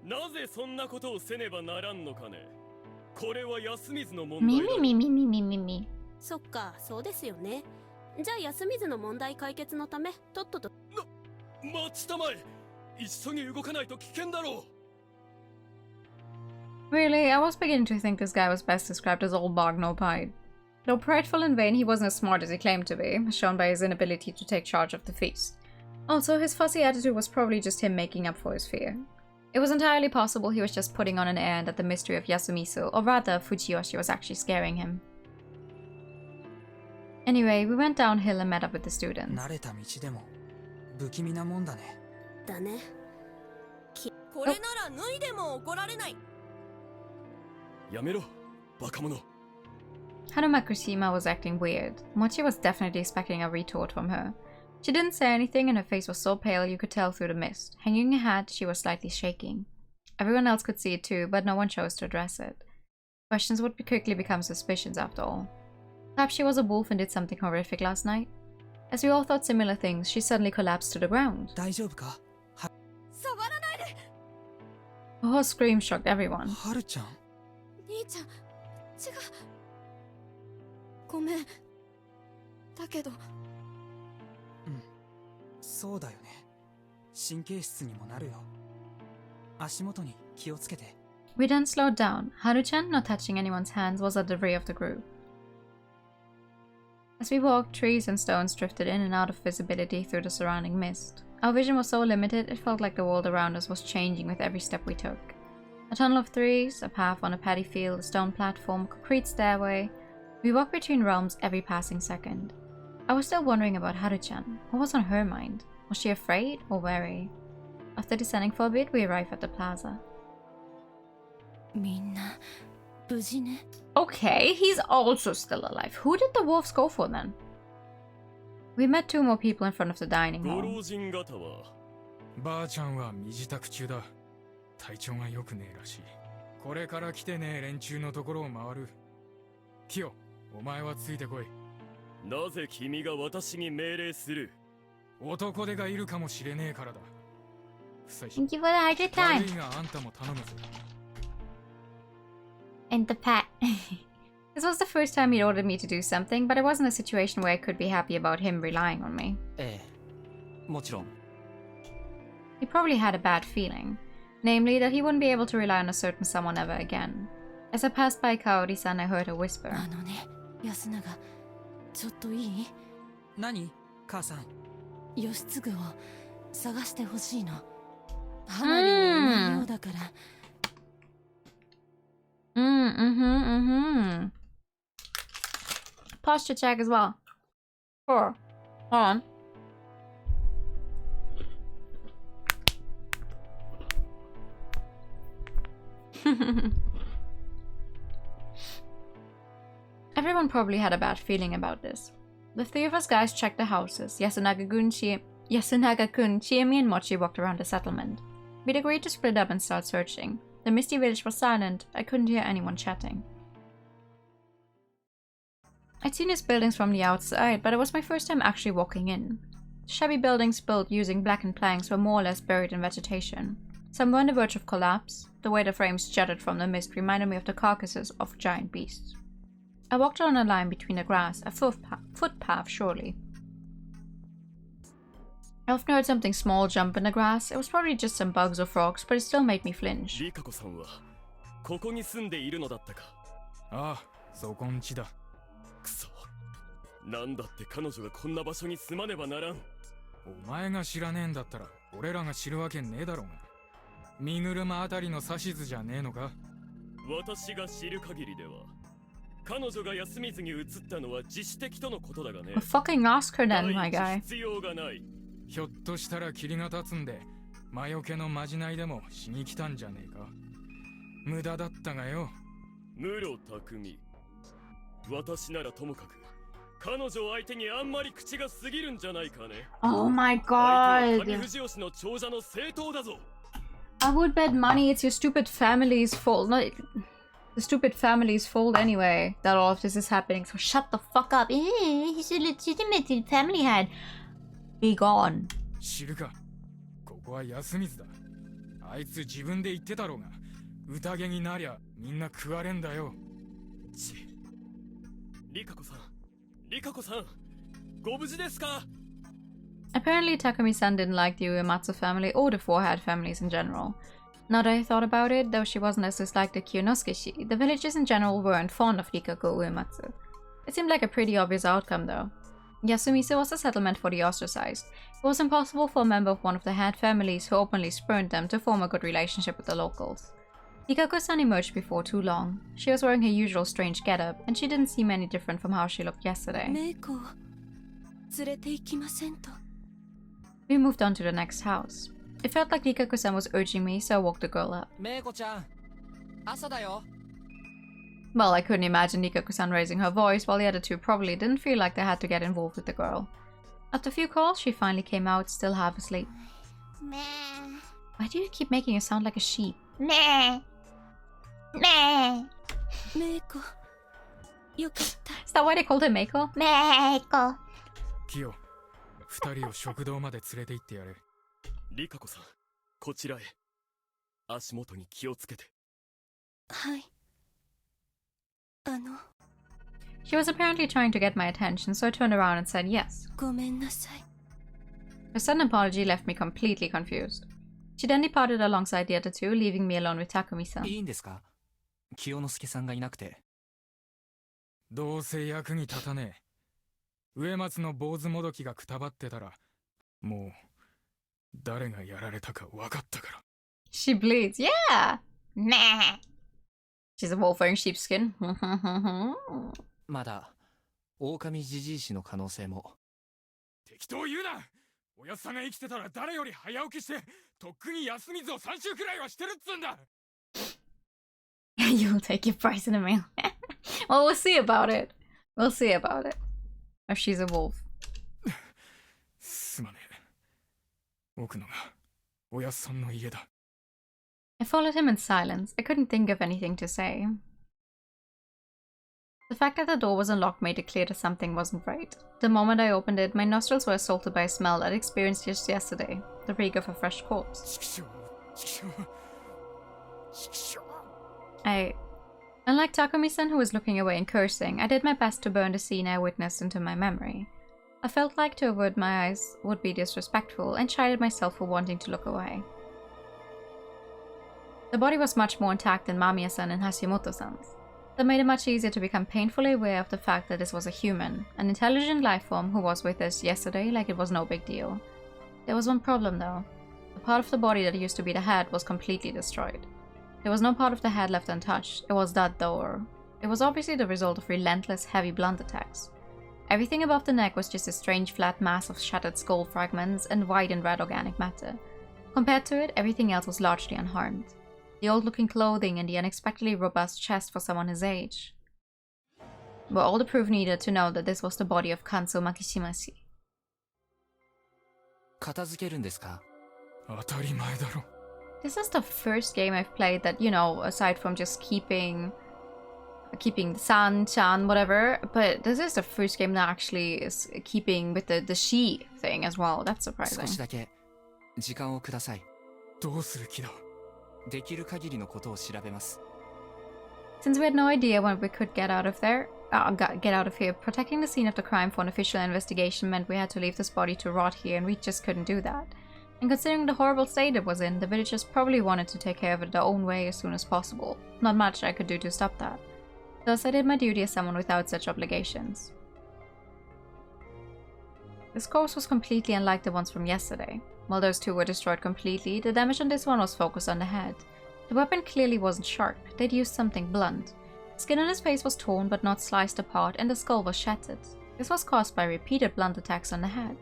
なぜそんなことをせねばならんのかね。これは安水の問題だ。
み。
そっか、そうですよね。じゃあ安水の問題解決のためとっとと。
待ちたまえ。急ぎ動かないと危険だろう。
Really, I was beginning to think this guy was best described as old bog no pied. Though prideful and vain, he wasn't as smart as he claimed to be, as shown by his inability to take charge of the feast. Also, his fussy attitude was probably just him making up for his fear. It was entirely possible he was just putting on an air and that the mystery of Yasumisu, or rather Fujiyoshi, was actually scaring him. Anyway, we went downhill and met up with the students.
だね。
これなら脱いでも怒られない。
やめろ、バカ者。
Hanuma Kushima was acting weird. Mochi was definitely expecting a retort from her. She didn't say anything and her face was so pale you could tell through the mist. Hanging her head, she was slightly shaking. Everyone else could see it too, but no one chose to address it. Questions would quickly become suspicions after all. Perhaps she was a wolf and did something horrific last night? As we all thought similar things, she suddenly collapsed to the ground. Her scream shocked everyone.
兄ちゃん、違う。ごめん。だけど。
そうだよね。神経質にもなるよ。足元に気をつけて。
We then slowed down. Haru-chan, not touching anyone's hands, was at the rear of the group. As we walked, trees and stones drifted in and out of visibility through the surrounding mist. Our vision was so limited, it felt like the world around us was changing with every step we took. A tunnel of trees, a path on a paddy field, a stone platform, concrete stairway. We walked between realms every passing second. I was still wondering about Haru-chan. What was on her mind? Was she afraid or wary? After descending for a bit, we arrived at the plaza. Okay, he's also still alive. Who did the wolves go for then? We met two more people in front of the dining hall.
ばあちゃんは身支度中だ。体調が良くねえらしい。これから来てねえ連中のところを回る。キヨ、お前はついてこい。
なぜ君が私に命令する？
男手がいるかもしれねえからだ。
Thank you for the hydrate time.
悪いがあんたも頼むぜ。
And the pet. This was the first time he'd ordered me to do something, but it wasn't a situation where I could be happy about him relying on me.
もちろん。
He probably had a bad feeling, namely that he wouldn't be able to rely on a certain someone ever again. As I passed by Kaori-san, I heard her whisper.
安永、ちょっといい？
何？母さん。
義継を探してほしいの。花火にいないようだから。
Posture check as well. Hold on. Everyone probably had a bad feeling about this. The three of us guys checked the houses. Yasunaga-kun, Chiemi, and Mochi walked around the settlement. We'd agreed to split up and start searching. The misty village was silent. I couldn't hear anyone chatting. I'd seen his buildings from the outside, but it was my first time actually walking in. Shabby buildings built using blackened planks were more or less buried in vegetation. Some were on the verge of collapse. The way the frames jutted from the mist reminded me of the carcasses of giant beasts. I walked on a line between the grass, a footpath surely. I often heard something small jump in the grass. It was probably just some bugs or frogs, but it still made me flinch.
リカコさんはここに住んでいるのだったか。
ああ、そこんちだ。
くそ。なんだって彼女がこんな場所に住まねばならん。
お前が知らねえんだったら俺らが知るわけねえだろうが。身車あたりの指図じゃねえのか？
私が知る限りでは。彼女が休みずに移ったのは自主的とのことだがね。
Fucking ask her then, my guy.
必要がない。
ひょっとしたら霧が立つんで魔除けのまじないでもしに来たんじゃねえか。無駄だったがよ。
室匠。私ならともかく彼女相手にあんまり口が過ぎるんじゃないかね。
Oh my god.
上藤吉の長者の正当だぞ。
I would bet money it's your stupid family's fault. No, the stupid family's fault anyway that all of this is happening. So shut the fuck up. He's a legitimate family head. Be gone.
知るか。ここは安水だ。あいつ自分で言ってたろうが。宴になりゃみんな食われんだよ。
リカコさん、リカコさん、ご無事ですか?
Apparently Takumi-san didn't like the Uematsu family or the Four-Head families in general. Now that I thought about it, though she wasn't as disliked as Kyonosuke-shi, the villagers in general weren't fond of Rikako Uematsu. It seemed like a pretty obvious outcome though. Yasumise was a settlement for the ostracized. It was impossible for a member of one of the head families who openly spurned them to form a good relationship with the locals. Nikako-san emerged before too long. She was wearing her usual strange getup, and she didn't seem any different from how she looked yesterday. We moved on to the next house. It felt like Nikako-san was urging me, so I woke the girl up. Well, I couldn't imagine Nikako-san raising her voice, while the other two probably didn't feel like they had to get involved with the girl. After a few calls, she finally came out, still half asleep.
Meh.
Why do you keep making it sound like a sheep?
Meh. Meh.
Is that why they called her Meiko?
Meiko.
Kyo, 二人を食堂まで連れて行ってやれ。
リカコさん、こちらへ。足元に気をつけて。
はい。
She was apparently trying to get my attention, so I turned around and said yes.
ごめんなさい。
Her sudden apology left me completely confused. She then departed alongside the other two, leaving me alone with Takumi-san.
いいんですか？清之助さんがいなくて。
どうせ役に立たねえ。植松の坊主もどきがくたばってたら、もう誰がやられたか分かったから。
She bleeds, yeah! Nah! She's a wolf wearing sheepskin.
まだ狼じじい氏の可能性も。
適当言うな！おやっさんが生きてたら誰より早起きしてとっくに休みずを3週くらいはしてるっつんだ。
You'll take your price in a mail. Well, we'll see about it. We'll see about it. If she's a wolf.
すまねえ。奥野がおやっさんの家だ。
I followed him in silence. I couldn't think of anything to say. The fact that the door was unlocked made it clear that something wasn't right. The moment I opened it, my nostrils were assaulted by a smell I'd experienced just yesterday. The reek of a fresh corpse. Unlike Takumi-san, who was looking away and cursing, I did my best to burn the scene I witnessed into my memory. I felt like to avert my eyes would be disrespectful, and chided myself for wanting to look away. The body was much more intact than Mamiya-san and Hashimoto-san's. That made it much easier to become painfully aware of the fact that this was a human, an intelligent life form who was with us yesterday like it was no big deal. There was one problem though. The part of the body that used to be the head was completely destroyed. There was no part of the head left untouched. It was that door. It was obviously the result of relentless, heavy blunt attacks. Everything above the neck was just a strange flat mass of shattered skull fragments and white and red organic matter. Compared to it, everything else was largely unharmed. The old-looking clothing and the unexpectedly robust chest for someone his age were all the proof needed to know that this was the body of Kanzo Makishimashi.
片付けるんですか？
当たり前だろ。
This is the first game I've played that, you know, aside from just keeping the san, chan, whatever, but this is the first game that actually is keeping with the she thing as well. That's surprising.
少しだけ時間をください。
どうする気だ？
できる限りのことを調べます。
Since we had no idea when we could get out of here, protecting the scene of the crime for an official investigation meant we had to leave this body to rot here, and we just couldn't do that. And considering the horrible state it was in, the villagers probably wanted to take care of it their own way as soon as possible. Not much I could do to stop that. Thus I did my duty as someone without such obligations. This corpse was completely unlike the ones from yesterday. While those two were destroyed completely, the damage on this one was focused on the head. The weapon clearly wasn't sharp. They'd used something blunt. The skin on his face was torn but not sliced apart, and the skull was shattered. This was caused by repeated blunt attacks on the head.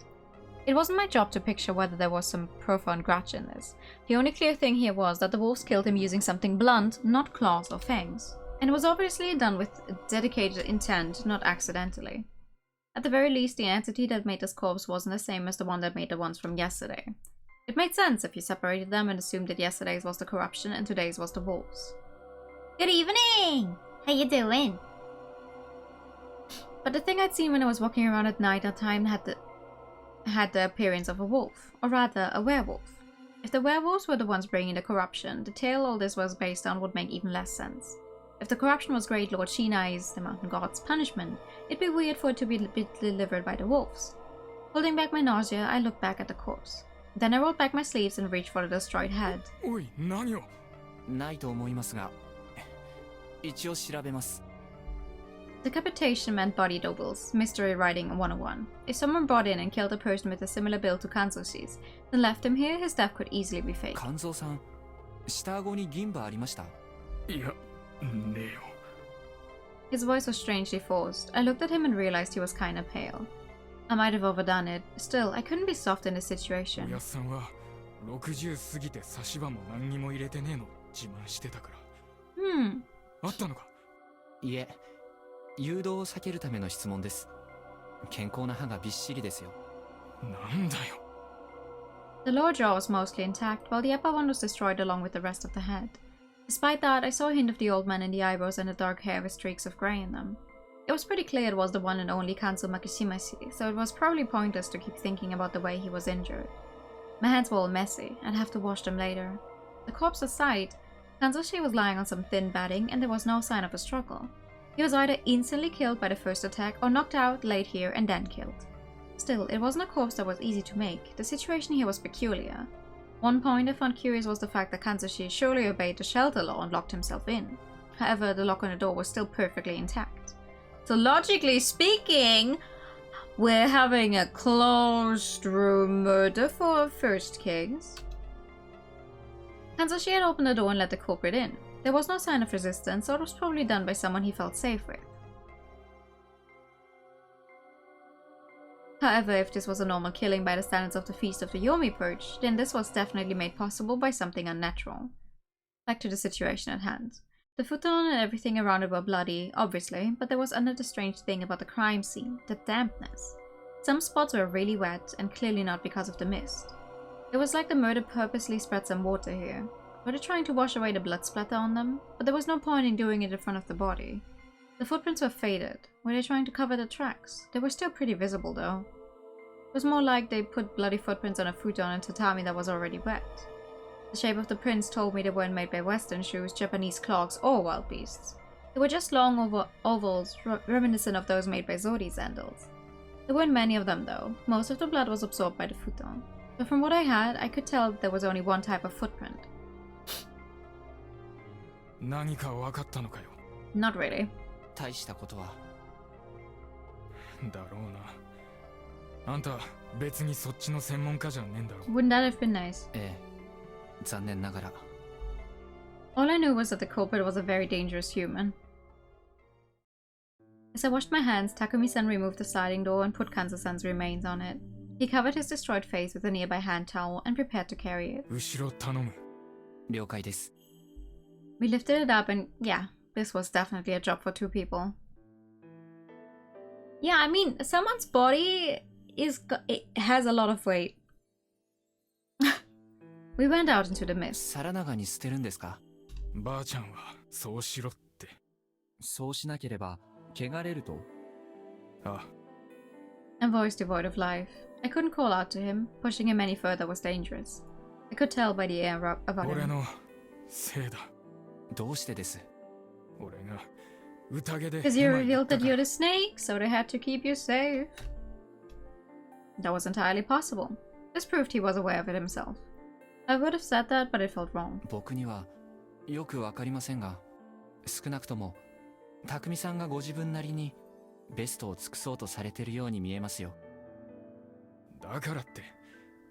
It wasn't my job to picture whether there was some profound grudge in this. The only clear thing here was that the wolves killed him using something blunt, not claws or fangs. And it was obviously done with dedicated intent, not accidentally. At the very least, the entity that made this corpse wasn't the same as the one that made the ones from yesterday. It made sense if you separated them and assumed that yesterday's was the corruption and today's was the wolves.
Good evening! How you doing?
But the thing I'd seen when I was walking around at night that time had the appearance of a wolf, or rather a werewolf. If the werewolves were the ones bringing the corruption, the tale all this was based on would make even less sense. If the corruption was Great Lord Shinai's, the mountain god's, punishment, it'd be weird for it to be delivered by the wolves. Holding back my nausea, I looked back at the corpse. Then I rolled back my sleeves and reached for the destroyed head.
おい、何を？
ないと思いますが、一応調べます。
Decapitation meant body doubles, mystery writing 101. If someone brought in and killed a person with a similar build to Kanzoshi's, then left him here, his death could easily be faked.
Kanzo-san, 下顎に銀歯ありました？
いや、ねえよ。
His voice was strangely forced. I looked at him and realized he was kinda pale. I might have overdone it. Still, I couldn't be soft in this situation.
おやっさんは60過ぎて差し歯も何にも入れてねえの自慢してたから。あったのか？
いえ、誘導を避けるための質問です。健康な歯がびっしりですよ。
なんだよ。
The lower jaw was mostly intact, while the upper one was destroyed along with the rest of the head. Despite that, I saw a hint of the old man in the eyebrows and the dark hair with streaks of grey in them. It was pretty clear it was the one and only Kanzo Makishimashi, so it was probably pointless to keep thinking about the way he was injured. My hands were all messy, I'd have to wash them later. The corpse aside, Kanzoshi was lying on some thin batting and there was no sign of a struggle. He was either instantly killed by the first attack or knocked out, laid here and then killed. Still, it wasn't a corpse that was easy to make. The situation here was peculiar. One point I found curious was the fact that Kanzoshi surely obeyed the shelter law and locked himself in. However, the lock on the door was still perfectly intact. So logically speaking, we're having a closed room murder for First Kings. Kanzoshi had opened the door and let the culprit in. There was no sign of resistance, so it was probably done by someone he felt safe with. However, if this was a normal killing by the standards of the Feast of the Yomi Purge, then this was definitely made possible by something unnatural. Back to the situation at hand. The futon and everything around it were bloody, obviously, but there was another strange thing about the crime scene, the dampness. Some spots were really wet, and clearly not because of the mist. It was like the murder purposely spread some water here. Were they trying to wash away the blood splatter on them? But there was no point in doing it in front of the body. The footprints were faded. Were they trying to cover the tracks? They were still pretty visible though. It was more like they put bloody footprints on a futon and tatami that was already wet. The shape of the prints told me they weren't made by Western shoes, Japanese clogs, or wild beasts. They were just long ovals reminiscent of those made by Zodi sandals. There weren't many of them though. Most of the blood was absorbed by the futon. But from what I had, I could tell there was only one type of footprint. Not really.
大したことは。
だろうな。あんた別にそっちの専門家じゃねえんだろ。
Wouldn't that have been nice?
ええ、残念ながら。
All I knew was that the culprit was a very dangerous human. As I washed my hands, Takumi-san removed the sliding door and put Kanzo-san's remains on it. He covered his destroyed face with a nearby hand towel and prepared to carry it.
後ろ頼む。
了解です。
We lifted it up and yeah, this was definitely a job for two people. Yeah, I mean, someone's body it has a lot of weight. We went out into the mist.
サラナガに捨てるんですか？
ばあちゃんはそうしろって。
そうしなければ汚れると？
ああ。
A voice devoid of life. I couldn't call out to him. Pushing him any further was dangerous. I could tell by the air about him.
俺のせいだ。
どうしてです？
俺が宴で。
Because you revealed that you're the snake, so they had to keep you safe. That was entirely possible. This proved he was aware of it himself. I would have said that, but it felt wrong.
僕にはよくわかりませんが、少なくとも匠さんがご自分なりにベストを尽くそうとされてるように見えますよ。
だからって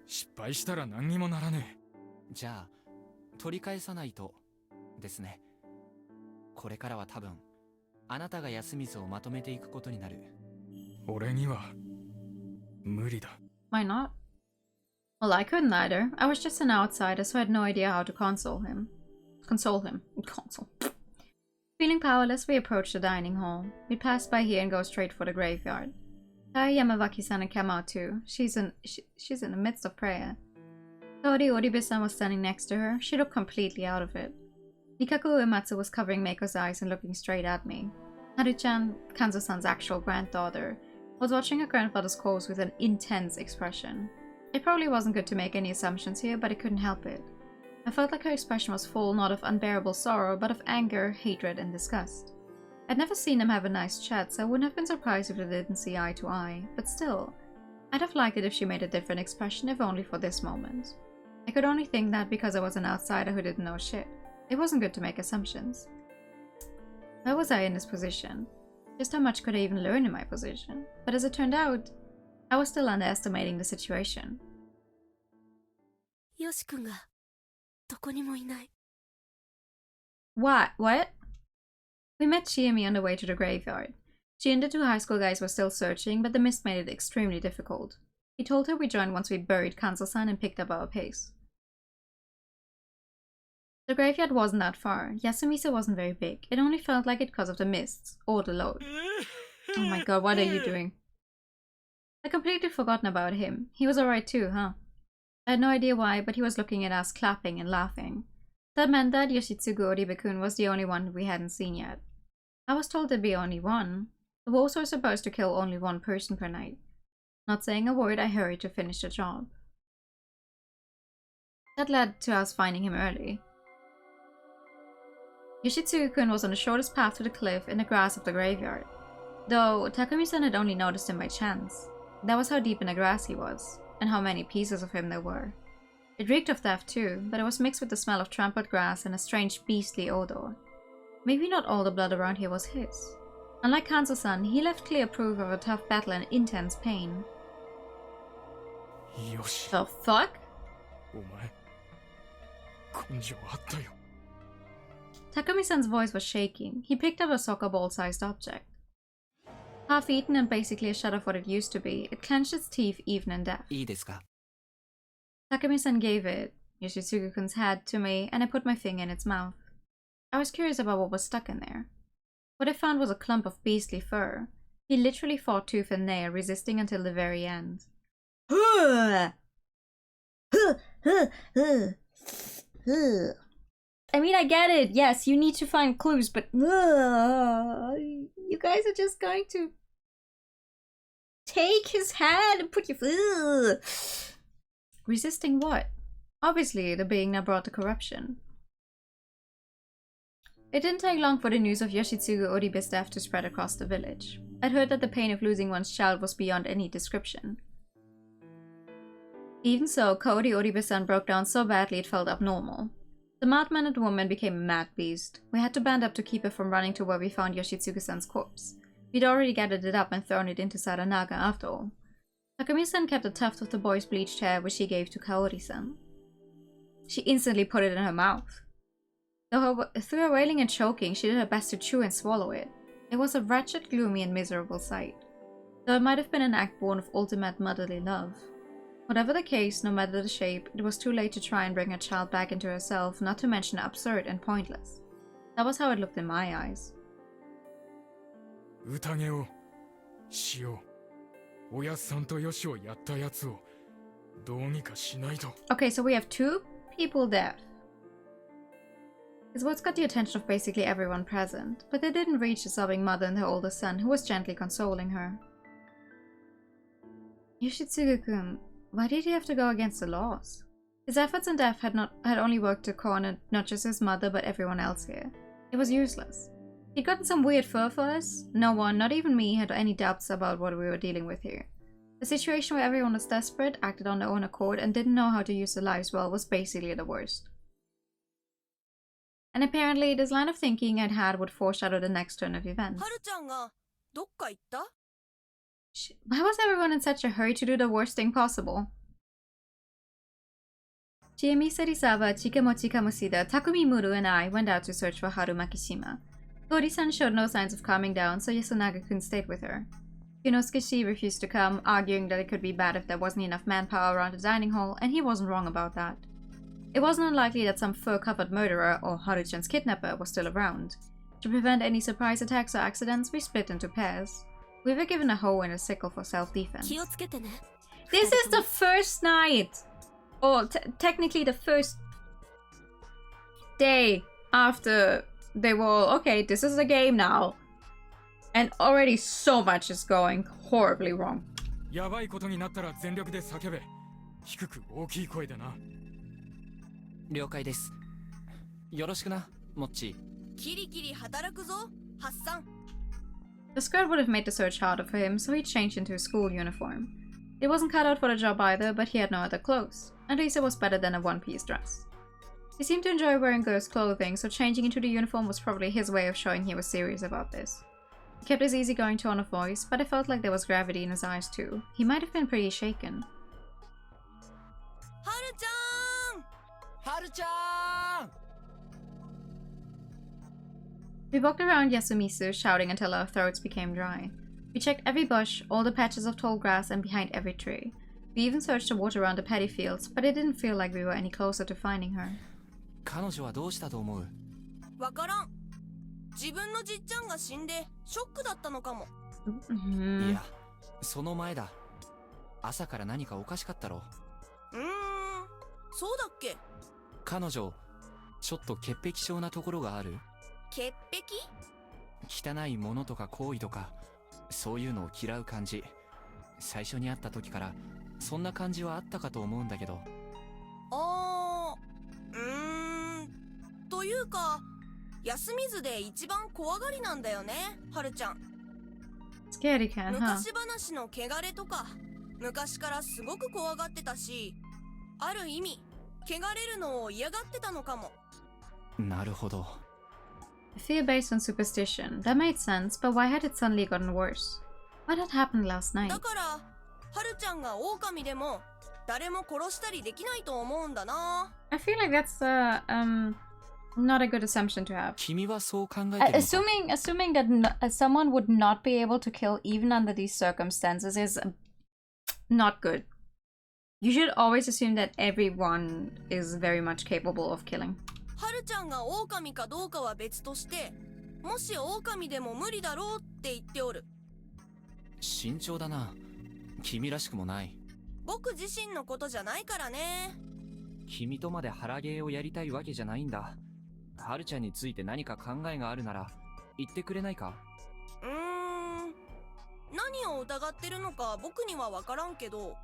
失敗したら何にもならねえ。
じゃあ取り返さないとですね。これからは多分あなたが安水をまとめていくことになる。
俺には無理だ。
Why not? Well, I couldn't either. I was just an outsider, so I had no idea how to console him. Feeling powerless, we approached the dining hall. We passed by here and go straight for the graveyard. Yamawaki-san had come out too. She's in the midst of prayer. Tori Oribe-san was standing next to her. She looked completely out of it. Nikaku Uematsu was covering Meiko's eyes and looking straight at me. Haru-chan, Kanzo-san's actual granddaughter, was watching her grandfather's corpse with an intense expression. It probably wasn't good to make any assumptions here, but I couldn't help it. I felt like her expression was full not of unbearable sorrow, but of anger, hatred, and disgust. I'd never seen them have a nice chat, so I wouldn't have been surprised if they didn't see eye to eye, but still, I'd have liked it if she made a different expression, if only for this moment. I could only think that because I was an outsider who didn't know shit. It wasn't good to make assumptions. Why was I in this position? Just how much could I even learn in my position? But as it turned out, I was still underestimating the situation.
ヨシ君がどこにもいない。
What? We met Chiemi on the way to the graveyard. She and the two high school guys were still searching, but the mist made it extremely difficult. He told her we joined once we buried Kanzo-san and picked up our pace. The graveyard wasn't that far. Yasumisa wasn't very big. It only felt like it because of the mists, or the load. Oh my god, what are you doing? I completely forgotten about him. He was alright too, huh? I had no idea why, but he was looking at us, clapping and laughing. That meant that Yoshitsugu Oribe-kun was the only one we hadn't seen yet. I was told there'd be only one. The wolves were supposed to kill only one person per night. Not saying a word, I hurried to finish the job. That led to us finding him early. Yoshitsugu-kun was on the shortest path to the cliff in the grass of the graveyard. Though, Takumi-san had only noticed him by chance. That was how deep in the grass he was, and how many pieces of him there were. It reeked of death too, but it was mixed with the smell of trampled grass and a strange beastly odor. Maybe not all the blood around here was his. Unlike Kanzo-san, he left clear proof of a tough battle and intense pain.
Yoshi.
The fuck? Takumi-san's voice was shaking. He picked up a soccer ball-sized object. Half-eaten and basically a shell of what it used to be, it clenched its teeth even in death. Takumi-san gave it, Yoshitsugu-kun's head, to me, and I put my finger in its mouth. I was curious about what was stuck in there. What I found was a clump of beastly fur. He literally fought tooth and nail, resisting until the very end. I mean, I get it. Yes, you need to find clues, but you guys are just going to take his head and put your... Resisting what? Obviously, the being that brought the corruption. It didn't take long for the news of Yoshitsugu Oribe's death to spread across the village. I'd heard that the pain of losing one's child was beyond any description. Even so, Kaori Oribe-san broke down so badly it felt abnormal. The madman woman became a mad beast. We had to band up to keep her from running to where we found Yoshitsugu-san's corpse. We'd already gathered it up and thrown it into Saranaga after all. Takumi-san kept a tuft of the boy's bleached hair, which she gave to Kaori-san. She instantly put it in her mouth. Through her wailing and choking, she did her best to chew and swallow it. It was a wretched, gloomy, and miserable sight. Though it might have been an act born of ultimate motherly love. Whatever the case, no matter the shape, it was too late to try and bring her child back into herself, not to mention absurd and pointless. That was how it looked in my eyes. Okay, so we have two people dead. His words got the attention of basically everyone present, but they didn't reach the sobbing mother and her older son, who was gently consoling her. Yoshitsugu-kun, why did he have to go against the laws? His efforts in death had only worked to corner not just his mother but everyone else here. It was useless. He'd gotten some weird fur for us. No one, not even me, had any doubts about what we were dealing with here. A situation where everyone was desperate, acted on their own accord, and didn't know how to use their lives well was basically the worst. And apparently, this line of thinking I'd had would foreshadow the next turn of events. Why was everyone in such a hurry to do the worst thing possible? Chiemi Serizawa, Chikamochi Kamoshida, Takumi Muru, and I went out to search for Haru Makishima. Kaori-san showed no signs of calming down, so Yasunaga-kun stayed with her. Yunosuke refused to come, arguing that it could be bad if there wasn't enough manpower around the dining hall, and he wasn't wrong about that. It wasn't unlikely that some fur-covered murderer, or Haru-chan's kidnapper, was still around. To prevent any surprise attacks or accidents, we split into pairs. We were given a hoe and a sickle for self-defense. This is the first night! Or technically the first day after they were all, okay, this is a game now. And already so much is going horribly wrong.
やばいことになったら全力で叫べ。低く大きい声でな。
了解です。よろしくな、モッチー。
キリキリ働くぞ、ハッサン。
The skirt would have made the search harder for him, so he changed into his school uniform. It wasn't cut out for the job either, but he had no other clothes. At least it was better than a one-piece dress. He seemed to enjoy wearing girls' clothing, so changing into the uniform was probably his way of showing he was serious about this. He kept his easygoing tone of voice, but I felt like there was gravity in his eyes too. He might have been pretty shaken.
Haru-chan! Haru-chan!
We walked around Yasumizu, shouting until our throats became dry. We checked every bush, all the patches of tall grass, and behind every tree. We even searched the water around the paddy fields, but it didn't feel like we were any closer to finding her.
彼女はどうしたと思う？
わからん。自分のじっちゃんが死んでショックだったのかも。
いや、その前だ。朝から何かおかしかったろ。
そうだっけ？
彼女、ちょっと潔癖症なところがある？
潔癖？
汚いものとか行為とか、そういうのを嫌う感じ。最初に会った時からそんな感じはあったかと思うんだけど。
というか、休みずで一番怖がりなんだよね、はるちゃん。
Scaredy cat, huh?
昔話の汚れとか、昔からすごく怖がってたし、ある意味、汚れるのを嫌がってたのかも。
なるほど。
Fear based on superstition. That made sense, but why had it suddenly gotten worse? What had happened last night?
だから、はるちゃんが狼でも、誰も殺したりできないと思うんだな。
I feel like that's not a good assumption to have.
君はそう考えてるのか？
Assuming that someone would not be able to kill even under these circumstances is not good. You should always assume that everyone is very much capable of killing.
はるちゃんが狼かどうかは別として、もし狼でも無理だろうって言っておる。
慎重だな。君らしくもない。
僕自身のことじゃないからね。
君とまで腹芸をやりたいわけじゃないんだ。はるちゃんについて何か考えがあるなら言ってくれないか？
何を疑ってるのか僕には分からんけど、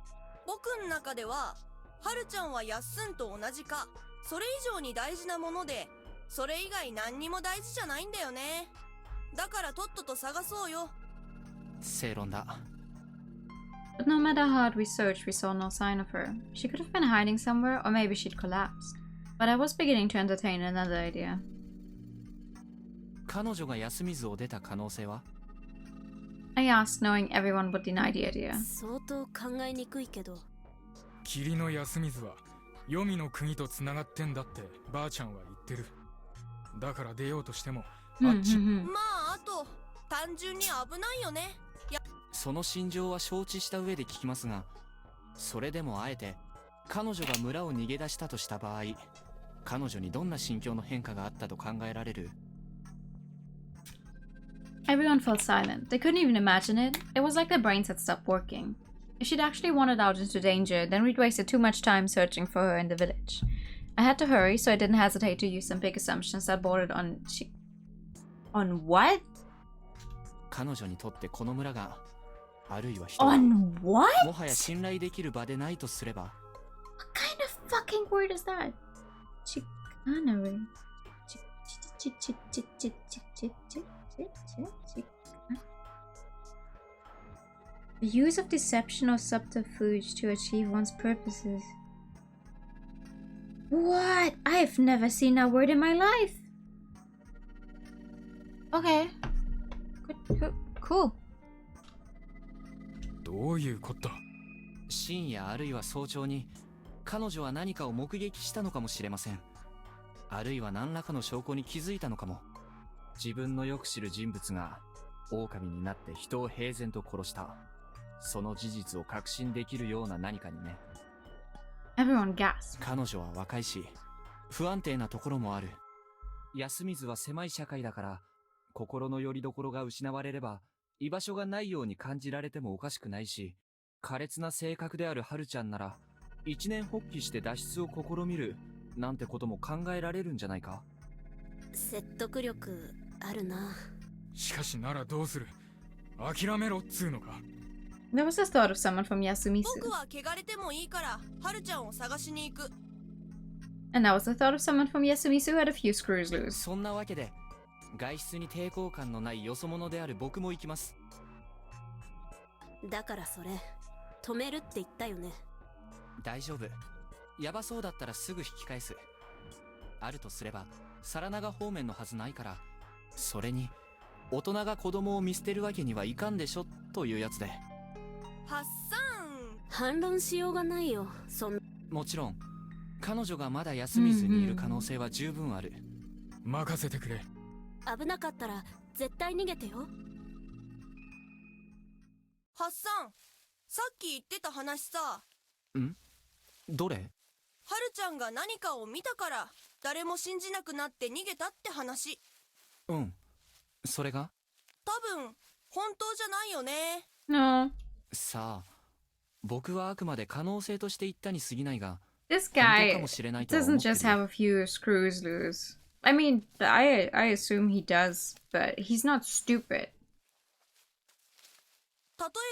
僕の中でははるちゃんはやっすんと同じかそれ以上に大事なもので、それ以外何にも大事じゃないんだよね。だからとっとと探そうよ。
正論だ。
But no matter how hard we searched, we saw no sign of her. She could have been hiding somewhere, or maybe she'd collapsed. But I was beginning to entertain another idea.
彼女が休みずを出た可能性は？
I asked, knowing everyone would deny the idea.
相当考えにくいけど。
霧の休みずは黄泉の国とつながってんだってばあちゃんは言ってる。だから出ようとしてもあっち。
まああと単純に危ないよね。
その心情は承知した上で聞きますが、それでもあえて彼女が村を逃げ出したとした場合、彼女にどんな心境の変化があったと考えられる？
Everyone fell silent. They couldn't even imagine it. It was like their brains had stopped working. If she'd actually wandered out into danger, then we'd wasted too much time searching for her in the village. I had to hurry, so I didn't hesitate to use some big assumptions that bordered on... On what?
彼女にとってこの村が、あるいは人
On what?
もはや信頼できる場でないとすれば。
What kind of fucking word is that? Chicanery. The use of deception or subterfuge to achieve one's purposes. What? I've never seen that word in my life. Okay. Good. Cool.
どういうこと？
深夜あるいは早朝に彼女は何かを目撃したのかもしれません。あるいは何らかの証拠に気づいたのかも。自分のよく知る人物が狼になって人を平然と殺した。その事実を確信できるような何かにね。
Everyone gasped.
彼女は若いし不安定なところもある。休みずは狭い社会だから、心の拠り所が失われれば居場所がないように感じられてもおかしくないし、苛烈な性格であるハルちゃんなら一年発起して脱出を試みるなんてことも考えられるんじゃないか？
説得力あるな。
しかしならどうする？諦めろっつうのか。
There was the thought of someone from Yasumizu.
僕は汚れてもいいからはるちゃんを探しに行く。
And that was the thought of someone from Yasumizu who had a few screws loose.
そんなわけで外出に抵抗感のないよそ者である僕も行きます。
だからそれ止めるって言ったよね。
大丈夫。ヤバそうだったらすぐ引き返す。あるとすればサラナガ方面のはずないから。それに大人が子供を見捨てるわけにはいかんでしょというやつで。
ハッサン、
反論しようがないよ。
もちろん彼女がまだ休みずにいる可能性は十分ある。
任せてくれ。
危なかったら絶対逃げてよ。
ハッサン、さっき言ってた話さ。
ん？どれ？
ハルちゃんが何かを見たから誰も信じなくなって逃げたって話。
うん。それが？
多分本当じゃないよね。
No.
さあ、僕はあくまで可能性として言ったに過ぎないが、
This
本当
guy
かもしれないとは思
doesn't
ってる
just have a few screws loose. I mean, I assume he does, but he's not stupid.
例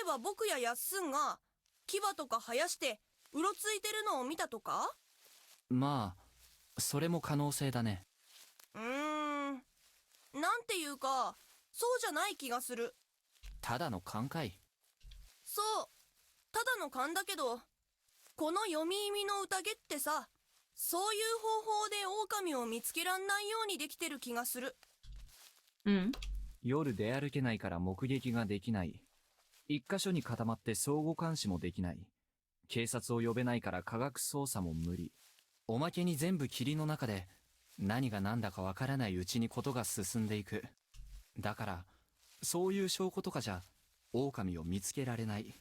えば僕やヤッスンが牙とか生やしてうろついてるのを見たとか？
まあ、それも可能性だね。
なんていうか、そうじゃない気がする。
ただの勘かい。
そう、ただの勘だけど、この読み意味の宴ってさ、そういう方法で狼を見つけらんないようにできてる気がする。
夜出歩けないから目撃ができない。一箇所に固まって相互監視もできない。警察を呼べないから科学捜査も無理。おまけに全部霧の中で、何が何だかわからないうちにことが進んでいく。だから、そういう証拠とかじゃ、狼を見つけられない。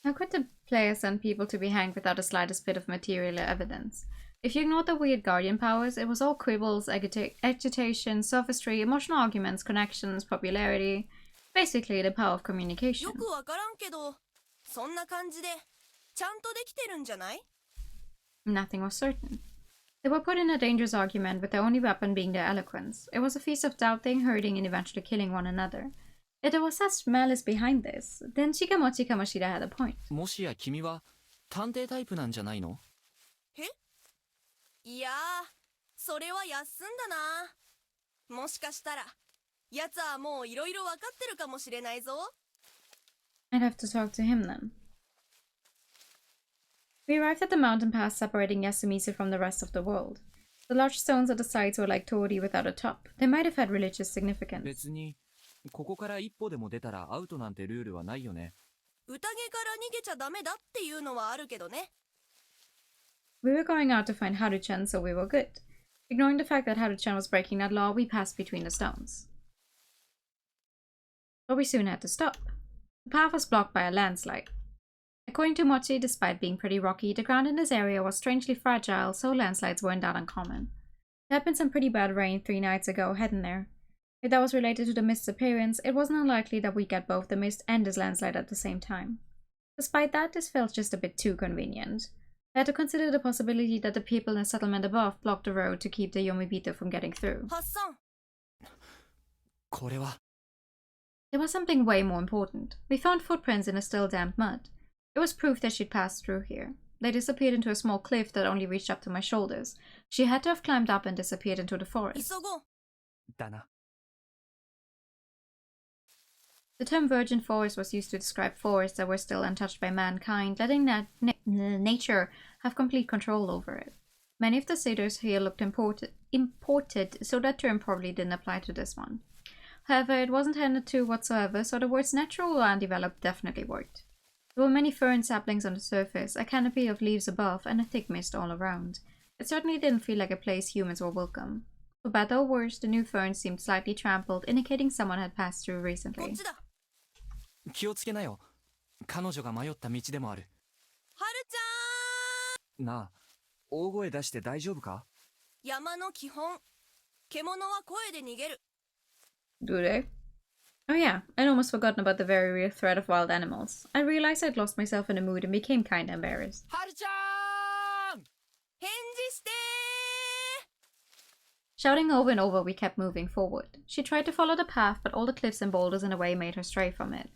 How could the player send people to be hanged without the slightest bit of material evidence? If you ignored the weird guardian powers, it was all quibbles, agitation, sophistry, emotional arguments, connections, popularity. Basically, the power of communication.
よくわからんけど、そんな感じで、ちゃんとできてるんじゃない？
Nothing was certain. They were put in a dangerous argument with their only weapon being their eloquence. It was a feast of doubting, hurting, and eventually killing one another. If there was such malice behind this, then Shikamochi Kamoshida had a point.
もしや君は探偵タイプなんじゃないの？
え？いやー、それはやっすんだな。もしかしたら、やつはもういろいろわかってるかもしれないぞ。
I'd have to talk to him then. We arrived at the mountain pass separating Yasumise from the rest of the world. The large stones at the sides were like torii without a top. They might have had religious significance.
別に、ここから一歩でも出たらアウトなんてルールはないよね。
宴から逃げちゃダメだっていうのはあるけどね。
We were going out to find Haru-chan, so we were good. Ignoring the fact that Haru-chan was breaking that law, we passed between the stones. But we soon had to stop. The path was blocked by a landslide. According to Mochi, despite being pretty rocky, the ground in this area was strangely fragile, so landslides weren't that uncommon. There had been some pretty bad rain 3 nights ago heading there. If that was related to the mist's appearance, it wasn't unlikely that we'd get both the mist and this landslide at the same time. Despite that, this felt just a bit too convenient. I had to consider the possibility that the people in the settlement above blocked the road to keep the Yomibito from getting through.
ハッサン。
これは。
There was something way more important. We found footprints in the still damp mud. It was proof that she'd passed through here. They disappeared into a small cliff that only reached up to my shoulders. She had to have climbed up and disappeared into the forest.
急ごう。
だな。
The term virgin forest was used to describe forests that were still untouched by mankind, letting nature have complete control over it. Many of the cedars here looked imported, so that term probably didn't apply to this one. However, it wasn't handed to whatsoever, so the words natural or undeveloped definitely worked. There were many fern saplings on the surface, a canopy of leaves above, and a thick mist all around. It certainly didn't feel like a place humans were welcome. For better or worse, the new ferns seemed slightly trampled, indicating someone had passed through recently.
気をつけなよ。彼女が迷った道でもある。
はるちゃん。
なあ、大声出して大丈夫か？
山の基本。獣は声で逃げる。
Do they? Oh yeah, I'd almost forgotten about the very real threat of wild animals. I realized I'd lost myself in the mood and became kinda embarrassed.
はるちゃん！
返事して。
Shouting over and over, we kept moving forward. She tried to follow the path, but all the cliffs and boulders in the way made her stray from it.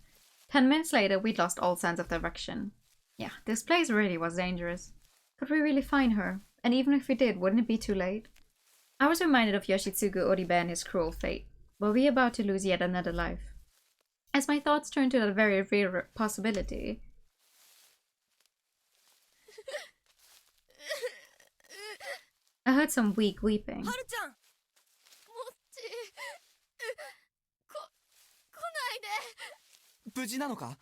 10 minutes later, we'd lost all sense of direction. Yeah, this place really was dangerous. Could we really find her? And even if we did, wouldn't it be too late? I was reminded of Yoshitsugu Oribe and his cruel fate. Were we about to lose yet another life? As my thoughts turned to that very real possibility, I heard some weak weeping.
はるちゃん。
無事なのか？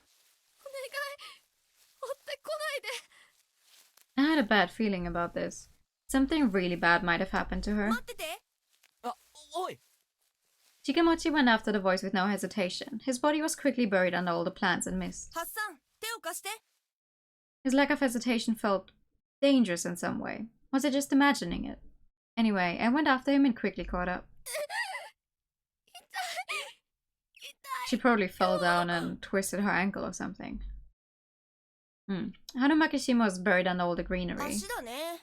I had a bad feeling about this. Something really bad might have happened to her.
待ってて。
おい。
Shikamochi went after the voice with no hesitation. His body was quickly buried under all the plants and mist.
ハッサン、手を貸して。
His lack of hesitation felt dangerous in some way. Was I just imagining it? Anyway, I went after him and quickly caught up. She probably fell down and twisted her ankle or something. Harumakishima was buried under all the greenery.
足だね。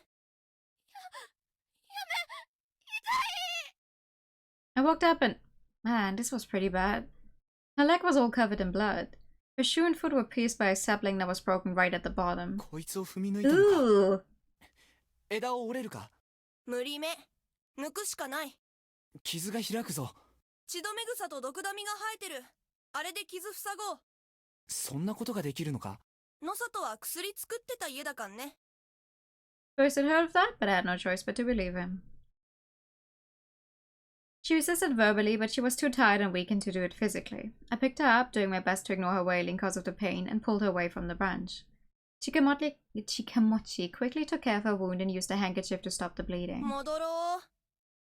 I walked up and... Man, this was pretty bad. Her leg was all covered in blood. Her shoe and foot were pierced by a sapling that was broken right at the bottom.
こいつを踏み抜いたのか。
Ooh!
枝を折れるか。
無理め。抜くしかない。
傷が開くぞ。
血止め草と毒ダミが生えてる。あれで傷塞ごう。
そんなことができるのか。
のさとは薬作ってた家だかんね。
First I'd heard of that, but I had no choice but to believe him. She resisted verbally, but she was too tired and weakened to do it physically. I picked her up, doing my best to ignore her wailing because of the pain, and pulled her away from the branch. Shikamochi quickly took care of her wound and used a handkerchief to stop the bleeding.
戻ろう。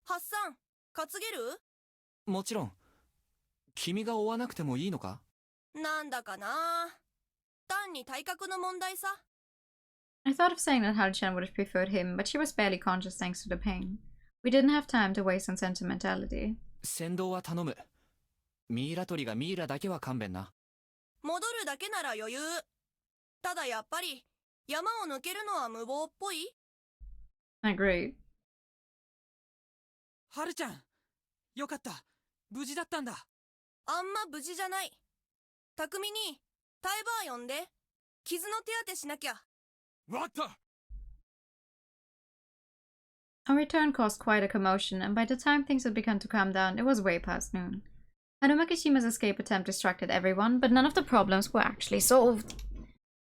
ハッサン、担げる？
もちろん。君が追わなくてもいいのか？
なんだかな。単に体格の問題さ。
I thought of saying that Haru-chan would have preferred him, but she was barely conscious thanks to the pain. We didn't have time to waste on sentimentality.
先導は頼む。ミイラ取りがミイラだけは勘弁な。
戻るだけなら余裕。ただやっぱり山を抜けるのは無謀っぽい。
Agreed.
はるちゃん、よかった。無事だったんだ。
あんま無事じゃない。匠にタイバー呼んで。傷の手当てしなきゃ。
わかった。
Our return caused quite a commotion, and by the time things had begun to calm down, it was way past noon. Harumakishima's escape attempt distracted everyone, but none of the problems were actually solved.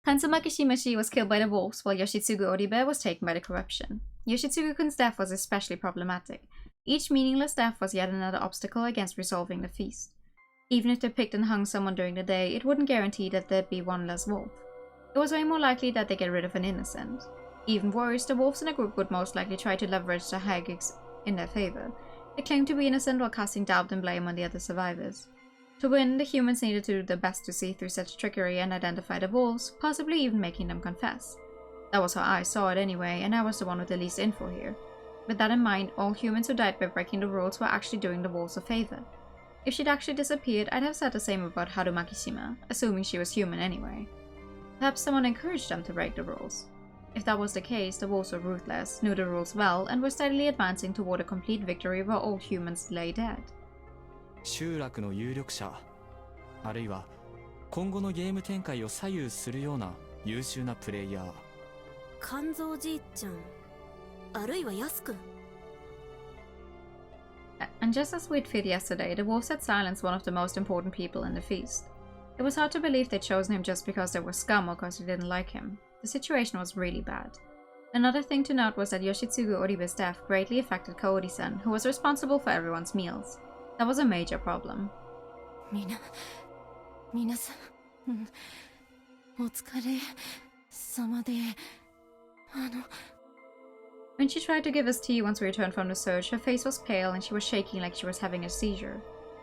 Kansumaki Shimashi was killed by the wolves, while Yoshitsugu Oribe was taken by the corruption. Yoshitsugu-kun's death was especially problematic. Each meaningless death was yet another obstacle against resolving the feast. Even if they picked and hung someone during the day, it wouldn't guarantee that there'd be one less wolf. It was way more likely that they get rid of an innocent. Even worse, the wolves in the group would most likely try to leverage the hierarchies in their favor. They claimed to be innocent while casting doubt and blame on the other survivors. To win, the humans needed to do their best to see through such trickery and identify the wolves, possibly even making them confess. That was how I saw it anyway, and I was the one with the least info here. With that in mind, all humans who died by breaking the rules were actually doing the wolves a favor. If she'd actually disappeared, I'd have said the same about Harumakishima, assuming she was human anyway. Perhaps someone encouraged them to break the rules. If that was the case, the wolves were ruthless, knew the rules well, and were steadily advancing toward a complete victory where all humans lay dead.
集落の有力者、あるいは今後のゲーム展開を左右するような優秀なプレイヤー。
肝臓じいちゃん、あるいはヤスくん。
And just as we'd feared yesterday, the wolves had silenced one of the most important people in the feast. It was hard to believe they'd chosen him just because they were scum or because they didn't like him. The situation was really bad. Another thing to note was that Yoshitsugu Oribe's death greatly affected Kaori-san, who was responsible for everyone's meals. That was a major problem.
皆さん、お疲れ様で、
When she tried to give us tea once we returned from the search, her face was pale and she was shaking like she was having a seizure.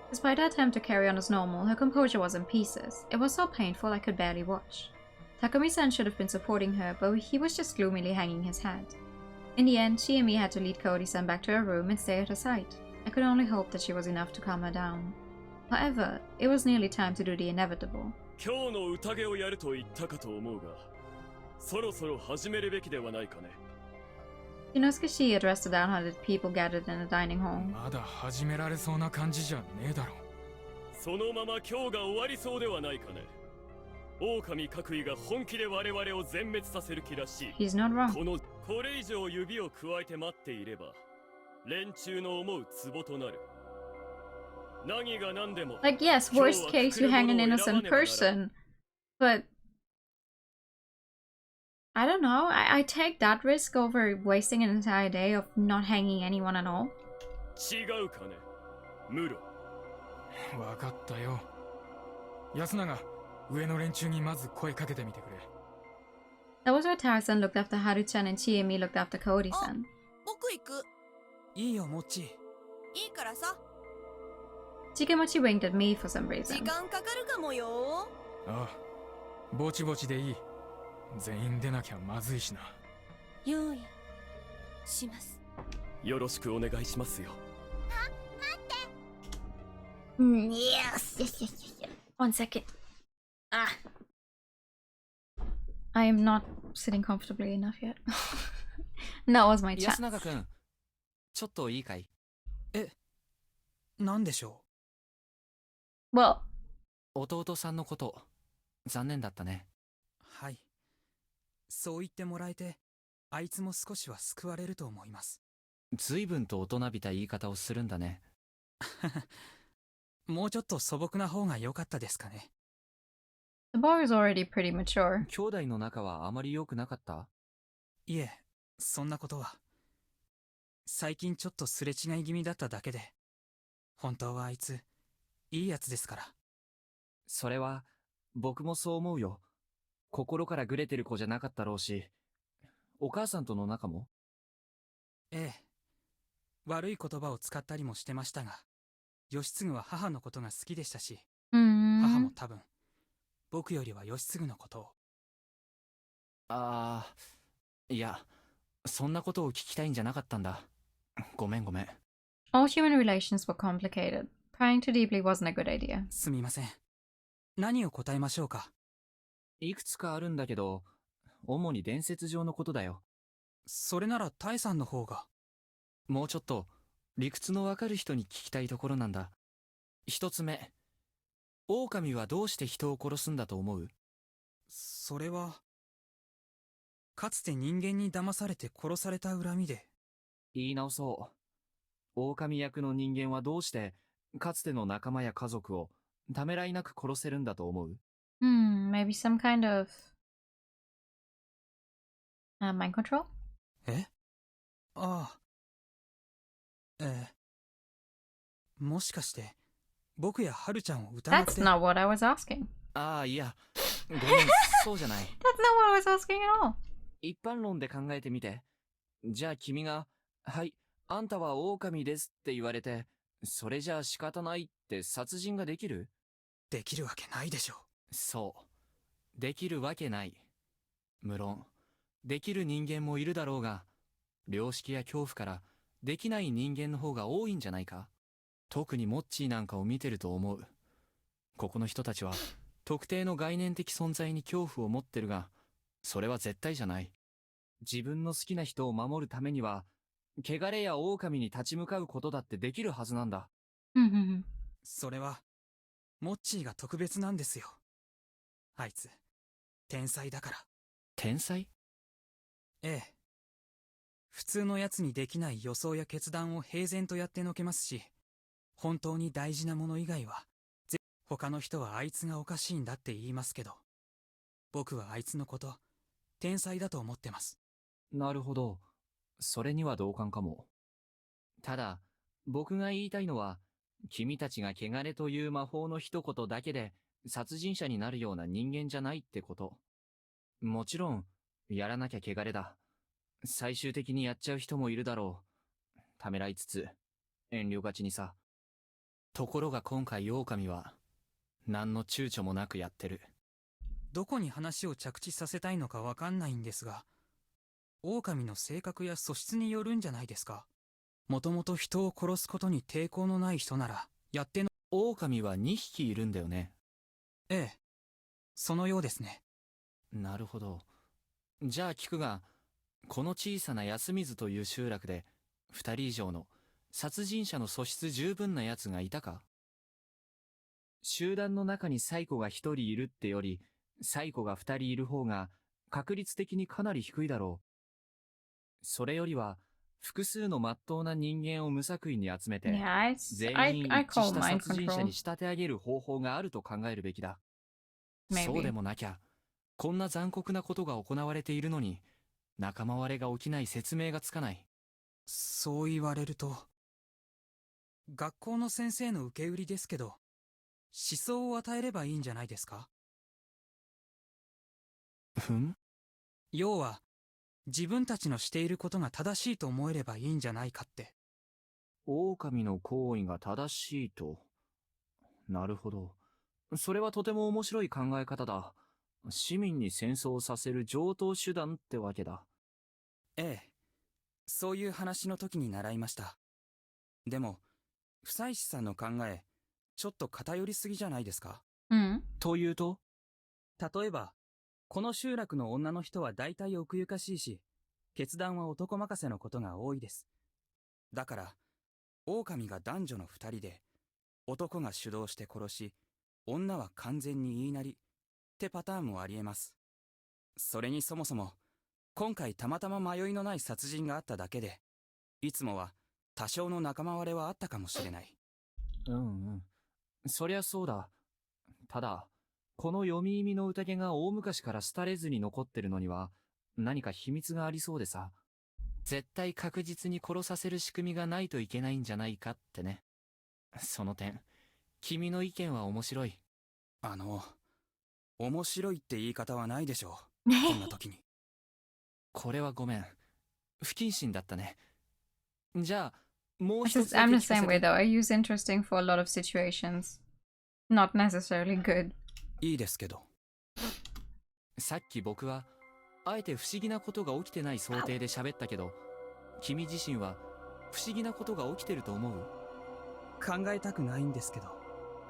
Despite her attempt to carry on as normal, her composure was in pieces. It was so painful I could barely watch. Takumi-san should have been supporting her, but he was just gloomily hanging his head. In the end, she and me had to lead Kaori-san back to her room and stay at her side. I could only hope that she was enough to calm her down. However, it was nearly time to do the inevitable.
今日の宴をやると言ったかと思うが、そろそろ始めるべきではないかね。
Shinosuke Shi addressed the downhearted people gathered in the dining hall.
まだ始められそうな感じじゃねえだろ。
そのまま今日が終わりそうではないかね。狼各位が本気で我々を全滅させる気らしい。
He's not wrong.
これ以上指を加えて待っていれば、連中の思うツボとなる。何が何でも。
Like, yes, worst case, you hang an innocent person. But I don't know. I take that risk over wasting an entire day of not hanging anyone at all.
違うかね、ムロ。
わかったよ。安永、上の連中にまず声かけてみてくれ。
That was where Tara-san looked after Haru-chan and Chiemi looked after Kaori-san.
僕行く。
いいよ、モッチー。
いいからさ。
Chikemochi winked at me for some
時
reason.
間かかるかもよ。
ああ、ぼちぼちでいい。全員出なきゃまずいしな。
用意します。
よろしくお願いしますよ。
Yes, yes, yes, yes, yes. 1 second. Ah. I am not sitting comfortably enough yet. That was my chance.
安永くん、ちょっといいかい？
なんでしょ
う？ Well,
弟さんのこと、残念だったね。
はい。そう言ってもらえて、あいつも少しは救われると思います。
随分と大人びた言い方をするんだね。
もうちょっと素朴な方が良かったですかね。
the boy is already pretty mature.
兄弟の仲はあまり良くなかった？
いえ、そんなことは。最近ちょっとすれ違い気味だっただけで、本当はあいつ、いいやつですから。
それは、僕もそう思うよ。心からグレてる子じゃなかったろうし、お母さんとの仲も？
ええ。悪い言葉を使ったりもしてましたが、義継は母のことが好きでしたし、母も多分、僕よりは義継のことを。
ああ、いや、そんなことを聞きたいんじゃなかったんだ。ごめんごめん。
All human relations were complicated. Prying too deeply wasn't a good idea.
すみません。何を答えましょうか？
いくつかあるんだけど、主に伝説上のことだよ。
それならタイさんの方が。
もうちょっと理屈のわかる人に聞きたいところなんだ。一つ目、狼はどうして人を殺すんだと思う？
それは、かつて人間に騙されて殺された恨みで。
言い直そう。狼役の人間はどうしてかつての仲間や家族をためらいなく殺せるんだと思う？
Maybe some kind of mind control?
え？ああ。もしかして、僕やハルちゃんを疑って。
That's not what I was asking.
ああ、いや、ごめん、そうじゃない。
That's not what I was asking at all.
一般論で考えてみて。じゃあ君が、はい、あんたは狼ですって言われて、それじゃあ仕方ないって殺人ができる？
できるわけないでしょ。
そう。できるわけない。無論、できる人間もいるだろうが、良識や恐怖からできない人間の方が多いんじゃないか？特にモッチーなんかを見てると思う。ここの人たちは、特定の概念的存在に恐怖を持ってるが、それは絶対じゃない。自分の好きな人を守るためには、汚れや狼に立ち向かうことだってできるはずなんだ。
それは、モッチーが特別なんですよ。あいつ、天才だから。
天才？
ええ。普通のやつにできない予想や決断を平然とやってのけますし、本当に大事なもの以外は、他の人はあいつがおかしいんだって言いますけど、僕はあいつのこと、天才だと思ってます。
なるほど。それには同感かも。ただ、僕が言いたいのは、君たちが汚れという魔法の一言だけで殺人者になるような人間じゃないってこと。もちろん、やらなきゃ汚れだ。最終的にやっちゃう人もいるだろう。ためらいつつ、遠慮がちにさ。ところが今回狼は、何の躊躇もなくやってる。
どこに話を着地させたいのかわかんないんですが、狼の性格や素質によるんじゃないですか。もともと人を殺すことに抵抗のない人なら、やっての。
狼は2匹いるんだよね。
ええ。そのようですね。
なるほど。じゃあ聞くが、この小さな安水という集落で、2人以上の殺人者の素質十分な奴がいたか？集団の中にサイコが1人いるってより、サイコが2人いる方が確率的にかなり低いだろう。それよりは、複数の真っ当な人間を無作為に集めて、全員一致した殺人者に仕立て上げる方法があると考えるべきだ。そうでもなきゃ、こんな残酷なことが行われているのに、仲間割れが起きない説明がつかない。
そう言われると、学校の先生の受け売りですけど、思想を与えればいいんじゃないですか？要は、自分たちのしていることが正しいと思えればいいんじゃないかって。
狼の行為が正しいと。なるほど。それはとても面白い考え方だ。市民に戦争させる常套手段ってわけだ。
ええ。そういう話の時に習いました。でも、不妻子さんの考え、ちょっと偏りすぎじゃないですか？
というと？
例えば、この集落の女の人は大体奥ゆかしいし、決断は男任せのことが多いです。だから、狼が男女の二人で、男が主導して殺し、女は完全に言いなり、ってパターンもありえます。それにそもそも、今回たまたま迷いのない殺人があっただけで、いつもは多少の仲間割れはあったかもしれない。
そりゃそうだ。ただ、この読み意味の宴が大昔から廃れずに残ってるのには、何か秘密がありそうでさ。絶対確実に殺させる仕組みがないといけないんじゃないかってね。その点、君の意見は面白い。
面白いって言い方はないでしょう。こんな時に。
これはごめん。不謹慎だったね。じゃあ、もう一つ。
I'm the same way though. I use interesting for a lot of situations. Not necessarily good.
いいですけど。
さっき僕は、あえて不思議なことが起きてない想定で喋ったけど、君自身は不思議なことが起きてると思う？
考えたくないんですけど。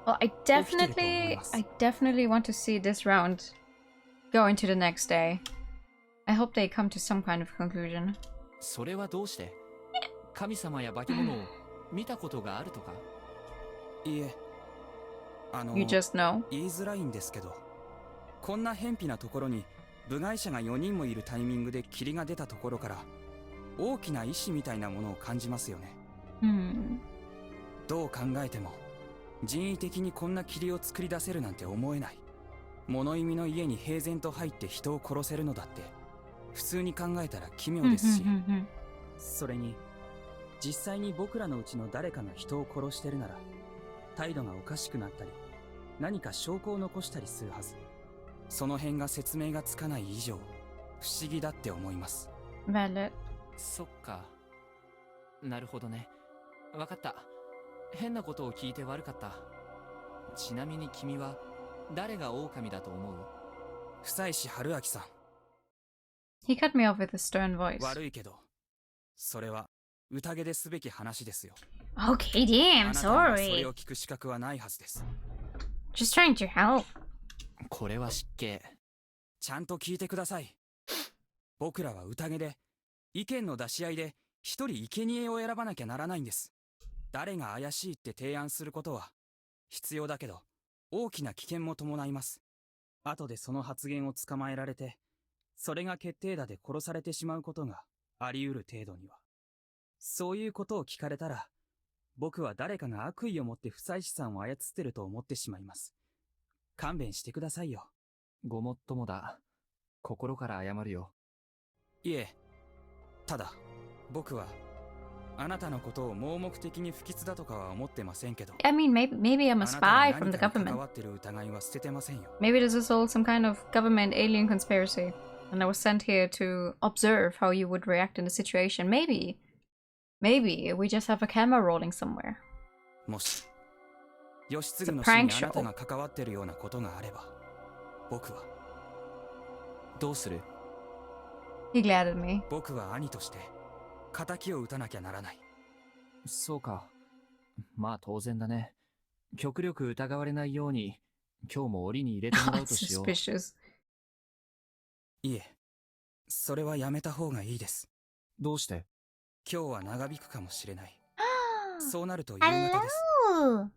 Well, I definitely want to see this round go into the next day. I hope they come to some kind of conclusion.
それはどうして？神様や化け物を見たことがあるとか？
いいえ。
You just know?
言いづらいんですけど、こんな偏僻なところに部外者が4人もいるタイミングで霧が出たところから大きな意志みたいなものを感じますよね。どう考えても人為的にこんな霧を作り出せるなんて思えない。物意味の家に平然と入って人を殺せるのだって普通に考えたら奇妙ですし、それに実際に僕らのうちの誰かが人を殺してるなら態度がおかしくなったり何か証拠を残したりするはず。その辺が説明がつかない以上不思議だって思います。
そっか。なるほどね。わかった。変なことを聞いて悪かった。ちなみに君は誰が狼だと思う？
不妻子春明さん。
He cut me off with a stern voice.
悪いけどそれは宴ですべき話ですよ。
Okay, damn,
それ
sorry.
を聞く資格はないはずです。
Just trying to help.
これは失敬。
ちゃんと聞いてください。僕らは宴で意見の出し合いで一人生贄を選ばなきゃならないんです。誰が怪しいって提案することは必要だけど大きな危険も伴います。後でその発言を捕まえられてそれが決定打で殺されてしまうことがあり得る程度には。そういうことを聞かれたら僕は誰かが悪意を持って不妻子さんを操ってると思ってしまいます。勘弁してくださいよ。
ごもっともだ。心から謝るよ。
いえ、ただ僕はあなたのことを盲目的に不吉だとかは思ってませんけど。
I mean, maybe I'm a spy from the government.
関わってる疑いは捨ててませんよ。
Maybe this is all some kind of government alien conspiracy, and I was sent here to observe how you would react in the situation. Maybe we just have a camera rolling somewhere.
もし義継の死にあなたが関わってるようなことがあれば、僕は
どうする？
He glared at me.
僕は兄として仇を討たなきゃならない。
そうか。まあ当然だね。極力疑われないように今日も檻に入れてもらうとしよう。
いえ、それはやめた方がいいです。
どうして？
今日は長引くかもしれない。そうなると夕方です。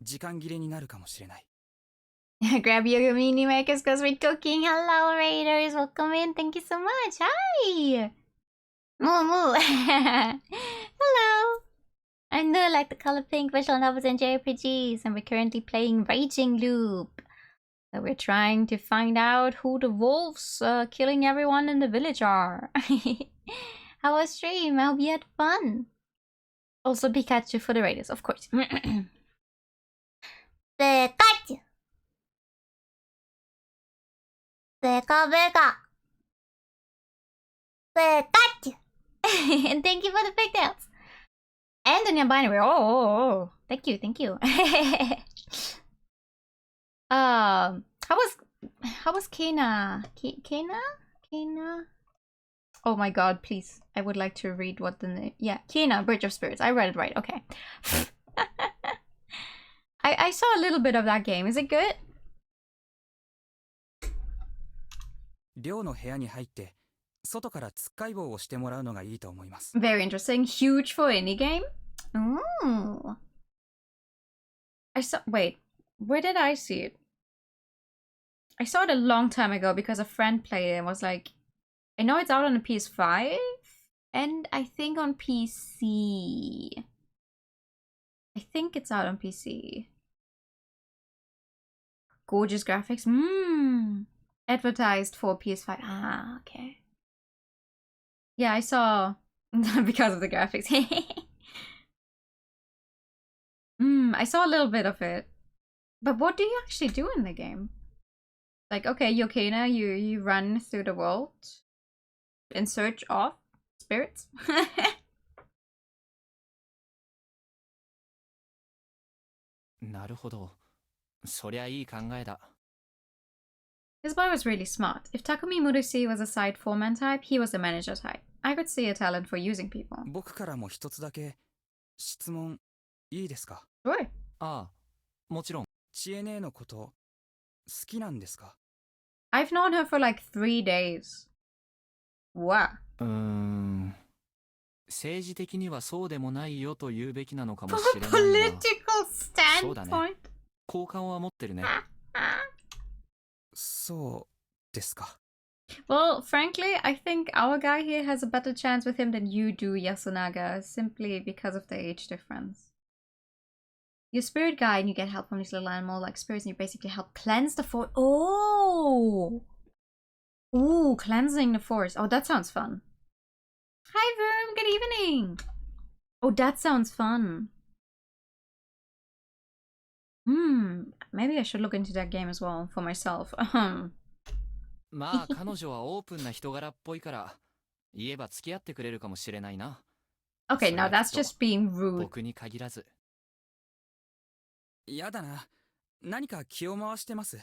時間切れになるかもしれない。
Grab your mini makers because we're cooking. Hello, Raiders. Welcome in. Thank you so much. Hi. Moo moo. Hello. I know like the color pink visual novels and JRPGs, and we're currently playing Raging Loop. So we're trying to find out who the wolves killing everyone in the village are. How was stream? I hope you had fun. Also Pikachu for the Raiders, of course.
Pikachu. Beka beka. Pikachu.
And thank you for the pigtails. And the non-binary. Oh, thank you, thank you. How was Kena? Kena? Oh my god, please. I would like to read what the name. Yeah, Kena, Bridge of Spirits. I read it right. Okay. I saw a little bit of that game. Is it good?
寮の部屋に入って外からつっかい棒をしてもらうのがいいと思います。
Very interesting. Huge for indie game. Ooh. I saw. Wait, where did I see it? I saw it a long time ago because a friend played it and was like, I know it's out on the PS5 and I think on PC. I think it's out on PC. Gorgeous graphics. Advertised for PS5. Ah, okay. Yeah, I saw because of the graphics. I saw a little bit of it. But what do you actually do in the game? Like, okay, Yokina, you run through the world in search of spirits? This boy was really smart. If Takumi Murushi was a side foreman type, he was the manager type. I could see a talent for using people.
僕からも一つだけ質問いいですか?
Sure.
ああ、もちろん。
知恵姉のこと好きなんですか?
I've known her for like 3 days. What?
政治的にはそうでもないよと言うべきなのかもしれないが。
Political
そうだね。
standpoint.
好感は持ってるね。
そうですか。
Well, frankly, I think our guy here has a better chance with him than you do, Yasunaga, simply because of the age difference. You're a spirit guy and you get help from these little animal like spirits and you basically help cleanse the forest. Oh! Ooh, cleansing the forest. Oh, that sounds fun. Hi, Verm. Good evening. Oh, that sounds fun. Maybe I should look into that game as well for myself.
まあ彼女はオープンな人柄っぽいから言えば付き合ってくれるかもしれないな。
Okay, now that's just being rude.
僕に限らず。
やだな。何か気を回してます。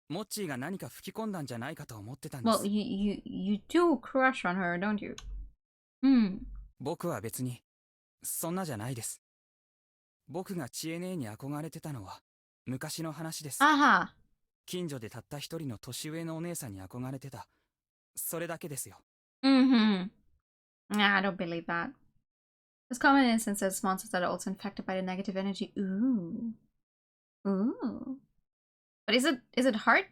モッチーが何か吹き込んだんじゃないかと思ってたんです。
Well, you do crush on her, don't you?
僕は別にそんなじゃないです。僕が知恵姉に憧れてたのは昔の話です。近所でたった一人の年上のお姉さんに憧れてた。それだけですよ。
Nah, I don't believe that. There's common instances monsters that are also infected by the negative energy. Ooh. But is it hard?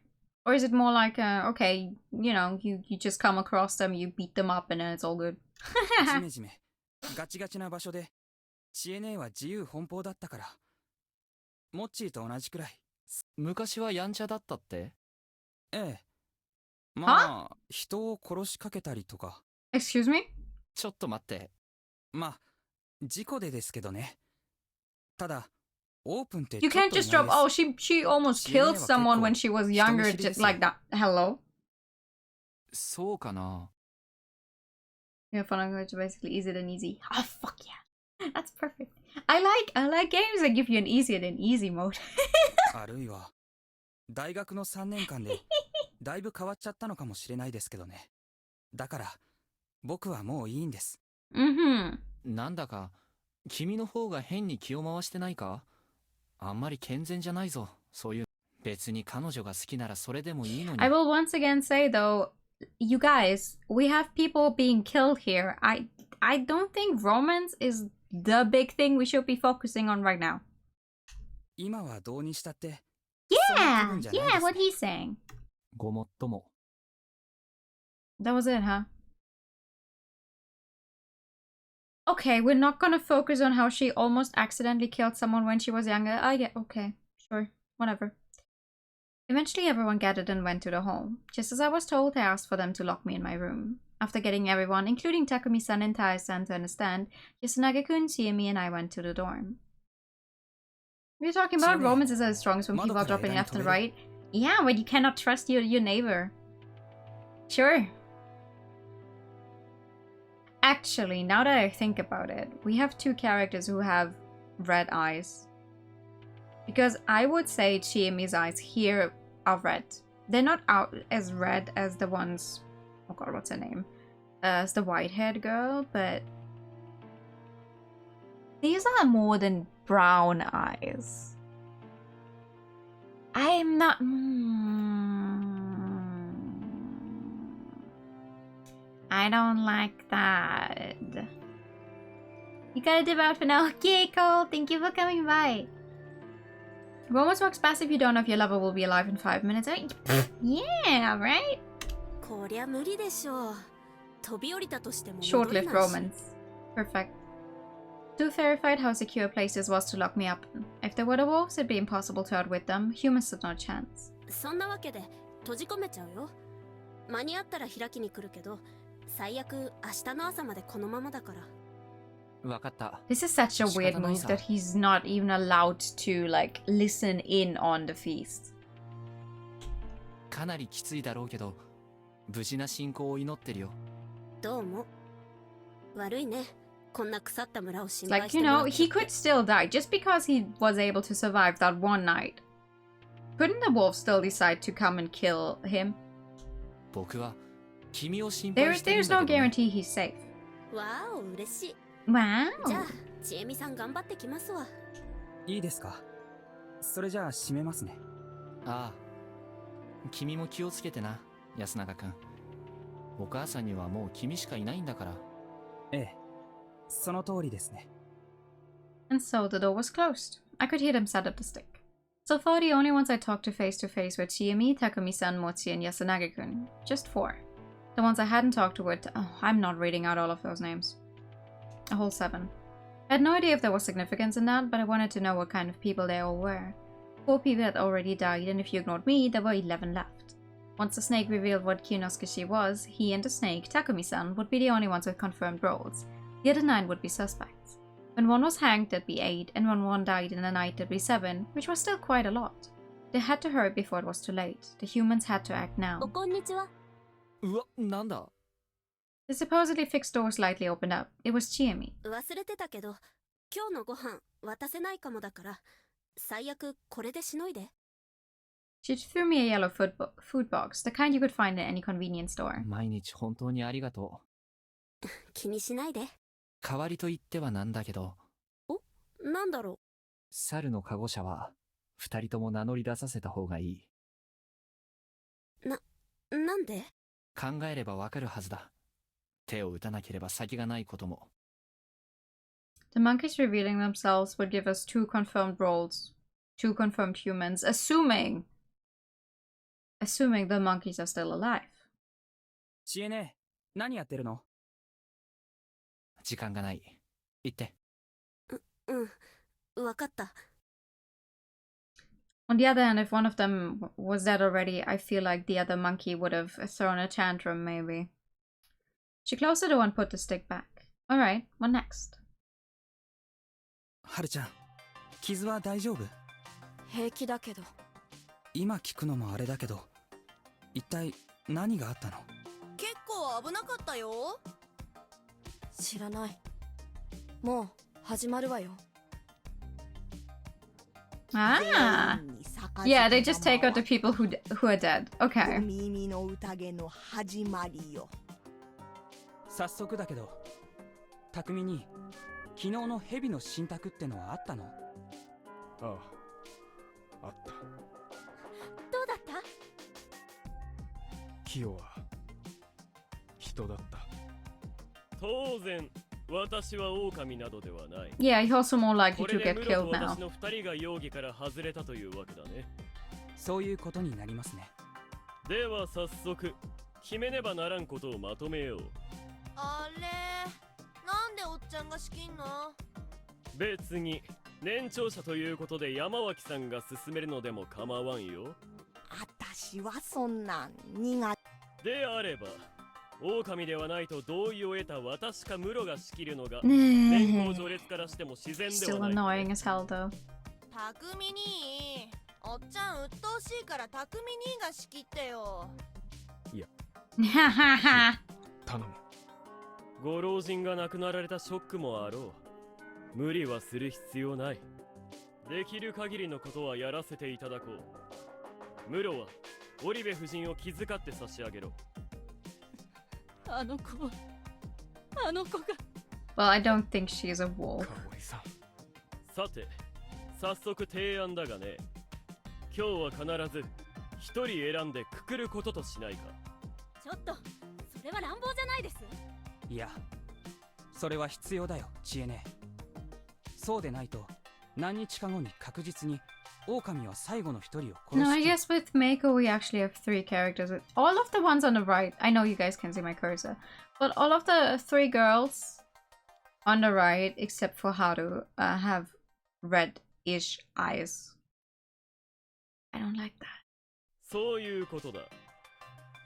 Or is it more like, okay, you know, you just come across them, you beat them up, and then it's all good?
ジメジメ、ガチガチな場所で、知恵姉は自由奔放だったから。モッチーと同じくらい。
昔はやんちゃだったって？
ええ。まあ、人を殺しかけたりとか。
Excuse me?
ちょっと待って。
まあ、事故でですけどね。ただ、オープンって
You can't just drop, oh, she almost killed someone when she was younger, just like that. Hello?
そうかな。
Yeah, fun language basically easier than easy. Oh, fuck yeah. That's perfect. I like games that give you an easier than easy mode.
あるいは大学の3年間でだいぶ変わっちゃったのかもしれないですけどね。だから僕はもういいんです。
なんだか君の方が変に気を回してないか？あんまり健全じゃないぞ。そういう別に彼女が好きならそれでもいいのに。
I will once again say though, you guys, we have people being killed here. I don't think romance is the big thing we should be focusing on right now.
今はどうにしたって。
Yeah, what he's saying.
ごもっとも。
That was it, huh? Okay, we're not gonna focus on how she almost accidentally killed someone when she was younger. I get, okay, sure, whatever. Eventually everyone gathered and went to the hall. Just as I was told, I asked for them to lock me in my room. After getting everyone, including Takumi-san and Tai-san, to understand, Yasunagi-kun, Chiemi, and I went to the dorm. We're talking about romance is as strong as when people are dropping left and right. Yeah, when you cannot trust your neighbor. Sure. Actually, now that I think about it, we have two characters who have red eyes. Because I would say Chiemi's eyes here are red. They're not out as red as the ones... Oh god, what's her name? As the white-haired girl, but... These are more than brown eyes. I'm not... I don't like that. You got a dip out for now. Okay, Cole. Thank you for coming by. Romance works best if you don't know if your lover will be alive in 5 minutes. Yeah, right? Short-lived romance. Perfect. Too terrified how secure places was to lock me up in. If there were the wolves, it'd be impossible to outwit them. Humans stood no chance.
そんなわけで閉じ込めちゃうよ。間に合ったら開きに来るけど、最悪明日の朝までこのままだから。
わかった。
This is such a weird move that he's not even allowed to like listen in on the feast.
かなりきついだろうけど、無事な進行を祈ってるよ。
どうも。悪いね。こんな腐った村を心
Like,
配して
you
もら
know,
って。
he could still die just because he was able to survive that one night. Couldn't the wolves still decide to come and kill him?
僕は君を心配してるん
There's
だ
no
けどね。
guarantee he's safe.
わーお、嬉しい。
Wow.
じゃあ、ちえみさん頑張ってきますわ。
いいですか。それじゃあ閉めますね。
ああ。君も気をつけてな、安永くん。お母さんにはもう君しかいないんだから。
ええ。その通りですね。
And so the door was closed. I could hear them set up the stick. So far, the only ones I talked to face were Chiemi, Takumi-san, Mochi, and Yasunagi-kun. Just 4. The ones I hadn't talked to were... Oh, I'm not reading out all of those names. A whole 7. I had no idea if there was significance in that, but I wanted to know what kind of people they all were. 4 people had already died, and if you ignored me, there were 11 left. Once the snake revealed what Kinosuke was, he and the snake, Takumi-san, would be the only ones with confirmed roles. The other 9 would be suspects. When one was hanged, there'd be 8, and when one died in the night, there'd be 7, which was still quite a lot. They had to hurry before it was too late. The humans had to act now.
こんにちは。
うわ、なんだ
The supposedly fixed door slightly opened up. It was Chiemi.
忘れてたけど、今日のご飯渡せないかもだから、最悪これでしのいで。
She threw me a yellow food box, the kind you could find in any convenience store.
毎日本当にありがとう。
気にしないで。
代わりと言ってはなんだけど。
お、なんだろう。
猿のカゴ車は二人とも名乗り出させた方がいい。
なんで？
考えればわかるはずだ。手を打たなければ先がないことも。
The monkeys revealing themselves would give us 2 confirmed roles. 2 confirmed humans, assuming the monkeys are still alive.
知恵ね、何やってるの？
時間がない。行って。
わかった。
On the other hand, if one of them was dead already, I feel like the other monkey would have thrown a tantrum, maybe. She closed the door and put the stick back. Alright, what next?
はるちゃん、傷は大丈夫？
平気だけど。
今聞くのもあれだけど、一体何があったの？
結構危なかったよ。
知らない。もう始まるわよ。
Ah! Yeah, they just take out the people who are dead. Okay.
耳の宴の始まりよ。
早速だけど、匠に昨日の蛇の神託ってのはあったの？
ああ、あった。
どうだった？
キヨは人だった。
当然、私は狼などではない。
Yeah, he's also more likely
こ
to
れで
get
ムロ
killed
と
now.
私の2人が容疑から外れたというわけだね。
そういうことになりますね。
では早速、決めねばならんことをまとめよう。
あれ、なんでおっちゃんが仕切んの？
別に年長者ということで山脇さんが進めるのでも構わんよ。
あたしはそんなん苦手
であれば、狼ではないと同意を得た私かムロが仕切るのが
ねえ
年功序列からしても自然で
Still
はない。
annoying as hell though.
匠におっちゃん鬱陶しいから匠兄が仕切ってよ。
いや、頼む。
ご老人が亡くなられたショックもあろう。無理はする必要ない。できる限りのことはやらせていただこう。ムロはオリベ夫人を気遣って差し上げろ。
あの子が
Well, I don't think she's a wolf.
さて、早速提案だがね。今日は必ず一人選んでくくることとしないか。
ちょっと、それは乱暴じゃないです。
いや、それは必要だよ、知恵ね。そうでないと、何日か後に確実に狼は最後の一人を殺す。
No, I guess with Mako we actually have 3 characters. All of the ones on the right, I know you guys can see my cursor, but all of the 3 girls on the right, except for Haru, have red-ish eyes. I don't like that.
そういうことだ。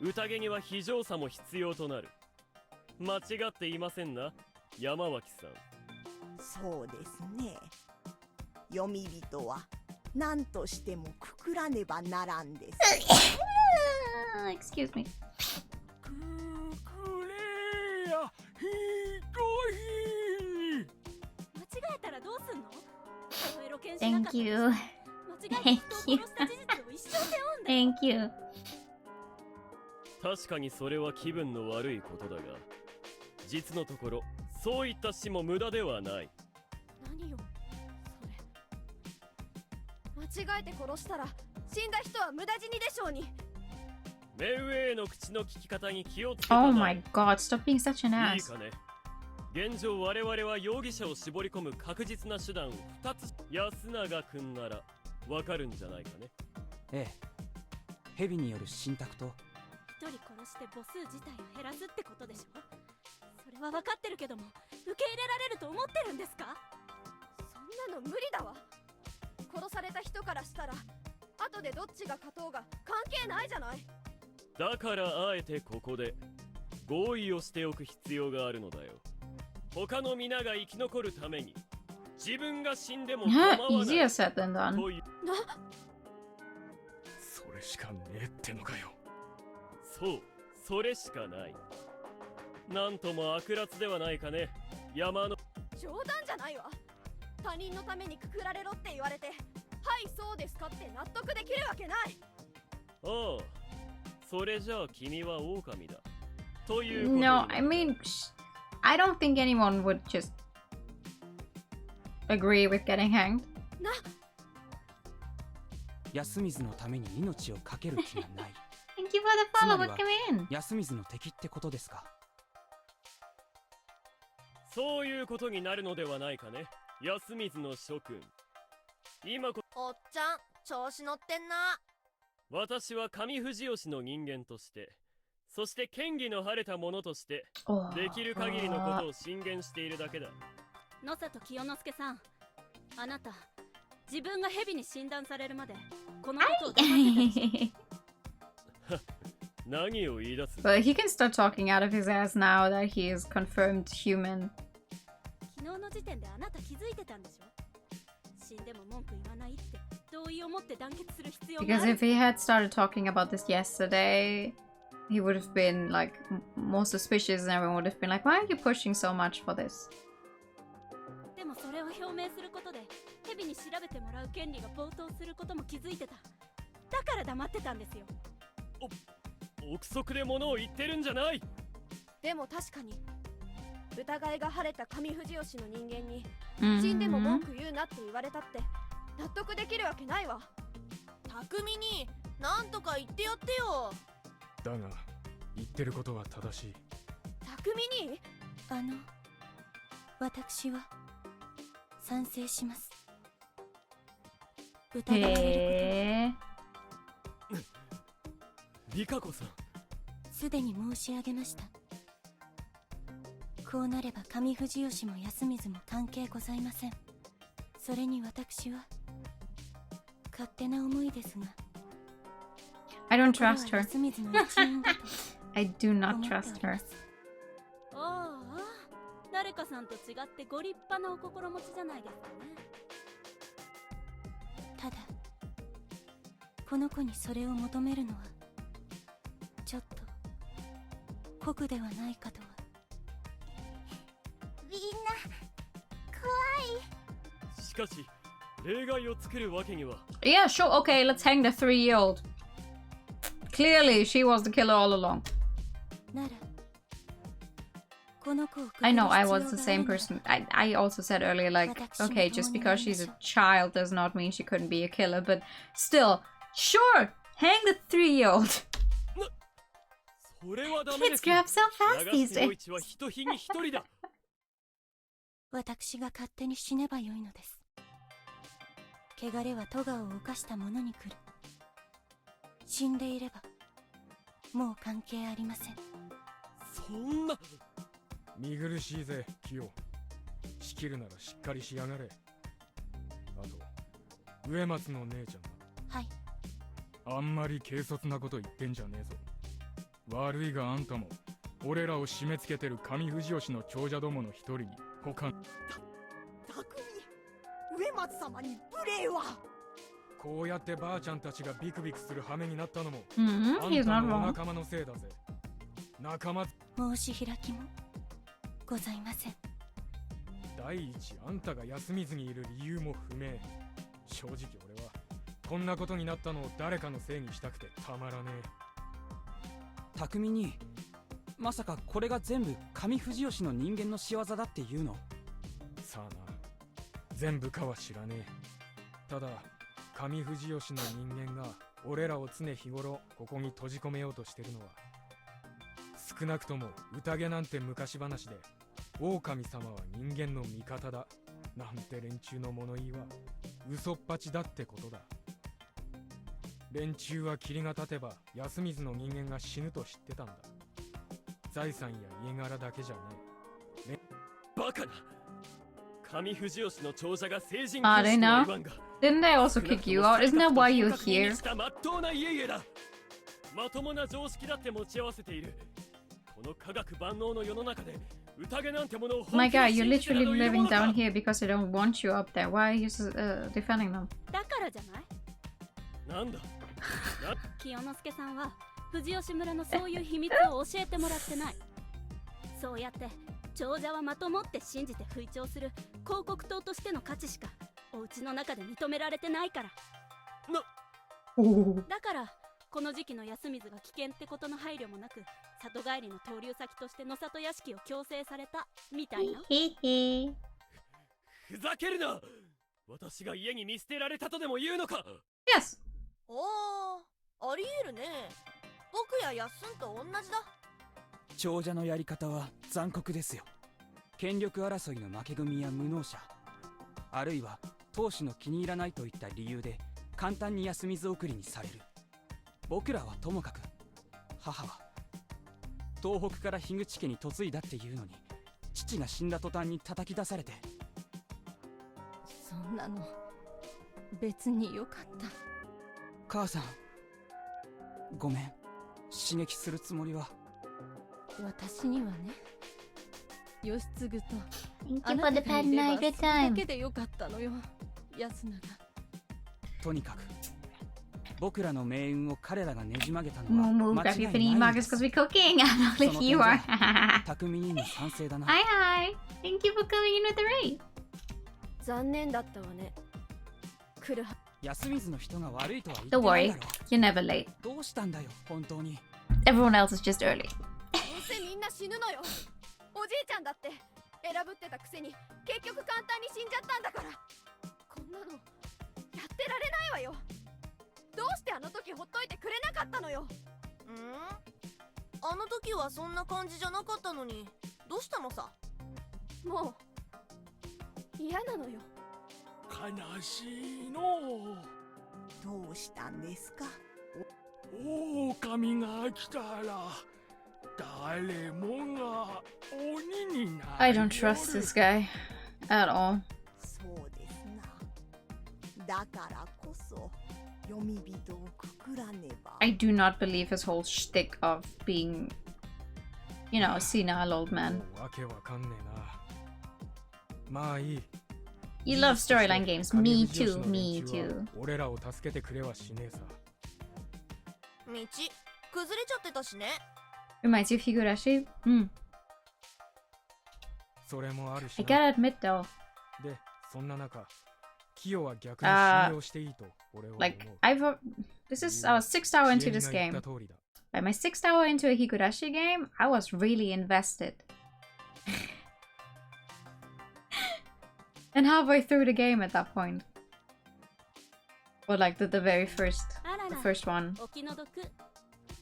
宴には非常さも必要となる。間違っていませんな、山脇さん。
そうですね。読み人は何としてもくくらねばならんです。
Excuse me.
くれや、ひどい。
間違えたらどうすんの？ロケンしなかった
Thank you.
間違えて人を殺した事実を一生背負うんだよ。
Thank you.
確かにそれは気分の悪いことだが、実のところそういった死も無駄ではない。
何よそれ。間違えて殺したら死んだ人は無駄死にでしょうに。
目上への口の聞き方に気をつけた
Oh
ま
my god, stop being such an
いい
ass.
かね。現状我々は容疑者を絞り込む確実な手段を2つ。安永くんならわかるんじゃないかね。
ええ、蛇による信託と
一人殺して母数自体を減らすってことでしょ。それは分かってるけども、受け入れられると思ってるんですか？
そんなの無理だわ。殺された人からしたら後でどっちが勝とうが関係ないじゃない。
だからあえてここで合意をしておく必要があるのだよ。他の皆が生き残るために自分が死んでも構わない
Easier said than done.
という。
それしかねえってのかよ。
そう、それしかない。なんとも悪辣ではないかね、山の。
冗談じゃないわ。他人のためにくくられろって言われて、はいそうですかって納得できるわけない。
ああ、それじゃあ君は狼だ。ということ。
No, I mean, I don't think anyone would just agree with getting hanged.
安水のために命を懸ける気がない。
Thank you for the follow. What came in?
安水の敵ってことですか？
そういうことになるのではないかね、安水の諸君。今
おっちゃん、調子乗ってんな。
私は上藤吉の人間として、そして剣技の晴れた者として、できる限りのことを進言しているだけだ。
野里清之助さん、あなた自分が蛇に診断されるまでこのことを黙ってたでしょ。
何を言い出す？
But he can start talking out of his ass now that he is confirmed human.
昨日の時点であなた気づいてたんでしょ。死んでも文句言わないって同意を持って団結する必要があ
Because
る。
if he had started talking about this yesterday, he would have been like more suspicious and everyone would have been like, why are you pushing so much for this?
でもそれを表明することで蛇に調べてもらう権利が暴投することも気づいてた。だから黙ってたんですよ。
憶測で物を言ってるんじゃない。
でも確かに疑いが晴れた上藤吉の人間に
Mhm.
死んでも文句言うなって言われたって納得できるわけないわ。
匠になんとか言ってやってよ。
だが言ってることは正しい。
匠に
私は賛成します。
へー。
リカ子さん、
すでに申し上げました。こうなれば上藤吉も安水も関係ございません。それに私は勝手な思いですが、
I don't trust her.
安水の一員だと
I do not trust her.
ああ、誰かさんと違ってご立派なお心持ちじゃないですかね。ただこの子にそれを求めるのはちょっと酷ではないかとは。
みんな怖い。
しかし例外を作るわけには。
Yeah, sure. Okay, let's hang the 3-year-old. Clearly, she was the killer all along.
ならこの子を
I know I was the same person. I also said earlier, like, okay, just because she's a child does not mean she couldn't be a killer, but still, sure, hang the 3-year-old.
それはダメで
Kids
す。
grow up so fast
流
these
してお
days.
いちは一日に一人だ。
私が勝手に死ねばよいのです。汚れは咎を犯した者に来る。死んでいればもう関係ありません。
そんな。
見苦しいぜ、キヨ。仕切るならしっかりしやがれ。あと、植松の姉ちゃん
はい。
あんまり軽率なこと言ってんじゃねえぞ。悪いがあんたも、俺らを締め付けてる上藤吉の長者どもの一人に他。
匠、植松様に無礼は。
こうやってばあちゃんたちがビクビクする羽目になったのも、
Mm-hmm,
あ
he's
んた
not
のお
wrong.
仲間のせいだぜ。仲間。
申し開きもございません。
第一、あんたが休みずにいる理由も不明。正直俺はこんなことになったのを誰かのせいにしたくてたまらねえ。
匠に、まさかこれが全部上藤吉の人間の仕業だっていうの？
さあな、全部かは知らねえ。ただ上藤吉の人間が俺らを常日頃ここに閉じ込めようとしてるのは、少なくとも宴なんて昔話で狼様は人間の味方だなんて連中の物言いは嘘っぱちだってことだ。連中は霧が立てば安水の人間が死ぬと知ってたんだ。財産や家柄だけじゃねえ。
バカな。上藤吉の長者が成人
Ah, they
君
know.
の言わんが。
Didn't they also kick you out? Isn't that why you're here?
まっとうな家々だ。まともな常識だって持ち合わせている。この科学万能の世の中で宴なんてものを
My god, you're literally living down here because they don't want you up there. Why are you defending them?
だからじゃない？
なんだ。
清之助さんは藤吉村のそういう秘密を教えてもらってない。そうやって長者はまともって信じて吹聴する広告塔としての価値しかお家の中で認められてないから。だからこの時期の安水が危険ってことの配慮もなく、里帰りの投留先として野里屋敷を強制されたみたいな。
ふざけるな。私が家に見捨てられたとでも言うのか。
Yes.
おー、ありえるね。僕ややっすんと同じだ。
長者のやり方は残酷ですよ。権力争いの負け組や無能者、あるいは当主の気に入らないといった理由で簡単に安水送りにされる。僕らはともかく、母は東北から樋口家に嫁いだっていうのに、父が死んだ途端に叩き出されて。
そんなの別によかった。
母さん、ごめん。刺激するつもりは。
私にはね、義継と
Thank
あ
you
な
for
た
the
がい
pen
れ
night
ば
good
それだけ
time.
でよかったのよ、安永。
とにかく僕らの命運を彼らがねじ曲げたの
We'll
は
move
間
grab
違
you
い
for the
ないんで
markers
す。
because we're cooking. I don't know if you are.
匠にも賛成だな。
Hi, hi. Thank you for coming in with the raid.
残念だったわね。来るは。
安水の人が悪いとは言って
Don't
ない
worry,
だろ。
you're never late.
どうしたんだよ、本当に。
Everyone else is just early.
どうせみんな死ぬのよ。おじいちゃんだって選ぶってたくせに結局簡単に死んじゃったんだから。こんなのやってられないわよ。どうしてあの時ほっといてくれなかったのよ。
あの時はそんな感じじゃなかったのに、どうしたのさ。
もう嫌なのよ。
悲しいの。
どうしたんですか？
狼が来たら誰もが鬼になる。
I don't trust this guy at all.
そうですな。だからこそ読み人をくくらねば。
I do not believe his whole shtick of being, you know, a senile old man.
わけわかんねえな。まあいい。
You love storyline games. Me too, me too.
俺らを助けてくれはしねえさ。
道崩れちゃってたしね。
Reminds you of Higurashi? I gotta admit though. Like, this is our 6th hour into this game. By my 6th hour into a Higurashi game, I was really invested. And halfway through the game at that point. Or like the very first one.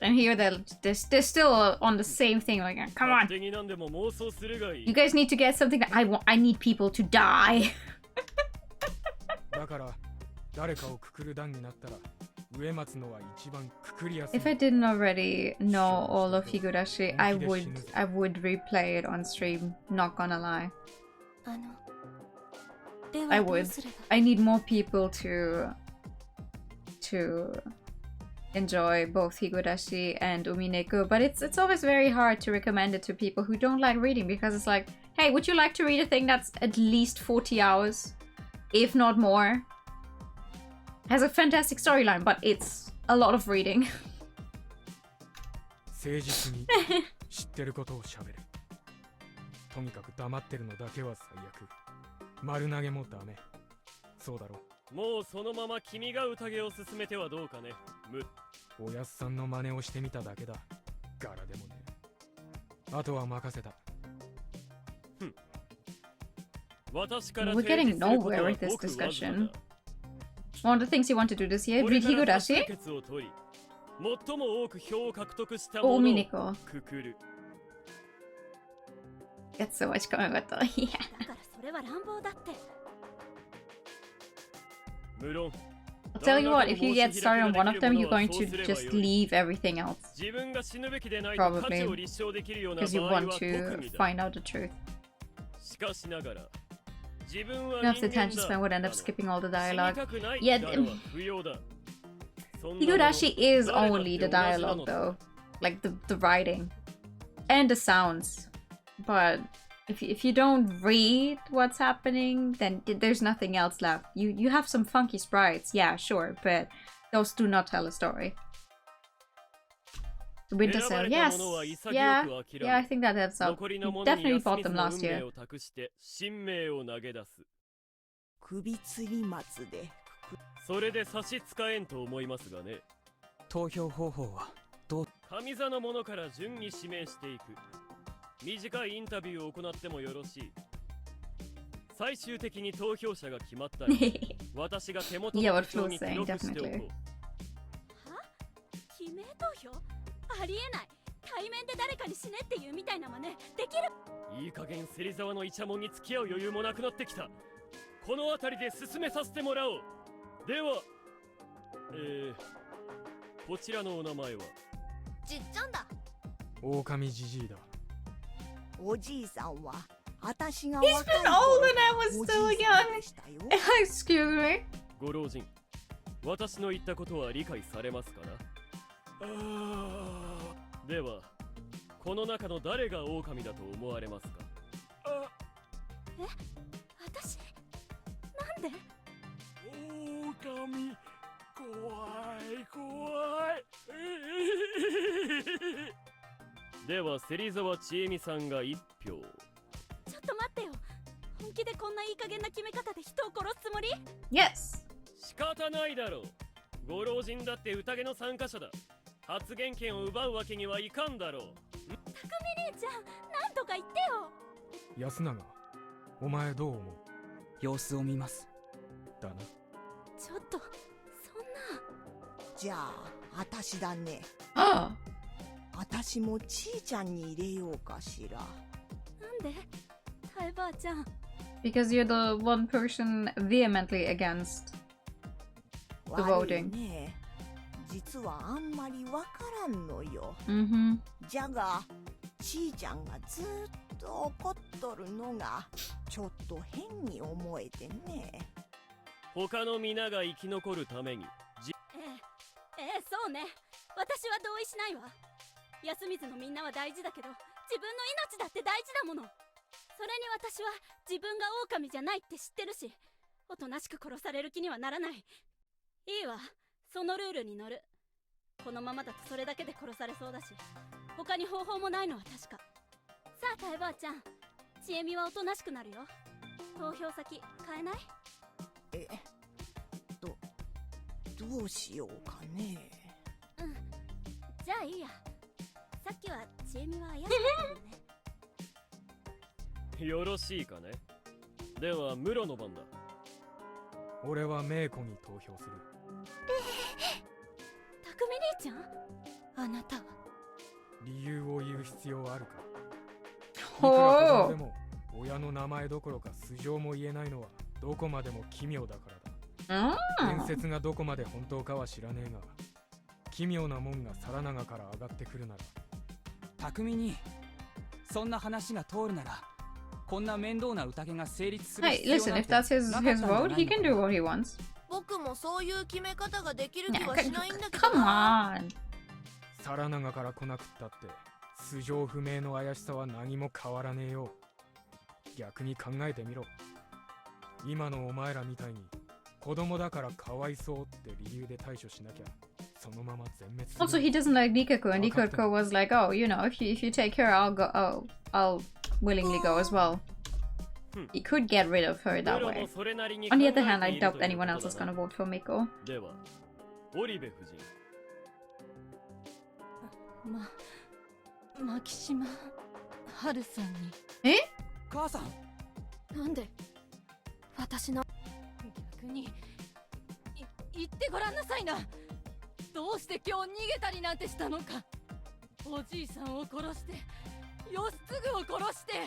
And here they're still on the same thing, like, come on. You guys need to get something that I need people to die. If I didn't already know all of Higurashi, I would replay it on stream, not gonna lie. I would. I need more people to enjoy both Higurashi and Umineko, but it's always very hard to recommend it to people who don't like reading, because it's like, hey, would you like to read a thing that's at least 40 hours, if not more? Has a fantastic storyline, but it's a lot of reading. We're getting nowhere with this discussion. One of the things you want to do this year, read Higurashi? Or Umineko? That's so much going on. Yeah. I'll tell you what, if you get started on one of them, you're going to just leave everything else. Probably. Because you want to find out the truth. Enough the attention span would end up skipping all the dialogue. Yeah, Higurashi is only the dialogue though. Like the writing. And the sounds. But if you don't read what's happening, then there's nothing else left. You have some funky sprites, yeah, sure, but those do not tell a story. The Winter Sale, yes, yeah, I think that adds up. We definitely bought them last year. Yeah, what Flo was saying, definitely.
ありえない。対面で誰かに死ねっていうみたいな真似できる。いい加減芹沢のイチャモンに付き合う余裕もなくなってきた。この辺りで進めさせてもらおう。では、こちらのお名前はじっちゃんだ。狼じじいだ。
おじいさんは私が
He's been old when I was still young. Excuse me.
ご老人、私の言ったことは理解されますかな。では、この中の誰が狼だと思われますか？
え？私？なんで？
狼、怖い怖い。
では、芹沢千恵美さんが1票。
ちょっと待ってよ。本気でこんないい加減な決め方で人を殺すつもり？
Yes。
仕方ないだろう。ご老人だって宴の参加者だ。発言権を奪うわけにはいかんだろう。
匠姉ちゃん、なんとか言ってよ。
安永、お前どう思う？
様子を見ます。
だな。
ちょっと、そんな。
じゃあ、私だね。
ああ。
私もちーちゃんに入れようかしら。
なんで？タエばあちゃん。
Because you're the one person vehemently against the voting.
ね。実はあんまりわからんのよ。じゃが、ちーちゃんがずっと怒っとるのがちょっと変に思えてね。
他の皆が生き残るために。
そうね。私は同意しないわ。安水のみんなは大事だけど、自分の命だって大事だもの。それに私は自分が狼じゃないって知ってるし、おとなしく殺される気にはならない。いいわ。そのルールに乗る。このままだとそれだけで殺されそうだし、他に方法もないのは確か。さあタイばあちゃん、ちえみはおとなしくなるよ。投票先変えない？
どうしようかね。
うん、じゃあいいや。さっきはちえみは怪しかったよね。
よろしいかね。ではムロの番だ。
俺はメイコに投票する。
たくみ兄ちゃん、あなたは
理由を言う必要あるか。いくら子供でも親の名前どころか素性も言えないのはどこまでも奇妙だからだ。伝説がどこまで本当かは知らねえが、奇妙なもんが皿長から上がってくるなら。
匠にそんな話が通るなら、こんな面倒な宴が成立する
Hey,
必要
listen,
なん
if
て
that's his
なかったんじゃ
vote,
ない
he
の
can
か
do what he wants.
僕もそういう決め方ができる気
Yeah,
はしないんだけど
come
な。
on.
皿長から来なくったって素性不明の怪しさは何も変わらねえよ。逆に考えてみろ。今のお前らみたいに子供だからかわいそうって理由で対処しなきゃそのまま全滅する。
Also, he doesn't like Nikako, and Nikako was like, "Oh, you know, if you take her, I'll go. Oh, I'll willingly go as well." He could get rid of her that way. On the other hand, I doubt anyone else is gonna vote for Miko.
ではオリベ夫人。
牧島春さんに。
え？
母さん、
なんで私の逆に言ってごらんなさいな。どうして今日逃げたりなんてしたのか。おじいさんを殺して義継を殺して違う。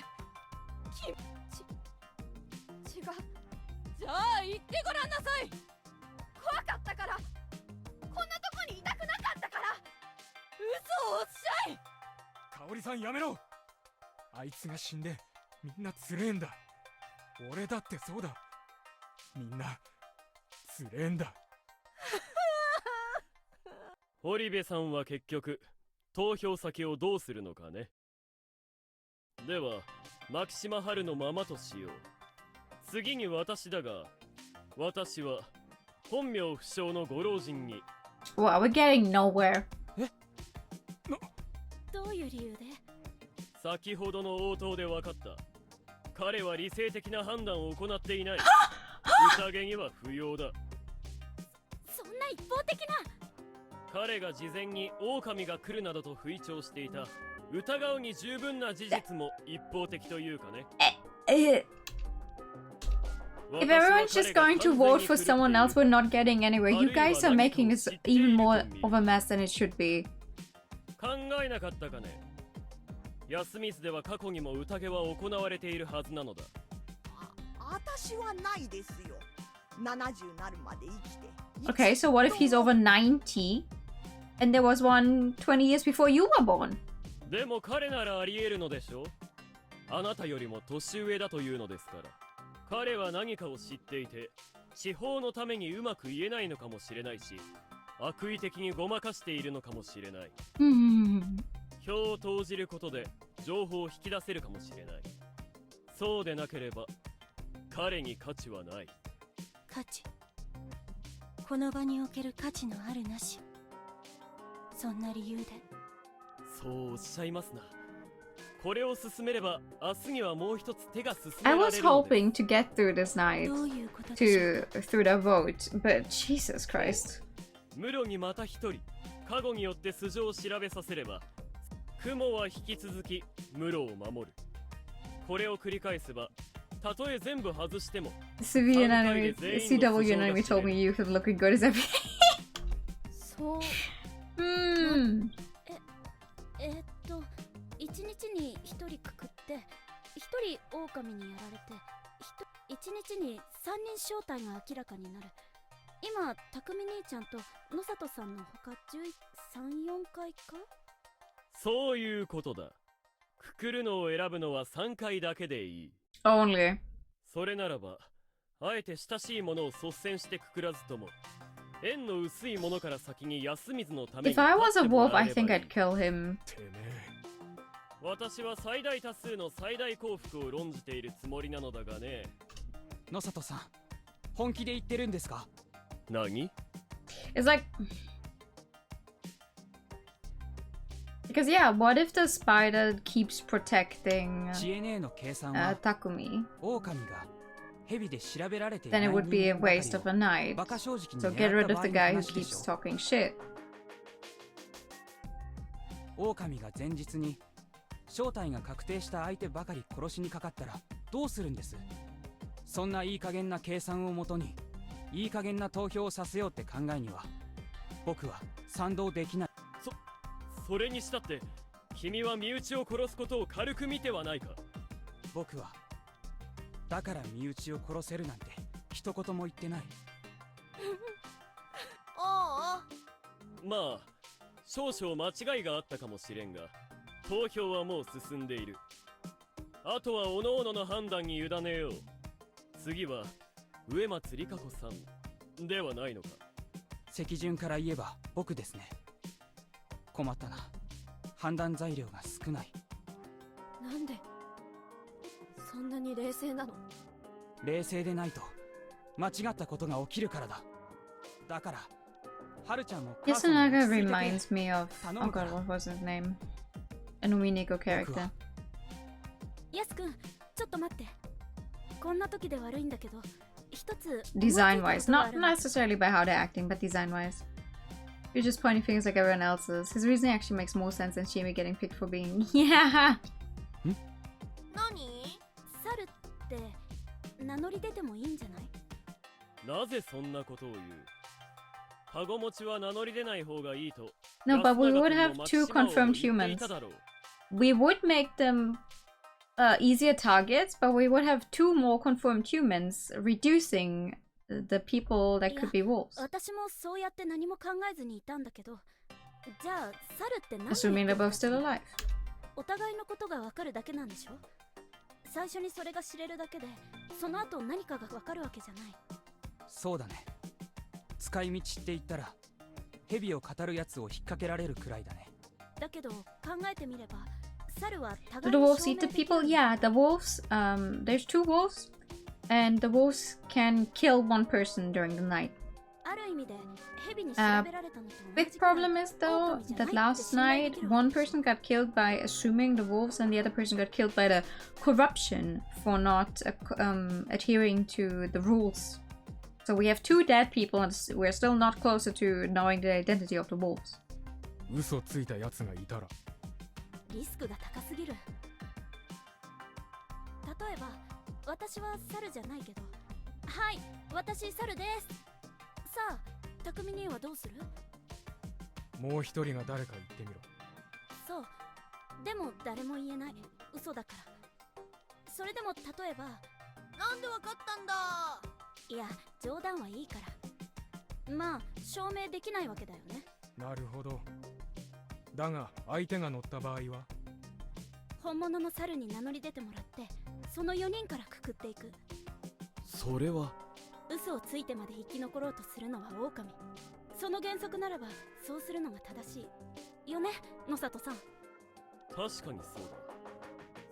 じゃあ言ってごらんなさい。怖かったから、こんなとこにいたくなかったから。嘘をおっしゃい。
香織さんやめろ。あいつが死んでみんなつれえんだ。俺だってそうだ。みんなつれえんだ。
堀部さんは結局投票先をどうするのかね。では牧島春のままとしよう。次に私だが、私は本名不詳のご老人に。
Wow, we're getting nowhere.
どういう理由で？
先ほどの応答で分かった。彼は理性的な判断を行っていない。宴には不要だ。
そんな一方的な。
彼が事前に狼が来るなどと吹聴していた疑うに十分な事実も一方的というかね。
If everyone's just going to vote for someone else, we're not getting anywhere. You guys are making this even more of a mess than it should be.
考えなかったかね。安水では過去にも宴は行われているはずなのだ。
私はないですよ。70なるまで生きて。
Okay, so what if he's over 90 and there was one 20 years before you were born?
でも彼ならあり得るのでしょ。あなたよりも年上だというのですから。彼は何かを知っていて、司法のためにうまく言えないのかもしれないし、悪意的にごまかしているのかもしれない。票を投じることで情報を引き出せるかもしれない。そうでなければ彼に価値はない。
価値、この場における価値のあるなし、そんな理由で。
そうおっしゃいますな。これを進めれば明日にはもう一つ手が進めら
I
れるの
was
です。
hoping to get through this night through the vote, but Jesus Christ.
室にまた一人過去によって素性を調べさせれば、雲は引き続き室を守る。これを繰り返せば、たとえ全部外しても
CW Anime told me you could looking good as everything.
そう。一日に一人くくって一人狼にやられて、一日に3人正体が明らかになる。今匠兄ちゃんと野里さんのほか13、4回か。
そういうことだ。くくるのを選ぶのは3回だけでいい。
Only.
それならば、あえて親しいものを率先してくくらずとも、縁の薄いものから先に安水のために。
If I was a wolf, I think I'd kill him.
私は最大多数の最大幸福を論じているつもりなのだがね。
野里さん、本気で言ってるんですか？
何？
It's like Because yeah, what if the spider keeps protecting
GNA の計算は
Takumi?
狼が蛇で調べられてい
Then
ない
it would be a
人間ばかり
waste
を
of a night.
馬鹿正直に
So get
狙
rid
った
of
場
the
合の
guy who
話でし
keeps
ょ
talking shit.
狼が前日に正体が確定した相手ばかり殺しにかかったらどうするんです？そんないい加減な計算をもとにいい加減な投票をさせようって考えには僕は賛同できない。
それにしたって君は身内を殺すことを軽く見てはないか？
僕はだから身内を殺せるなんて一言も言ってない。
ああ、
まあ少々間違いがあったかもしれんが投票はもう進んでいる。あとは各々の判断に委ねよう。次は植松里香子さんではないのか？
席順から言えば僕ですね。困ったな。判断材料が少ない。
なんでそんなに冷静なの？
冷静でないと間違ったことが起きるからだ。だからハルちゃんも母さんも
Yasunaga
落ち着いてて
reminds me of, oh god, what was his name? An Umineko character.
ヤス君、ちょっと待って。こんな時で悪いんだけど、一つ
Design wise, not necessarily by how they're acting, but design wise. You're just pointing fingers like everyone else's. His reasoning actually makes more sense than Shimi getting picked for being. Yeah!
何？
猿って名乗り出てもいいんじゃない？
なぜそんなことを言う？カゴ持ちは名乗り出ない方がいいと。
No, but we would have two confirmed humans. We would make them easier targets, but we would have two more confirmed humans, reducing the people that could be wolves.
私もそうやって何も考えずにいたんだけど、じゃあ猿って何？
Assuming they're both still alive.
お互いのことがわかるだけなんでしょ？最初にそれが知れるだけで、その後何かがわかるわけじゃない。
そうだね。使い道って言ったら蛇を語るやつを引っ掛けられるくらいだね。
だけど考えてみれば、猿は
Do the wolves eat the people? Yeah, the wolves, there's two wolves, and the wolves can kill one person during the night. Big problem is though that last night one person got killed by assuming the wolves and the other person got killed by the corruption for not adhering to the rules. So we have two dead people and we're still not closer to knowing the identity of the wolves.
嘘ついたやつがいたら
リスクが高すぎる。例えば私は猿じゃないけど、はい、私猿です。さあ、匠兄はどうする？
もう一人が誰か言ってみろ。
そう、でも誰も言えない。嘘だから。それでも例えば、
なんでわかったんだ？
いや、冗談はいいから。まあ、証明できないわけだよね。
なるほど。だが相手が乗った場合は
本物の猿に名乗り出てもらってその4人からくくっていく。
それは
嘘をついてまで生き残ろうとするのは狼。その原則ならばそうするのが正しいよね、野里さん。
確かにそうだ。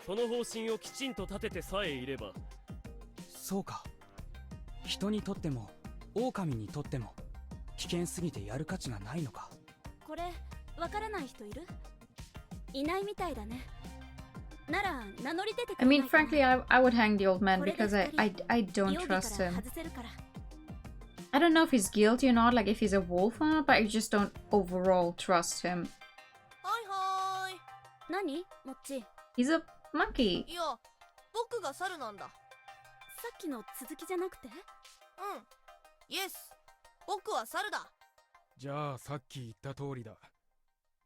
その方針をきちんと立ててさえいれば。
そうか。人にとっても狼にとっても危険すぎてやる価値がないのか。
これわからない人いる？いないみたいだね。なら名乗り出てくれないかな。
I mean, frankly, I would hang the old man because I don't trust him. I don't know if he's guilty or not, like if he's a wolf or not, but I just don't overall trust him.
はいはい。
何？もっち。
He's a monkey.
いや、僕が猿なんだ。
さっきの続きじゃなくて？
うん。イエス。僕は猿だ。
じゃあさっき言った通りだ。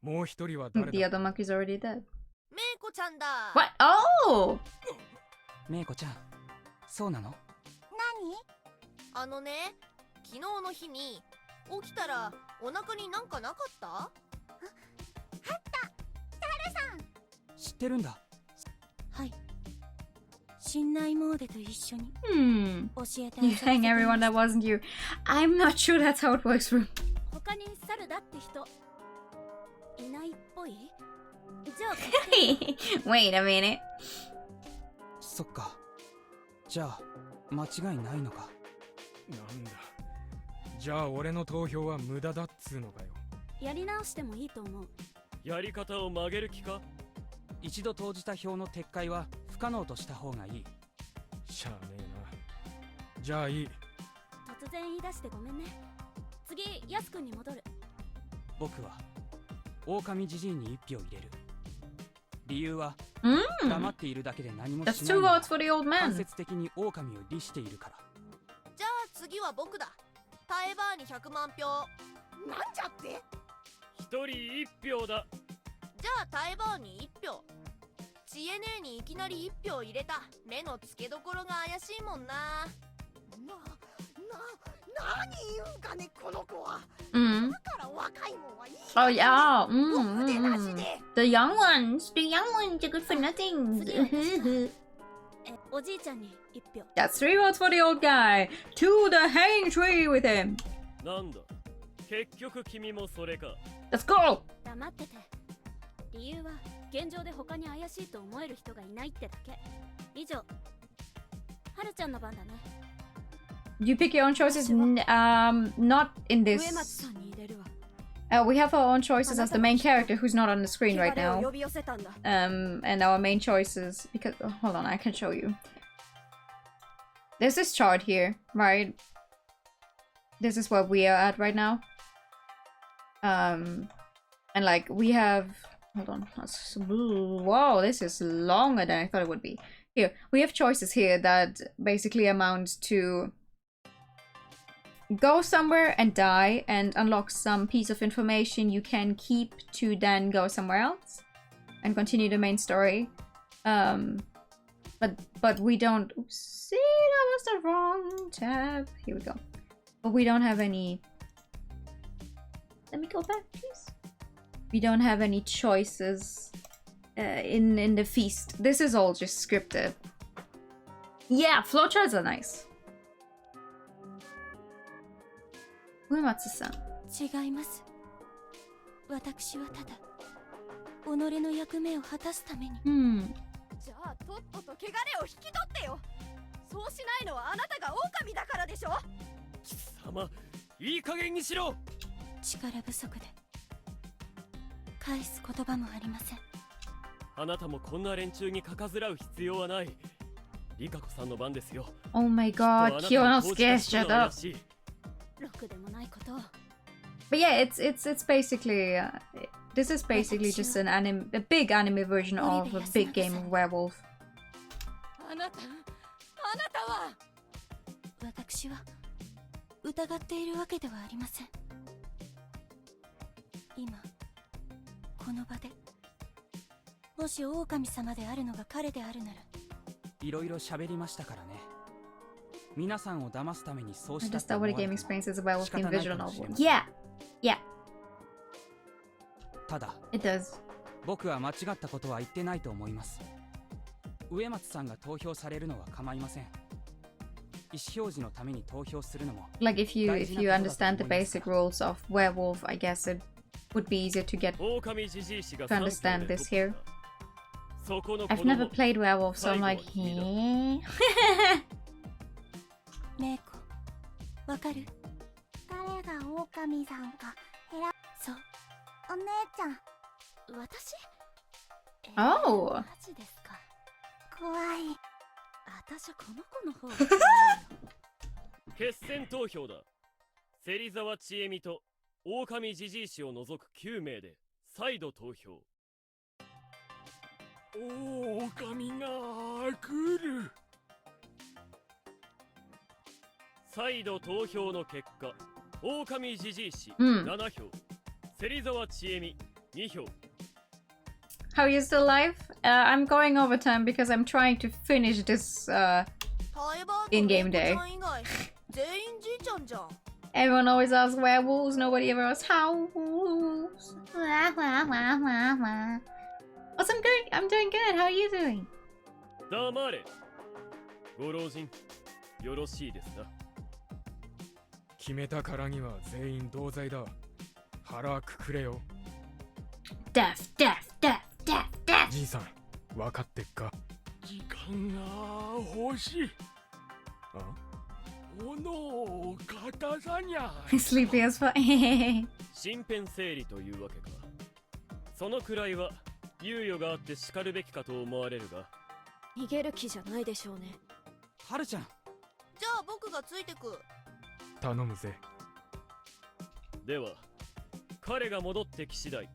もう一人は誰だ？
The other monkey's already dead.
メイコちゃんだ。
What? Oh!
メイコちゃん、そうなの？
あのね、昨日の日に起きたらお腹になんかなかった？あった、
猿さん。
知ってるんだ。
はい。信頼モーデと一緒に。教えて。
You hang everyone that wasn't you. I'm not sure that's how it works for.
他に猿だって人いないっぽい？じゃあ
Wait a minute.
そっか。じゃあ間違いないのか。
なんだ。じゃあ俺の投票は無駄だっつうのかよ。
やり直してもいいと思う。
やり方を曲げる気か？
一度投じた票の撤回は不可能とした方がいい。
しゃあねえな。じゃあいい。
突然言い出してごめんね。次ヤス君に戻る。
僕は狼じじいに一票入れる。理由は、黙っているだけで何もしないのは間接的に狼を利しているから。
じゃあ次は僕だ。タエバーに100万票。
なんじゃって？
一人一票だ。
じゃあタエバーに1票。知恵姉にいきなり1票入れた。目の付けどころが怪しいもんな。
何言うんかねこの子は。だから若いもんはいい。
Oh yeah. The young ones are good for nothing.
おじいちゃんに1票。
That's 3 votes for the old guy. To the hanging tree with him.
なんだ。結局君もそれか。
Let's go.
黙ってて。理由は現状で他に怪しいと思える人がいないってだけ。以上。はるちゃんの番だね。
You pick your own choices. Not in this. We have our own choices as the main character, who's not on the screen right now. And our main choices because hold on, I can show you. There's this chart here, right? This is where we are at right now. And like we have. Hold on. Whoa, this is longer than I thought it would be. Here, we have choices here that basically amount to go somewhere and die and unlock some piece of information you can keep to then go somewhere else and continue the main story. But we don't. Oopsie, that was the wrong tab. Here we go. But we don't have any. Let me go back, please. We don't have any choices in the feast. This is all just scripted. Yeah, flowcharts are nice. Uematsu-san.
違います。私はただ己の役目を果たすために。じゃあとっとと汚れを引き取ってよ。そうしないのはあなたが狼だからでしょ。
貴様、いい加減にしろ。
力不足で返す言葉もありません。
あなたもこんな連中にかかずらう必要はない。リカコさんの番ですよ。
Oh my god, Kyonosuke, shut up.
ろくでもないことを。
But yeah, it's basically this is basically just a big anime version of a big game of werewolf.
あなたは。私は疑っているわけではありません。今この場でもし狼様であるのが彼であるなら。
いろいろ喋りましたからね。皆さんを騙すためにそうした。
I just thought what a game experience is a werewolf themed visual novel. Yeah. Yeah.
ただ
It does.
僕は間違ったことは言ってないと思います。植松さんが投票されるのは構いません。意思表示のために投票するのも。
Like if you understand the basic rules of werewolf, I guess it would be easier to understand this here. I've never played werewolf, so I'm like, hey.
メイコ、わかる？
誰が狼さんか
そう。
お姉ちゃん。
私
Oh.
マジですか。
怖い。
私はこの子の方が
決選投票だ。芹沢千恵美と狼じじい氏を除く9名で再度投票。
狼が来る。
再度投票の結果、狼じじい氏7票、芹沢千恵美2票。
How are you still alive? I'm going overtime because I'm trying to finish this in-game day. Everyone always asks werewolves, nobody ever asks howls. What's I'm doing good. How are you doing?
黙れ。ご老人、よろしいですな。
決めたからには全員同罪だ。腹くくれよ。
Death.
じいさん、分かってっか？
時間が欲しい。斧を片さにゃ。
Sleepy as fuck.
身辺整理というわけか。そのくらいは猶予があって叱るべきかと思われるが。
逃げる気じゃないでしょうね。
はるちゃん。
じゃあ僕がついてく。
頼むぜ。
では彼が戻ってき次第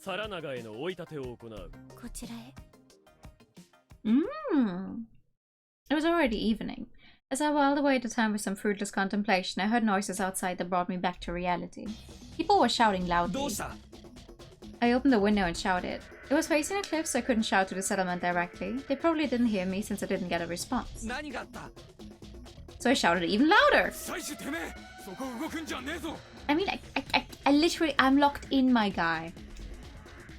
皿長への追い立てを行う。
こちらへ。
It was already evening. As I whiled away the time with some fruitless contemplation, I heard noises outside that brought me back to reality. People were shouting loudly. I opened the window and shouted. It was facing a cliff, so I couldn't shout to the settlement directly. They probably didn't hear me since I didn't get a response. So I shouted even louder. I mean, I literally, I'm locked in, my guy.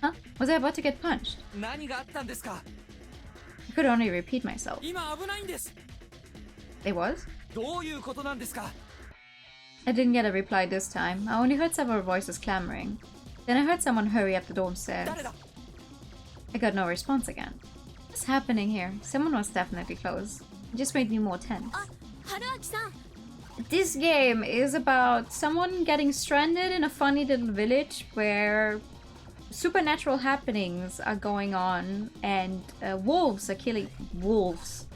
Huh? Was I about to get punched? I could only repeat myself. It was? I didn't get a reply this time. I only heard several voices clamoring. Then I heard someone hurry up the dorm stairs. I got no response again. What's happening here? Someone was definitely close. It just made me more tense. This game is about someone getting stranded in a funny little village where supernatural happenings are going on and wolves are killing wolves.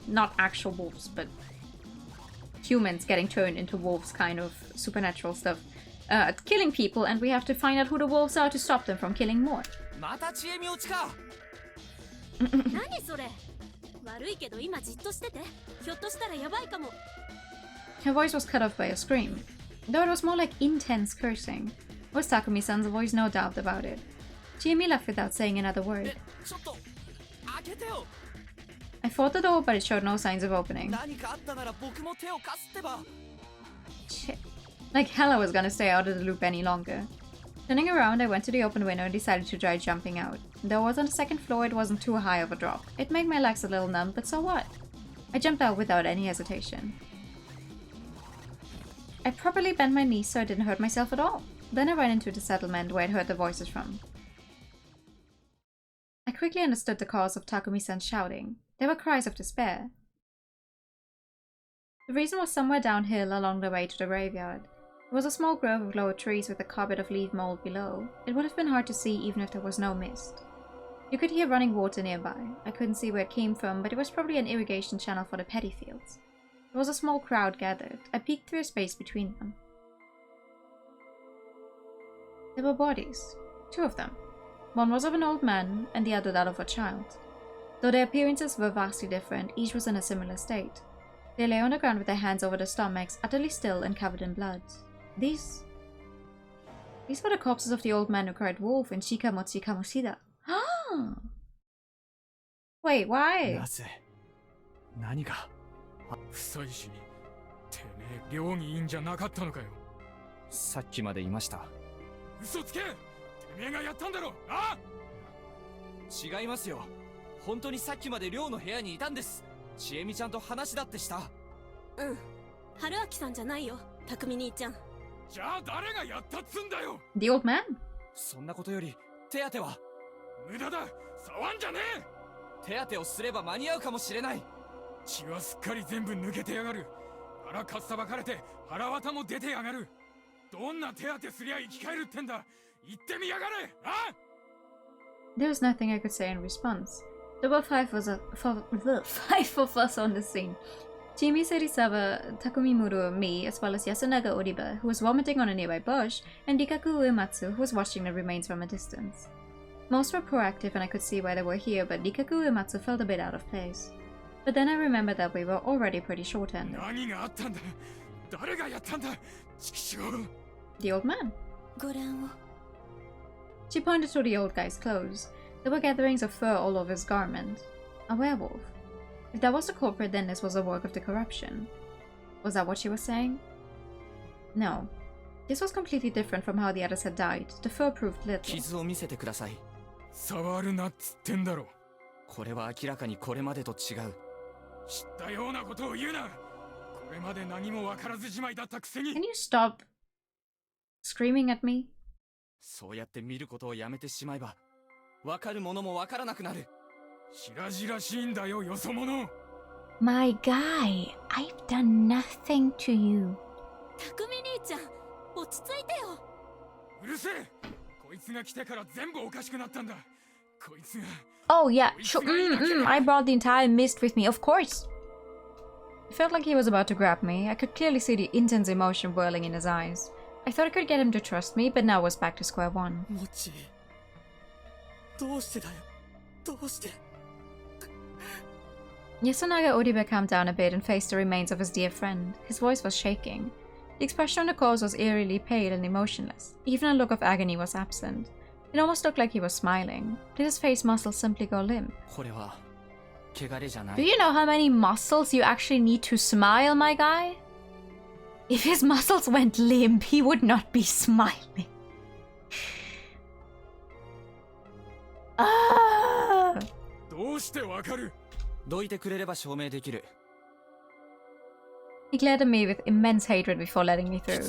Not actual wolves, but humans getting turned into wolves, kind of supernatural stuff. Killing people, and we have to find out who the wolves are to stop them from killing more. Her voice was cut off by a scream, though it was more like intense cursing. It was Takumi-san's voice, no doubt about it. Chiemi left without saying another word. I fought the door, but it showed no signs of opening. Shit. Like hell I was gonna stay out of the loop any longer. Turning around, I went to the open window and decided to try jumping out. Though I was on the second floor, it wasn't too high of a drop. It made my legs a little numb, but so what? I jumped out without any hesitation. I properly bent my knees so I didn't hurt myself at all. Then I ran into the settlement where I'd heard the voices from. I quickly understood the cause of Takumi-san's shouting. They were cries of despair. The reason was somewhere downhill along the way to the graveyard. It was a small grove of lower trees with a carpet of leaf mold below. It would have been hard to see even if there was no mist. You could hear running water nearby. I couldn't see where it came from, but it was probably an irrigation channel for the paddy fields. There was a small crowd gathered. I peeked through a space between them. There were bodies. 2 of them. One was of an old man, and the other that of a child. Though their appearances were vastly different, each was in a similar state. They lay on the ground with their hands over their stomachs, utterly still and covered in blood. These were the corpses of the old man who cried wolf in Shikamochi Kamoshida. Wait, why?
何が臭いし、てめえ寮にいいんじゃなかったのかよ。
さっきまでいました。
嘘つけ！てめえがやったんだろ。あ？
違いますよ。本当にさっきまで寮の部屋にいたんです。ちえみちゃんと話だってした。
うん。春明さんじゃないよ、匠兄ちゃん。
じゃあ誰がやったっつんだよ。
The old man?
そんなことより手当ては。
無駄だ。触んじゃねえ。
手当てをすれば間に合うかもしれない。
血はすっかり全部抜けてやがる。腹かっさばかれて腹渡も出てやがる。どんな手当てすりゃ生き返るってんだ。言ってみやがれ。あ？
There was nothing I could say in response. There were 5 of us on the scene. Chiemi Serizawa, Takumi Muru, me, as well as Yasunaga Oriba, who was vomiting on a nearby bush, and Rikaku Uematsu, who was watching the remains from a distance. Most were proactive and I could see why they were here, but Rikaku Uematsu felt a bit out of place. But then I remembered that we were already pretty short-handed. The old man. She pointed to the old guy's clothes. There were gatherings of fur all over his garment. A werewolf. If that was the culprit, then this was a work of the corruption. Was that what she was saying? No. This was completely different from how the others had died. The fur proved little.
傷を見せてください。
触るなっつってんだろ。
これは明らかにこれまでと違う。
知ったようなことを言うな。これまで何も分からずじまいだったくせに。
Can you stop screaming at me?
そうやって見ることをやめてしまえば、分かるものも分からなくなる。
白々しいんだよ、よそ者。
My guy, I've done nothing to you.
匠兄ちゃん、落ち着いてよ。
うるせえ。こ
Oh yeah, sure. I brought the entire mist with me, of course. It felt like he was about to grab me. I could clearly see the intense emotion whirling in his eyes. I thought I could get him to trust me, but now I was back to square one. Yasunaga Uribe calmed down a bit and faced the remains of his dear friend. His voice was shaking. The expression on the corpse was eerily pale and emotionless. Even a look of agony was absent. It almost looked like he was smiling. Did his face muscles simply go limp? Do you know how many muscles you actually need to smile, my guy? If his muscles went limp, he would not be smiling. Ah! He glared at me with immense hatred before letting me through.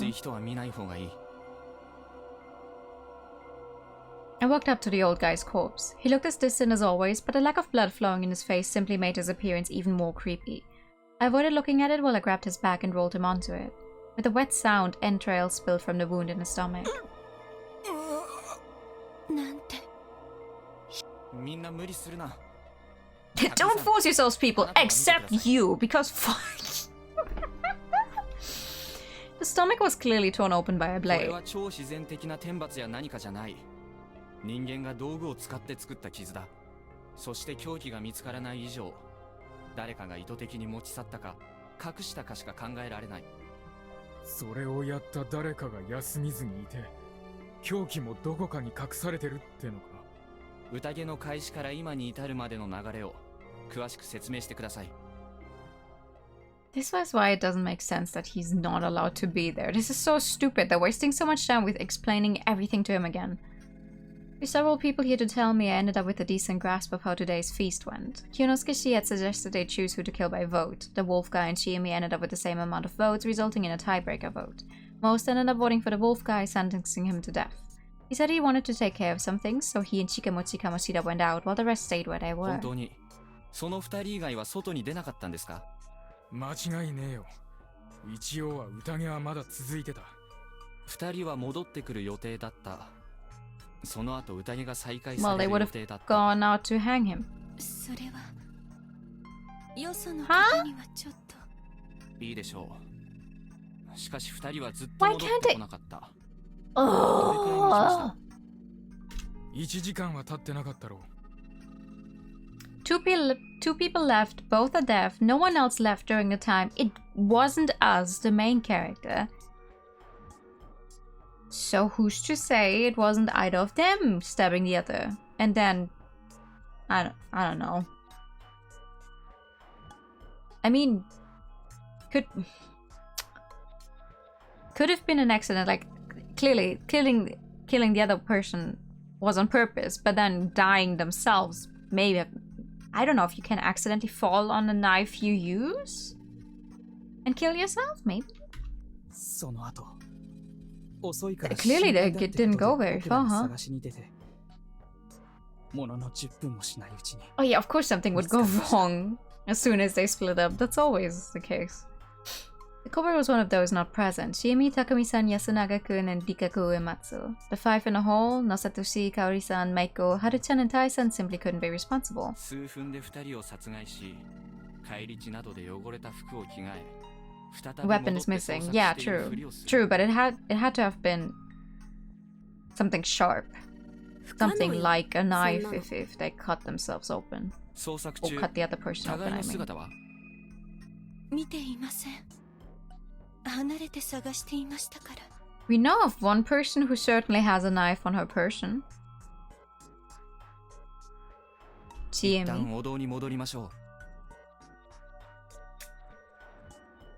I walked up to the old guy's corpse. He looked as distant as always, but the lack of blood flowing in his face simply made his appearance even more creepy. I avoided looking at it while I grabbed his back and rolled him onto it. With a wet sound, entrails spilled from the wound in his stomach. Don't force yourselves, people, except you, because fuck. The stomach was clearly torn open by a blade.
人間が道具を使って作った傷だ。そして凶器が見つからない以上、誰かが意図的に持ち去ったか隠したかしか考えられない。
それをやった誰かが休みずにいて、凶器もどこかに隠されてるってのか。
宴の開始から今に至るまでの流れを詳しく説明してください。
This was why it doesn't make sense that he's not allowed to be there. This is so stupid. They're wasting so much time with explaining everything to him again. With several people here to tell me, I ended up with a decent grasp of how today's feast went. Kyonosuke had suggested they choose who to kill by vote. The wolf guy and Shiemi ended up with the same amount of votes, resulting in a tiebreaker vote. Most ended up voting for the wolf guy, sentencing him to death. He said he wanted to take care of some things, so he and Shikamochi Kamoshida went out, while the rest stayed where they were.
本当にその二人以外は外に出なかったんですか？
間違いねえよ。一応は宴はまだ続いてた。
二人は戻ってくる予定だった。その後宴が再開
Well,
さ
they
れる
would
予
have
定だった。
gone out to hang him.
それはよその方にはちょっと。
いいでしょう。しかし二人はずっと戻ってこなかった。
Oh.
1時間は経ってなかったろう。
Two people left, both are deaf, no one else left during the time. It wasn't us, the main character. So who's to say it wasn't either of them stabbing the other? And then... I don't know. I mean... Could have been an accident, like, clearly killing the other person was on purpose, but then dying themselves, maybe... I don't know if you can accidentally fall on a knife you use? And kill yourself, maybe? Clearly they didn't go very far, huh? Oh yeah, of course something would go wrong as soon as they split up. That's always the case. The cover was one of those not present. Shiemi, Takumi-san, Yasunaga-kun, and Rikaku Uematsu. The five in the hall, Nosatoshi, Kaori-san, Meiko, Haru-chan, and Tai-san simply couldn't be responsible. The weapon is missing. Yeah, true. True, but it had to have been something sharp. Something like a knife if they cut themselves open. Or cut the other person open, I mean. We know of one person who certainly has a knife on her person. Chiemi.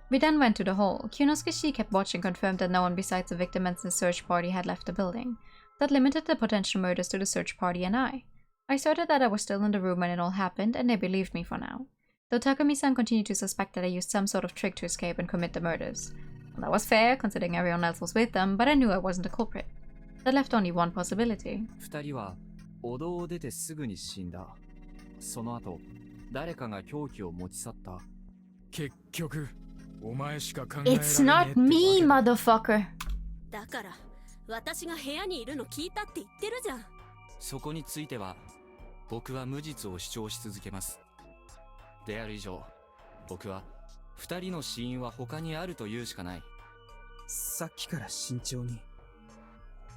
We then went to the hall. Kyonosuke kept watch and confirmed that no one besides the victim and the search party had left the building. That limited the potential murders to the search party and I. I asserted that I was still in the room when it all happened, and they believed me for now. Though Takumi-san continued to suspect that I used some sort of trick to escape and commit the murders. Well, that was fair, considering everyone else was with them, but I knew I wasn't a culprit. That left only one possibility. It's not me, motherfucker!
だから私が部屋にいるの聞いたって言ってるじゃん。
そこについては僕は無実を主張し続けます。である以上僕は2人の死因は他にあると言うしかない。
さっきから慎重に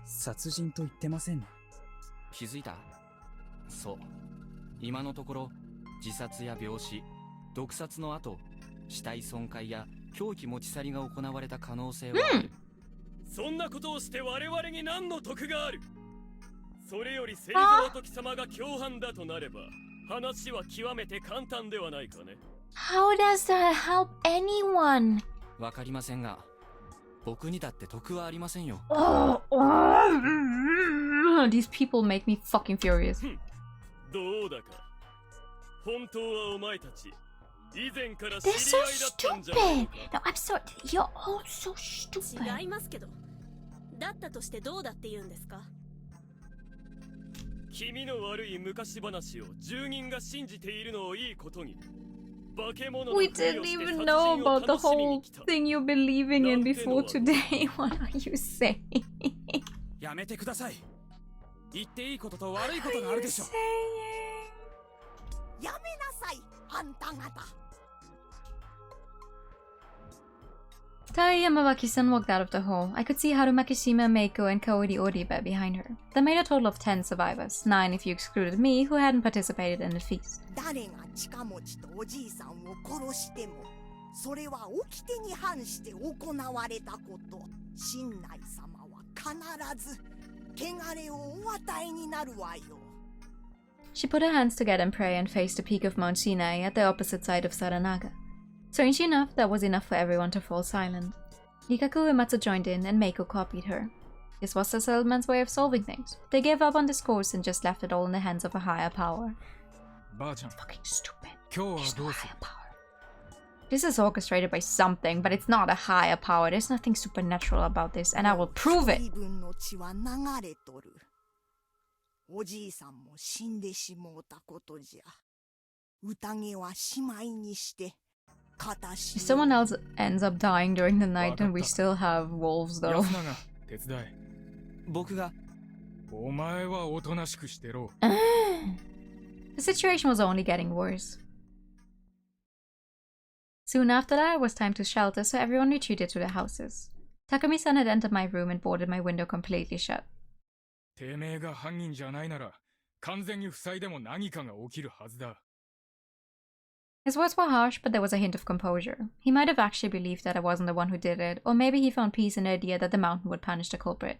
殺人と言ってませんね。
気づいた？そう、今のところ自殺や病死、毒殺の後死体損壊や凶器持ち去りが行われた可能性はある。
そんなことをして我々に何の得がある？それより芹沢時様が共犯だとなれば話は極めて簡単ではないかね。
How does that help anyone?
わかりませんが僕にだって得はありませんよ。
These people make me fucking furious.
どうだか本当はお前たち以前から知り合いだったんじゃないのか。
No, I'm sorry. You're all so stupid.
違いますけど、だったとしてどうだって言うんですか？
君の悪い昔話を住人が信じているのをいいことに、化け物の
We
ふりを
didn't
して
even
殺
know
人を
about the
楽しみ
whole
に来た。
thing you're believing in before today. What are you saying?
やめてください。言っていいことと悪いことがあるでしょ。
やめなさい、あんた方。
Yamawaki-san walked out of the hall. I could see Haru Makishima, Meiko, and Kaori Oribe behind her. That made a total of 10 survivors, 9 if you excluded me, who hadn't participated in the feast.
誰が近持ちとおじいさんを殺しても、それは掟に反して行われたこと。神内様は必ず汚れをお与えになるわよ。
She put her hands together in prayer and faced the peak of Mount Sinai at the opposite side of Saranaga. Strange enough, that was enough for everyone to fall silent. Hikaku Uematsu joined in, and Meiko copied her. This was the settlement's way of solving things. They gave up on discourse and just left it all in the hands of a higher power. Fucking stupid. There's no higher power. This is orchestrated by something, but it's not a higher power. There's nothing supernatural about this, and I will prove it!
おじいさんも死んでしもうたことじゃ。宴はしまいにして。
If someone else ends up dying during the night, then we still have wolves, though.
手伝え。
僕が。
お前はおとなしくしてろ。
The situation was only getting worse. Soon after that, it was time to shelter, so everyone retreated to their houses. Takumi-san had entered my room and boarded my window completely shut.
てめえが犯人じゃないなら、完全に塞いでも何かが起きるはずだ。
His words were harsh, but there was a hint of composure. He might have actually believed that I wasn't the one who did it, or maybe he found peace in the idea that the mountain would punish the culprit.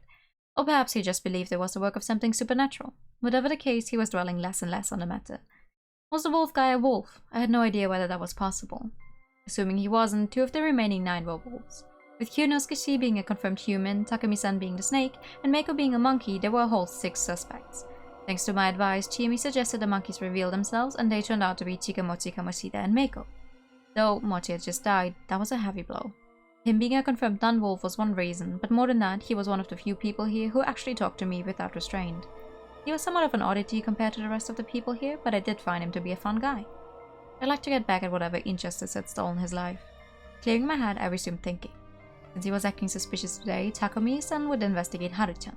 Or perhaps he just believed it was the work of something supernatural. Whatever the case, he was dwelling less and less on the matter. Was the wolf guy a wolf? I had no idea whether that was possible. Assuming he wasn't, 2 of the remaining 9 were wolves. With Kyunosuke being a confirmed human, Takumi-san being the snake, and Meiko being a monkey, there were a whole 6 suspects. Thanks to my advice, Chiemi suggested the monkeys reveal themselves, and they turned out to be Chikamochi, Kamoshida, and Meiko. Though Mochi had just died, that was a heavy blow. Him being a confirmed non-wolf was one reason, but more than that, he was one of the few people here who actually talked to me without restraint. He was somewhat of an oddity compared to the rest of the people here, but I did find him to be a fun guy. I liked to get back at whatever injustice had stolen his life. Clearing my head, I resumed thinking. Since he was acting suspicious today, Takumi-san would investigate Haru-chan.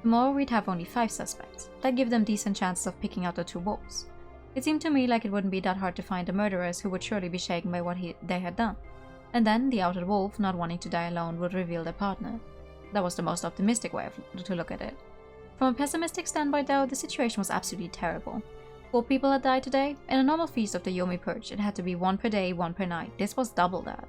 Tomorrow we'd have only 5 suspects. That'd give them decent chances of picking out the 2 wolves. It seemed to me like it wouldn't be that hard to find the murderers who would surely be shaken by what they had done. And then the outed wolf, not wanting to die alone, would reveal their partner. That was the most optimistic way to look at it. From a pessimistic standpoint though, the situation was absolutely terrible. 4 people had died today. In a normal feast of the Yomi Purge, it had to be 1 per day, 1 per night. This was double that.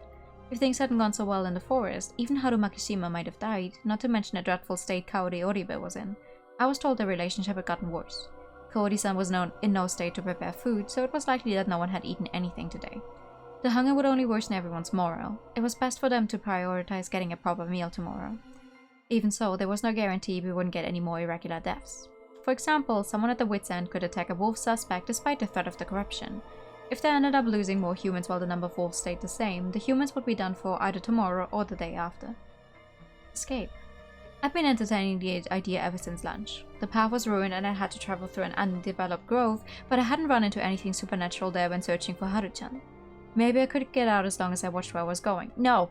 If things hadn't gone so well in the forest, even Haru Makishima might have died, not to mention the dreadful state Kaori Oribe was in. I was told their relationship had gotten worse. Kaori-san was in no state to prepare food, so it was likely that no one had eaten anything today. The hunger would only worsen everyone's morale. It was best for them to prioritize getting a proper meal tomorrow. Even so, there was no guarantee we wouldn't get any more irregular deaths. For example, someone at the wit's end could attack a wolf suspect despite the threat of the corruption. If they ended up losing more humans while the number of wolves stayed the same, the humans would be done for either tomorrow or the day after. Escape. I've been entertaining the idea ever since lunch. The path was ruined and I had to travel through an undeveloped grove, but I hadn't run into anything supernatural there when searching for Haru-chan. Maybe I could get out as long as I watched where I was going. No!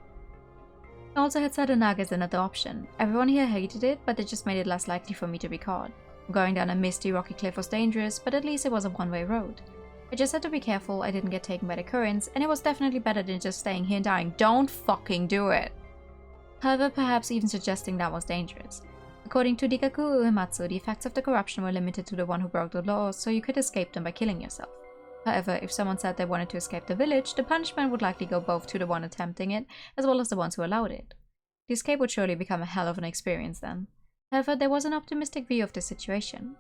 I also had Sadonaga as another option. Everyone here hated it, but it just made it less likely for me to be caught. Going down a misty, rocky cliff was dangerous, but at least it was a one-way road. I just had to be careful I didn't get taken by the currents, and it was definitely better than just staying here and dying. Don't fucking do it! However, perhaps even suggesting that was dangerous. According to Rikaku Uematsu, the effects of the corruption were limited to the one who broke the laws, so you could escape them by killing yourself. However, if someone said they wanted to escape the village, the punishment would likely go both to the one attempting it, as well as the ones who allowed it. The escape would surely become a hell of an experience then. However, there was an optimistic view of the situation.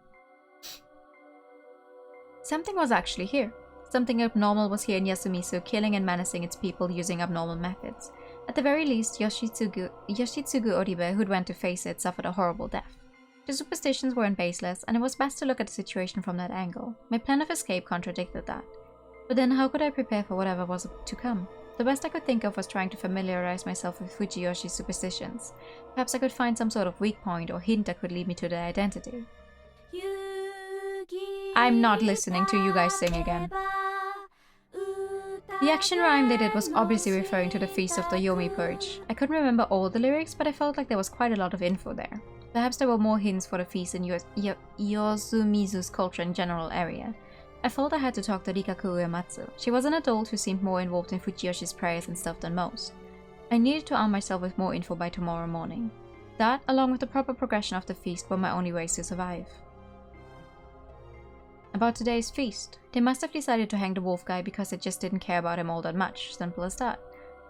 Something was actually here. Something abnormal was here in Yasumizu, killing and menacing its people using abnormal methods. At the very least, Yoshitsugu Oribe, who'd went to face it, suffered a horrible death. The superstitions weren't baseless, and it was best to look at the situation from that angle. My plan of escape contradicted that. But then how could I prepare for whatever was to come? The best I could think of was trying to familiarize myself with Fujiyoshi's superstitions. Perhaps I could find some sort of weak point or hint that could lead me to their identity. I'm not listening to you guys sing again. The action rhyme they did was obviously referring to the Feast of the Yomi Purge. I couldn't remember all the lyrics, but I felt like there was quite a lot of info there. Perhaps there were more hints for the feast in Yosumizu's culture and general area. I felt I had to talk to Rikaku Uematsu. She was an adult who seemed more involved in Fujiyoshi's prayers and stuff than most. I needed to arm myself with more info by tomorrow morning. That, along with the proper progression of the feast, were my only ways to survive. About today's feast, they must have decided to hang the wolf guy because they just didn't care about him all that much, simple as that.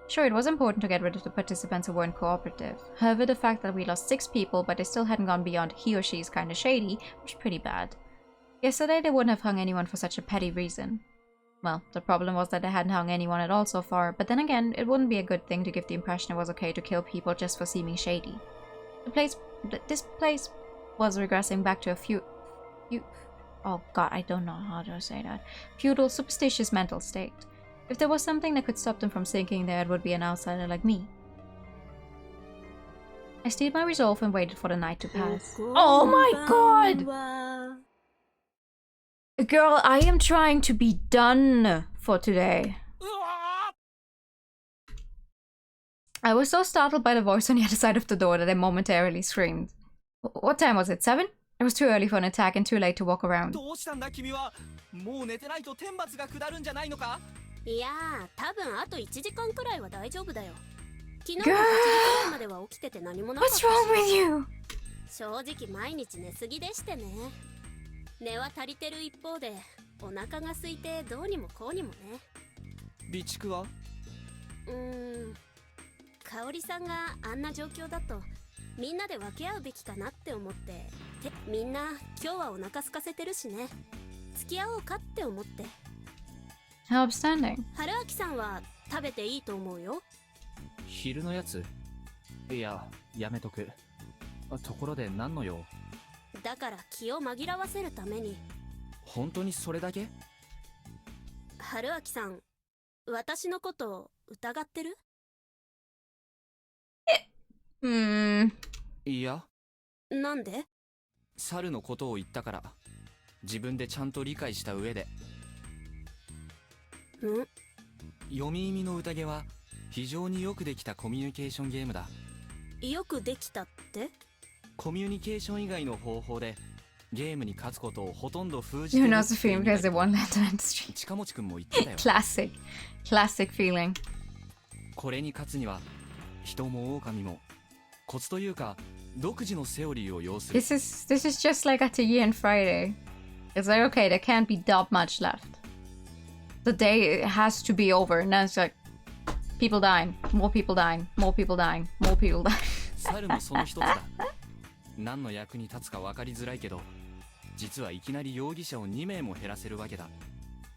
Sure, it was important to get rid of the participants who weren't cooperative. However, the fact that we lost 6 people but they still hadn't gone beyond he or she's kinda shady was pretty bad. Yesterday they wouldn't have hung anyone for such a petty reason. Well, the problem was that they hadn't hung anyone at all so far, but then again, it wouldn't be a good thing to give the impression it was okay to kill people just for seeming shady. This place was regressing back to a oh god, I don't know how to say that. Feudal, superstitious mental state. If there was something that could stop them from sinking there, it would be an outsider like me. I steeled my resolve and waited for the night to pass. Oh my god! Girl, I am trying to be done for today. I was so startled by the voice on the other side of the door that I momentarily screamed. What time was it? 7? It was too early for an attack and too late to walk around.
いやー、多分あと1時間くらいは大丈夫だよ。昨日も8時くらいまでは起きてて何もなかったし。What's wrong with you? 正直毎日寝すぎでしてね。寝は足りてる一方で、お腹が空いてどうにもこうにもね。
備蓄は？
香織さんがあんな状況だと、みんなで分け合うべきかなって思って。みんな今日はお腹空かせてるしね。付き合おうかって思って。
How upstanding.
春明さんは食べていいと思うよ。
昼のやつ？いや、やめとく。ところで何の用？
だから気を紛らわせるために。
本当にそれだけ？
春明さん、私のこと疑ってる？
いや。
なんで？
猿のことを言ったから。自分でちゃんと理解した上で。読み意味の宴は非常によくできたコミュニケーションゲームだ。
よくできたって？
コミュニケーション以外の方法でゲームに勝つことをほとんど封じてる。
You know the film because they won that industry.
近持くんも言ってたよ。
Classic feeling.
これに勝つには人も狼もコツというか独自のセオリーを要する。
This is just like at a year and Friday. It's like okay, there can't be that much left. The day has to be over, and then it's like people dying, more people dying, more people dying, more people dying.
猿もその一つだ。何の役に立つか分かりづらいけど、実はいきなり容疑者を2名も減らせるわけだ。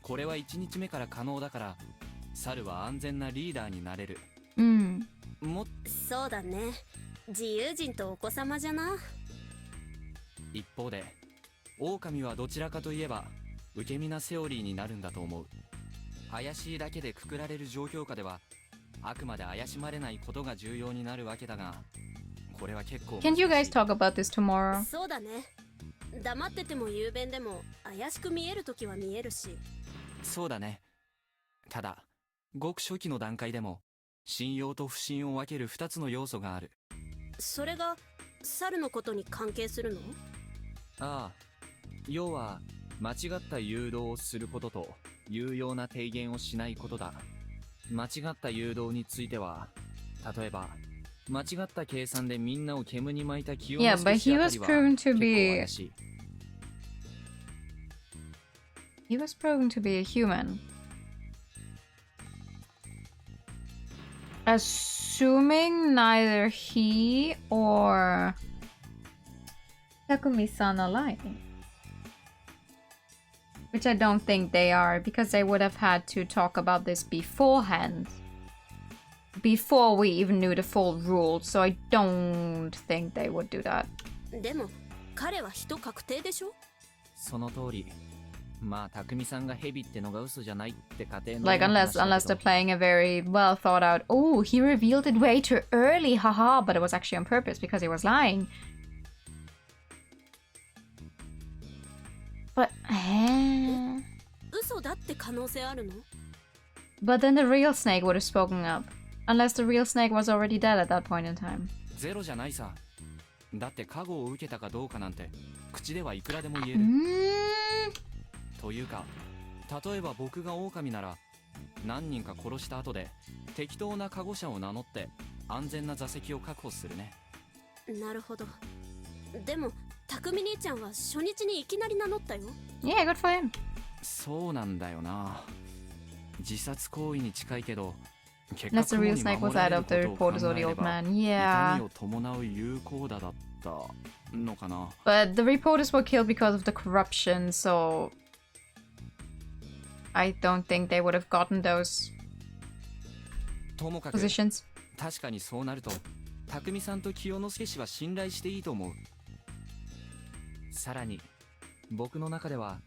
これは1日目から可能だから、猿は安全なリーダーになれる。
そうだね。自由人とお子様じゃな。
一方で、狼はどちらかといえば受け身なセオリーになるんだと思う。怪しいだけでくくられる状況下ではあくまで怪しまれないことが重要になるわけだが、これは結構。
Can't you guys talk about this tomorrow?
そうだね。黙ってても雄弁でも怪しく見えるときは見えるし。
そうだね。ただごく初期の段階でも信用と不信を分ける2つの要素がある。
それが猿のことに関係するの？
ああ、要は間違った誘導をすることと有用な提言をしないことだ。間違った誘導については、例えば間違った計算でみんなを煙に巻いた清之助氏あたりは結構怪しい。
He was proven to be a human. Assuming neither he or Takumi-san are lying. Which I don't think they are, because they would have had to talk about this beforehand. Before we even knew the full rules, so I don't think they would do that.
でも彼は人確定でしょ？
その通り。まあ、匠さんがヘビってのが嘘じゃないって家庭の。
Like, unless they're playing a very well thought out, oh, he revealed it way too early, haha, but it was actually on purpose because he was lying. But,
嘘だって可能性あるの？
But then the real Snake would have spoken up. Unless the real Snake was already dead at that point in time.
ゼロじゃないさ。だって加護を受けたかどうかなんて口ではいくらでも言える。というか、例えば僕が狼なら何人か殺した後で適当な加護者を名乗って安全な座席を確保するね。
なるほど。でも匠兄ちゃんは初日にいきなり名乗ったよ。
Yeah, good for him.
そうなんだよな。自殺行為に近いけど、結
Unless
果
the real Snake was that of the reporters or the old man. Yeah.
痛みを伴う有効打だったのかな。
But the reporters were killed because of the corruption, so I don't think they would have gotten those
ともかく
positions.
確かにそうなると、匠さんと清之助氏は信頼していいと思う。さらに僕の中では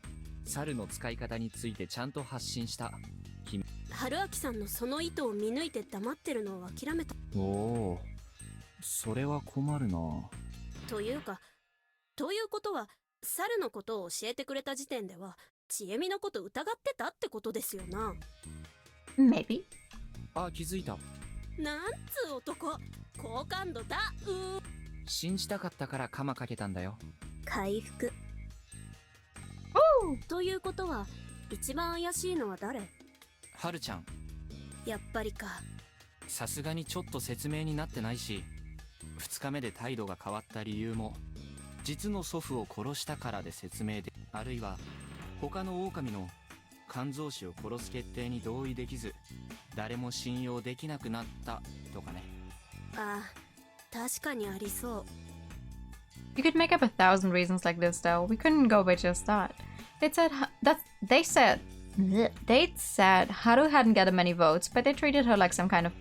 猿の使い方についてちゃんと発信した。
春明さんのその意図を見抜いて黙ってるのを諦めた。
おお、それは困るな。
ということは猿のことを教えてくれた時点ではちえみのこと疑ってたってことですよな。
Maybe.
あ、気づいた。
なんつう男、好感度だ。
信じたかったからカマかけたんだよ。
回復。ということは一番怪しいのは誰？
はるちゃん。
やっぱりか。
さすがにちょっと説明になってないし、2日目で態度が変わった理由も実の祖父を殺したからで説明で、あるいは他の狼の肝臓師を殺す決定に同意できず誰も信用できなくなったとかね。
ああ、確かにありそう。
You could make up 1,000 reasons like this, though. We couldn't go by just that. They said Haru hadn't gotten many votes, but they treated her like some kind of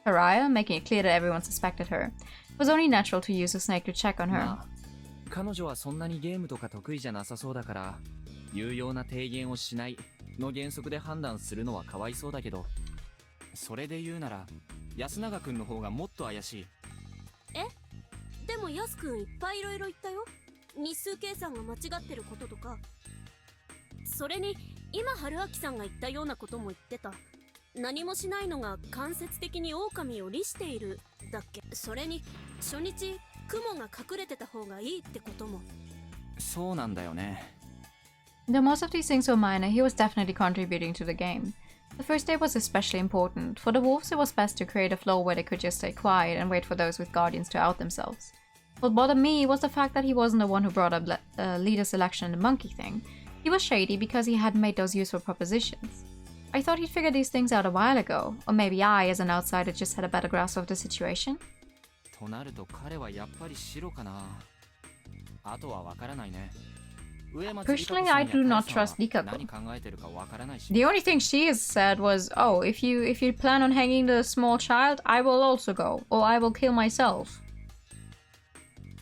pariah, making it clear that everyone suspected her. It was only natural to use a snake to check on her.
まあ、彼女はそんなにゲームとか得意じゃなさそうだから有用な提言をしないの原則で判断するのはかわいそうだけど、それで言うなら安永くんの方がもっと怪しい。
え？でも安くんいっぱいいろいろ言ったよ。日数計算が間違ってることとか。それに今春明さんが言ったようなことも言ってた。何もしないのが間接的に狼を利しているだっけ。それに初日雲が隠れてた方がいいってことも。
そうなんだよね。
Though most of these things were minor, he was definitely contributing to the game. The first day was especially important. For the wolves, it was best to create a floor where they could just stay quiet and wait for those with guardians to out themselves. What bothered me was the fact that he wasn't the one who brought up leader selection and the monkey thing. He was shady because he hadn't made those useful propositions. I thought he'd figured these things out a while ago, or maybe I, as an outsider, just had a better grasp of the situation.
となると彼はやっぱり白かな。あとはわからないね。
Personally, I do not trust Nikako. The only thing she has said was, oh, if you plan on hanging the small child, I will also go, or I will kill myself.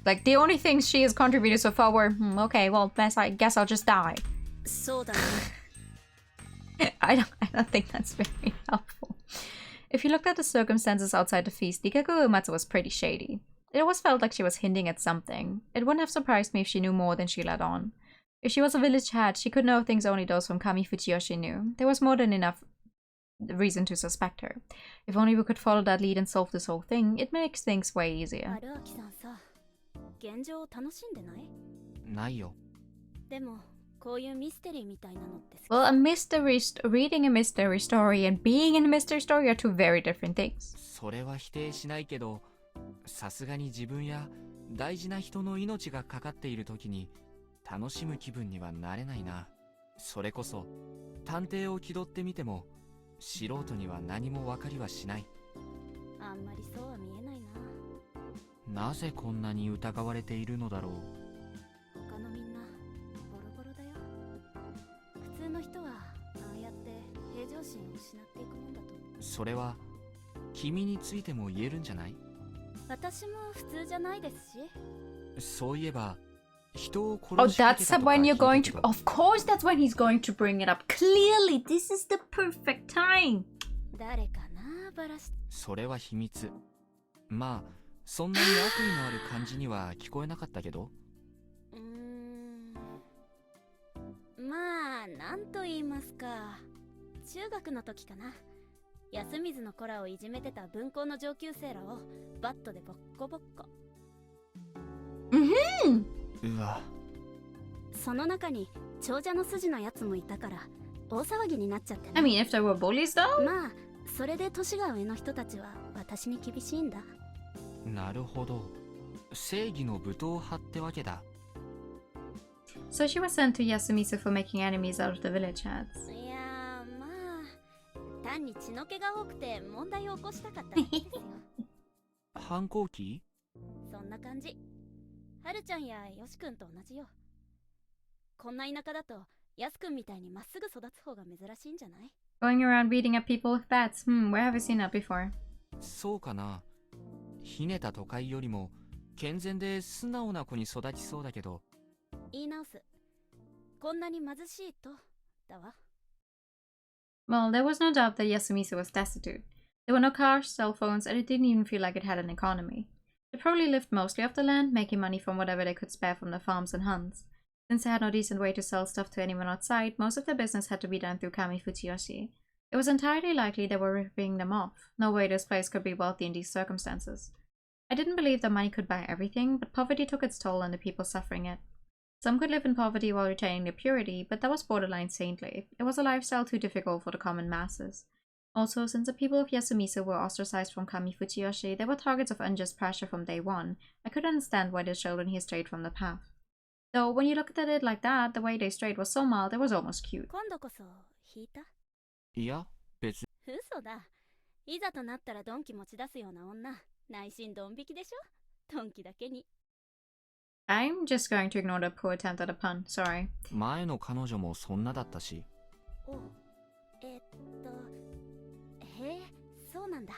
Like, the only things she has contributed so far were, okay, well, I guess I'll just die. I don't think that's very helpful. If you looked at the circumstances outside the feast, Nikako Uematsu was pretty shady. It always felt like she was hinting at something. It wouldn't have surprised me if she knew more than she let on. If she was a village hat, she could know things only those from Kami Fujiyoshi knew. There was more than enough reason to suspect her. If only we could follow that lead and solve this whole thing, it makes things way easier.
春秋さんさ、現状を楽しんでない？
ないよ。
でもこういうミステリーみたいなのって好き。
Well, reading a mystery story and being in a mystery story are two very different things.
それは否定しないけど、さすがに自分や大事な人の命がかかっている時に楽しむ気分にはなれないな。それこそ探偵を気取ってみても素人には何も分かりはしない。
あんまりそうは見えないな。
なぜこんなに疑われているのだろう。
他のみんなボロボロだよ。普通の人はああやって平常心を失っていくもんだと。
それは君についても言えるんじゃない？
私も普通じゃないですし。
そういえば人を
Oh,
殺しかけ
that's
たとか
when
聞
you're
いた
going
け
to.
ど。
Of course, that's when he's going to bring it up. Clearly, this is the perfect time.
誰かな、バラし。
それは秘密。まあそんなに悪意のある感じには聞こえなかったけど。
まあなんと言いますか、中学の時かな。安水の子らをいじめてた分校の上級生らをバットでボッコボッコ。
うわ。
その中に長者の筋のやつもいたから大騒ぎになっちゃってね。
I mean, if there were bullies though?
まあそれで年が上の人たちは私に厳しいんだ。
なるほど。正義の武闘派ってわけだ。
So she was sent to Yasumizu for making enemies out of the village heads.
いやー、まあ単に血の気が多くて問題を起こしたかっただけですよ。
反抗期？
そんな感じ。はるちゃんやよしくんと同じよ。こんな田舎だとやすくんみたいにまっすぐ育つ方が珍しいんじゃない？
Going around beating up people with bats. Where have you seen that before?
そうかな。ひねた都会よりも健全で素直な子に育ちそうだけど。
言い直す。こんなに貧しいとだわ。
Well, there was no doubt that Yasumizu was destitute. There were no cars, cell phones, and it didn't even feel like it had an economy. They probably lived mostly off the land, making money from whatever they could spare from their farms and hunts. Since they had no decent way to sell stuff to anyone outside, most of their business had to be done through Kami Fujiyoshi. It was entirely likely they were ripping them off. No way this place could be wealthy in these circumstances. I didn't believe that money could buy everything, but poverty took its toll on the people suffering it. Some could live in poverty while retaining their purity, but that was borderline saintly. It was a lifestyle too difficult for the common masses. Also, since the people of Yasumizu were ostracized from Kami Fujiyoshi, they were targets of unjust pressure from day one. I could understand why the children here strayed from the path. Though, when you looked at it like that, the way they strayed was so mild, it was almost cute.
今度こそ引いた？
いや、別に。
嘘だ。いざとなったらドンキ持ち出すような女。内心ドン引きでしょ？ドンキだけに。
I'm just going to ignore the poor attempt at a pun, sorry.
前の彼女もそんなだったし。
お、へえ、そうなんだ。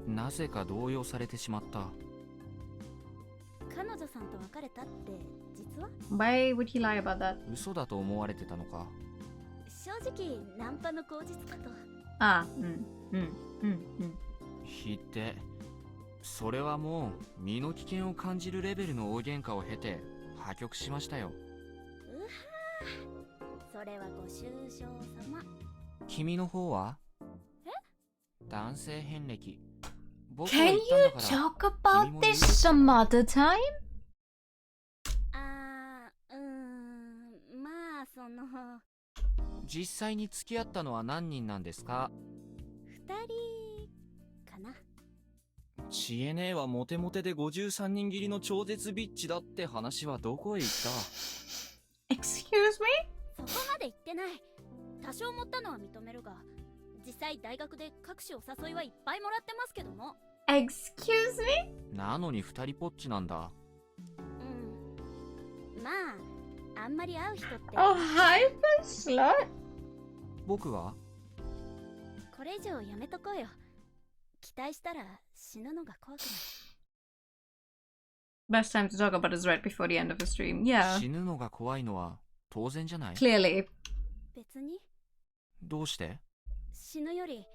なぜか動揺されてしまった。
彼女さんと別れたって実は？
Why would he lie about that?
嘘だと思われてたのか。
正直ナンパの口実かと。
ああ、
ひで。それはもう身の危険を感じるレベルの大喧嘩を経て破局しましたよ。
うはー、それはご愁傷様。
君の方は？
え？
男性遍歴。
Can you talk about this some other time?
まあその。
実際に付き合ったのは何人なんですか
？2人かな。
知恵ねえはモテモテで53人切りの超絶ビッチだって話はどこへ行った？
Excuse me?
そこまで言ってない。多少持ったのは認めるが、実際大学で各種お誘いはいっぱいもらってますけども。
Excuse me?
なのに二人ぽっちなんだ。
まああんまり会う人って。
Oh, hyper slut.
僕は？
これ以上やめとこうよ。期待したら死ぬのが怖くない。
Best time to talk about is right before the end of the stream. Yeah.
死ぬのが怖いのは当然じゃない？
Clearly.
別に。
どうして？
死ぬより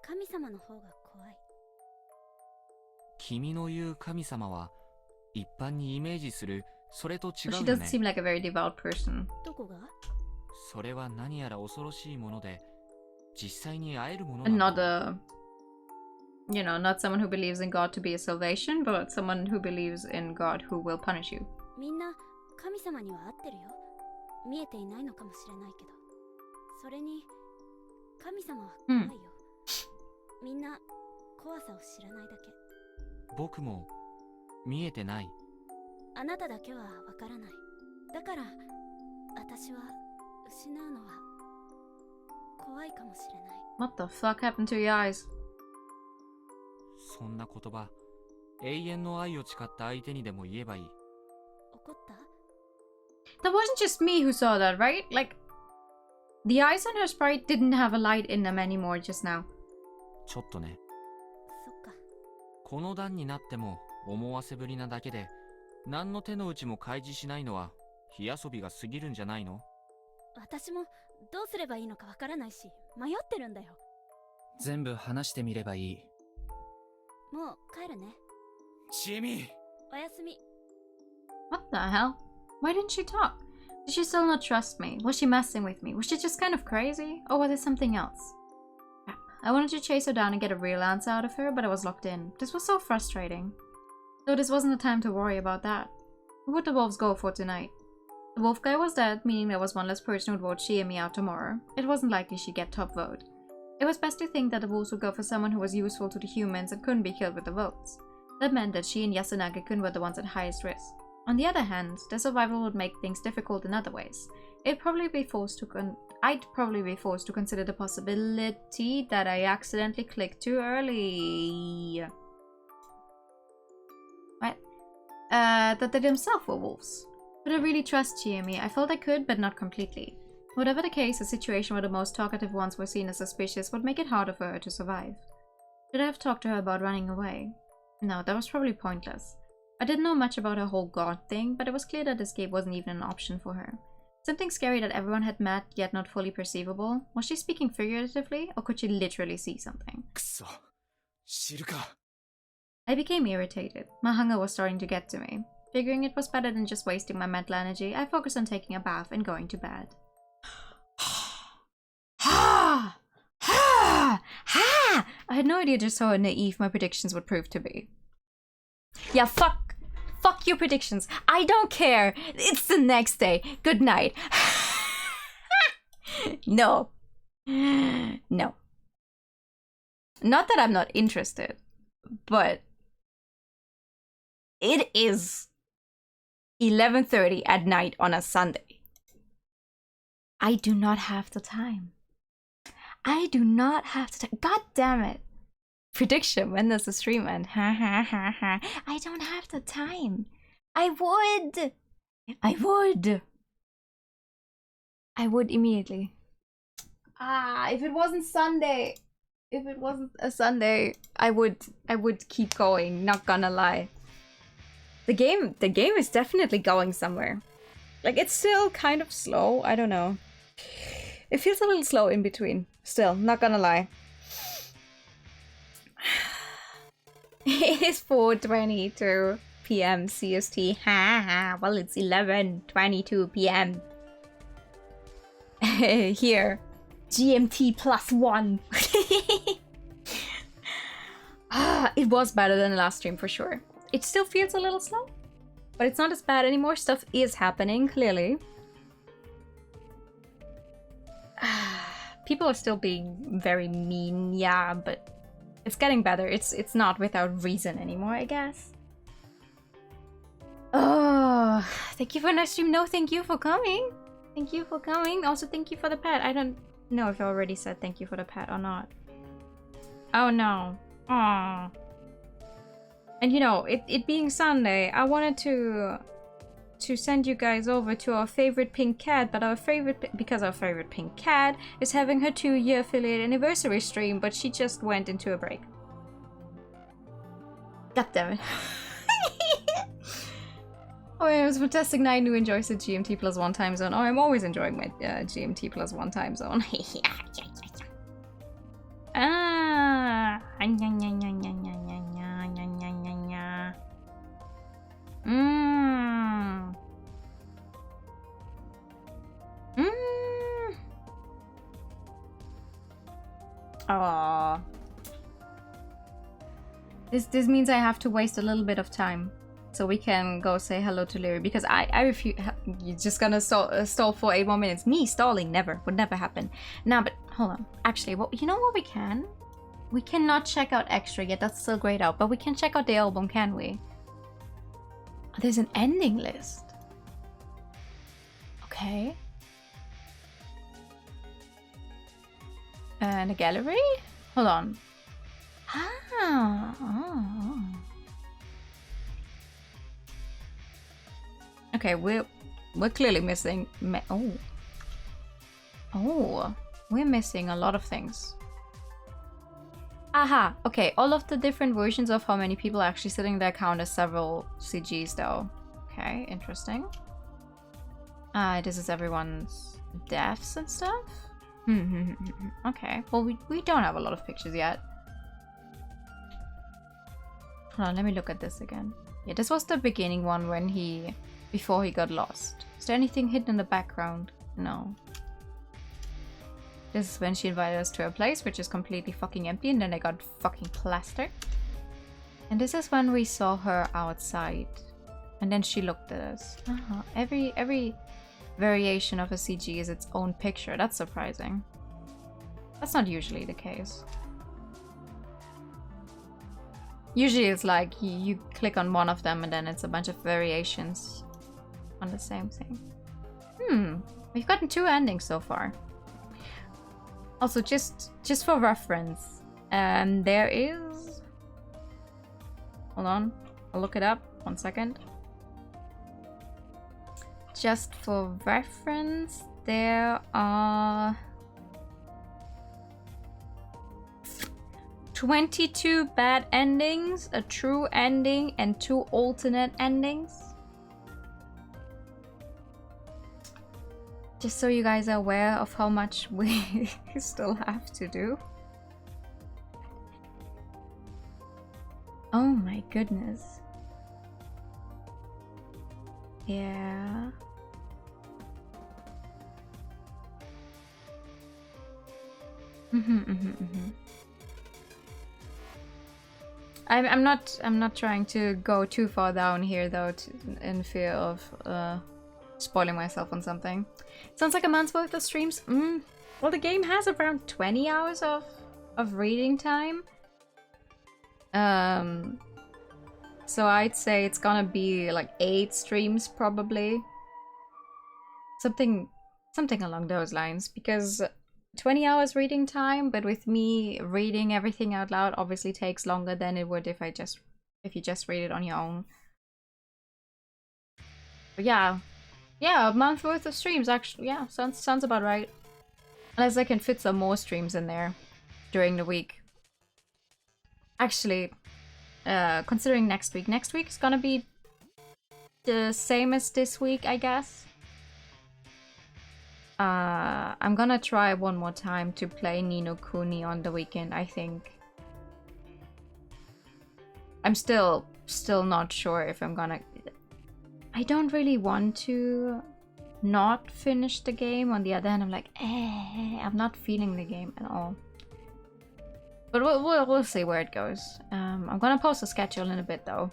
神様の方が怖い。
君の言う神様は一般にイメージするそれと違う
She
よ
doesn't
ね。
seem like a very devout person.
どこが？
それは何やら恐ろしいもので、実際に会えるものなの
Not a, you know, not someone who believes in God to be a salvation, but someone who believes in God who will punish you.
みんな神様には会ってるよ。見えていないのかもしれないけど。それに神様は怖いよ。みんな怖さを知らないだけ。
僕も見えてない。
あなただけはわからない。だから私は失うのは怖いかもしれない。
What the fuck happened to your eyes?
そんな言葉、永遠の愛を誓った相手にでも言えばいい。
怒った？
That wasn't just me who saw that, right? Like, the eyes on her sprite didn't have a light in them anymore just now.
ちょっとね。
そっか。
この段になっても思わせぶりなだけで、何の手の内も開示しないのは火遊びが過ぎるんじゃないの？
私もどうすればいいのかわからないし迷ってるんだよ。
全部話してみればいい。
もう帰るね。
ちえみ。
おやすみ。
What the hell? Why didn't she talk? Did she still not trust me? Was she messing with me? Was she just kind of crazy? Or was there something else? Crap. I wanted to chase her down and get a real answer out of her, but I was locked in. This was so frustrating. Though this wasn't the time to worry about that. Who would the wolves go for tonight? The wolf guy was dead, meaning there was one less person who'd vote she and me out tomorrow. It wasn't likely she'd get top vote. It was best to think that the wolves would go for someone who was useful to the humans and couldn't be killed with the votes. That meant that she and Yasunagi-kun were the ones at highest risk. On the other hand, their survival would make things difficult in other ways. I'd probably be forced to consider the possibility that I accidentally clicked too early. What? That they themselves were wolves. Could I really trust Chiemi? I felt I could, but not completely. Whatever the case, a situation where the most talkative ones were seen as suspicious would make it harder for her to survive. Should I have talked to her about running away? No, that was probably pointless. I didn't know much about her whole god thing, but it was clear that escape wasn't even an option for her. Something scary that everyone had met, yet not fully perceivable. Was she speaking figuratively, or could she literally see something? I became irritated. My hunger was starting to get to me. Figuring it was better than just wasting my mental energy, I focused on taking a bath and going to bed. Ha! Ha! Ha! I had no idea just how naive my predictions would prove to be. Yeah, fuck your predictions. I don't care. It's the next day. Good night. No. No. Not that I'm not interested, but it is 11:30 at night on a Sunday. I do not have the time. I do not have the time. God damn it. Prediction, when does the stream end? Ha ha ha ha. I don't have the time. I would immediately. If it wasn't Sunday. If it wasn't a Sunday, I would keep going, not gonna lie. The game is definitely going somewhere. Like, it's still kind of slow, I don't know. It feels a little slow in between. Still, not gonna lie. It is 4:22 p.m. CST. Ha ha. Well, it's 11:22 p.m. Here. GMT +1. It was better than the last stream for sure. It still feels a little slow, but it's not as bad anymore. Stuff is happening, clearly. People are still being very mean, yeah, but it's getting better. It's not without reason anymore, I guess. Oh, thank you for a nice stream. No, thank you for coming. Thank you for coming. Also, thank you for the pet. I don't know if I already said thank you for the pet or not. Oh no. Aww. And you know, it being Sunday, I wanted to send you guys over to our favorite pink cat, but because our favorite pink cat is having her 2-year affiliate anniversary stream, but she just went into a break. God damn it. Oh, it was a fantastic night who enjoys the GMT +1 time zone. Oh, I'm always enjoying my GMT +1 time zone. Ah. Aww. This means I have to waste a little bit of time. So we can go say hello to Lyri, because I refuse. You're just gonna stall for 8 more minutes. Me stalling, never. Would never happen. Nah, but hold on. Actually, you know what we can? We cannot check out extra yet. That's still grayed out. But we can check out the album, can we? Oh, there's an ending list. Okay. And a gallery? Hold on. Ah. Oh. Okay, we're clearly missing. Oh, we're missing a lot of things. Aha. Okay, all of the different versions of how many people are actually sitting there count as several CGs, though. Okay, interesting. This is everyone's deaths and stuff. Okay. Well, we don't have a lot of pictures yet. Hold on, let me look at this again. Yeah, this was the beginning one when before he got lost. Is there anything hidden in the background? No. This is when she invited us to her place, which is completely fucking empty, and then I got fucking plastered. And this is when we saw her outside. And then she looked at us. Every variation of a CG is its own picture. That's surprising. That's not usually the case. Usually it's like you click on one of them and then it's a bunch of variations on the same thing. We've gotten 2 endings so far. Also, just for reference, there is... Hold on, I'll look it up. 1 second. Just for reference, there are 22 bad endings, a true ending, and 2 alternate endings. Just so you guys are aware of how much we still have to do. Oh my goodness. Yeah. I'm not trying to go too far down here though, in fear of spoiling myself on something. Sounds like a month's worth of streams. Well, the game has around 20 hours of reading time. So I'd say it's gonna be like 8 streams probably. Something along those lines, because 20 hours reading time, but with me reading everything out loud obviously takes longer than it would if you just read it on your own. But yeah, a month worth of streams actually. Yeah, sounds about right. Unless I can fit some more streams in there during the week. Actually, considering next week is gonna be the same as this week, I guess. I'm gonna try one more time to play Ni no Kuni on the weekend, I think. I'm still not sure if I'm gonna... I don't really want to not finish the game. On the other hand, I'm like, I'm not feeling the game at all. But we'll see where it goes. I'm gonna post a schedule in a bit though.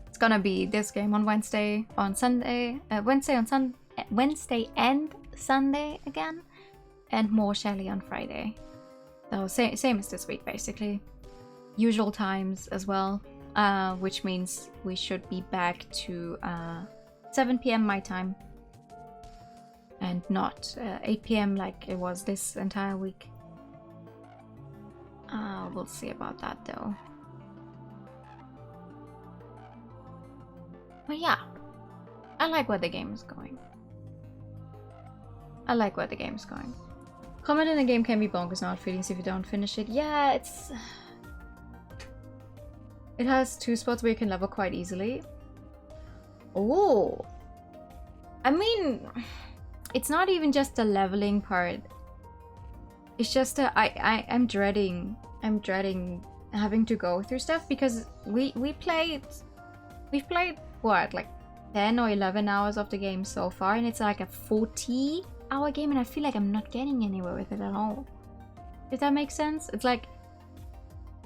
It's gonna be this game on Wednesday, on Sunday, Wednesday and Sunday again, and more Shelly on Friday. So same as this week basically. Usual times as well, which means we should be back to 7 PM my time, and not 8 PM like it was this entire week. We'll see about that though. But yeah, I like where the game is going. Comment in the game can be bonkers, not feelings if you don't finish it. Yeah, it has 2 spots where you can level quite easily. Oh, I mean, it's not even just the leveling part. It's just that I'm dreading having to go through stuff, because we've played what, like 10 or 11 hours of the game so far, and it's like a 40-hour game, and I feel like I'm not getting anywhere with it at all. If that makes sense? It's like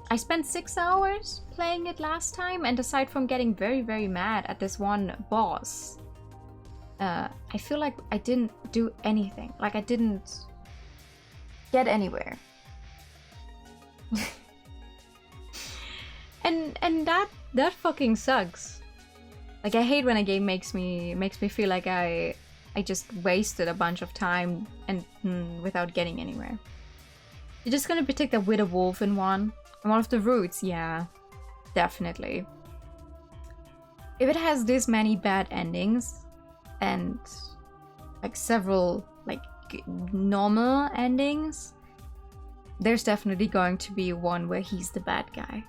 I spent 6 hours playing it last time, and aside from getting very, very mad at this one boss, I feel like I didn't do anything. Like I didn't get anywhere. and that fucking sucks. Like I hate when a game makes me feel like I just wasted a bunch of time and without getting anywhere. You're just gonna protect that with a wolf in one of the routes, yeah, definitely. If it has this many bad endings and like several like normal endings, there's definitely going to be one where he's the bad guy.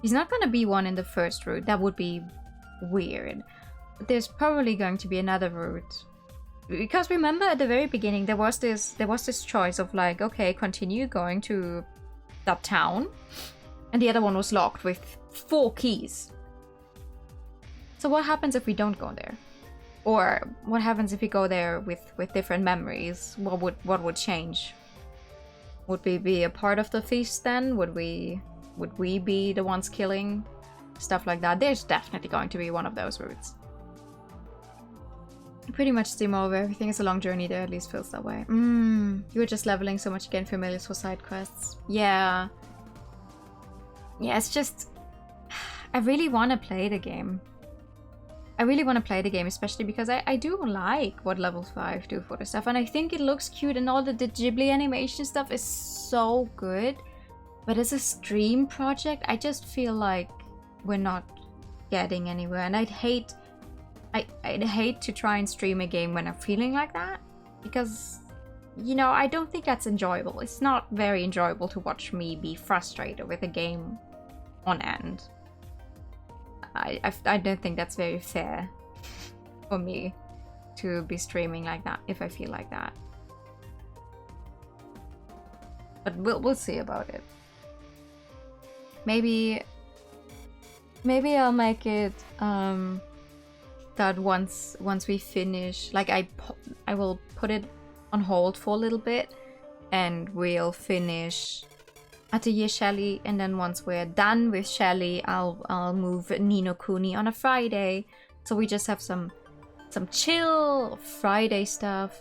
He's not gonna be one in the first route, that would be weird. But there's probably going to be another route. Because remember at the very beginning there was this choice of like, okay, continue going to that town, and the other one was locked with 4 keys. So what happens if we don't go there? Or what happens if we go there with different memories? What would change? Would we be a part of the feast then? Would we be the ones killing? Stuff like that. There's definitely going to be one of those routes. Pretty much steam over. Everything is a long journey there, at least feels that way. You were just leveling so much again, familiars for side quests. Yeah. Yeah, it's just... I really want to play the game. I really want to play the game, especially because I do like what level 5 do for the stuff. And I think it looks cute, and all the Ghibli animation stuff is so good. But as a stream project, I just feel like we're not getting anywhere. And I'd hate to try and stream a game when I'm feeling like that, because, you know, I don't think that's enjoyable. It's not very enjoyable to watch me be frustrated with a game on end. I don't think that's very fair for me to be streaming like that if I feel like that. But we'll see about it. Maybe I'll make it that once we finish, like I will put it on hold for a little bit, and we'll finish Atelier Shelly, and then once we're done with Shelly, I'll move Ni no Kuni on a Friday, so we just have some chill Friday stuff,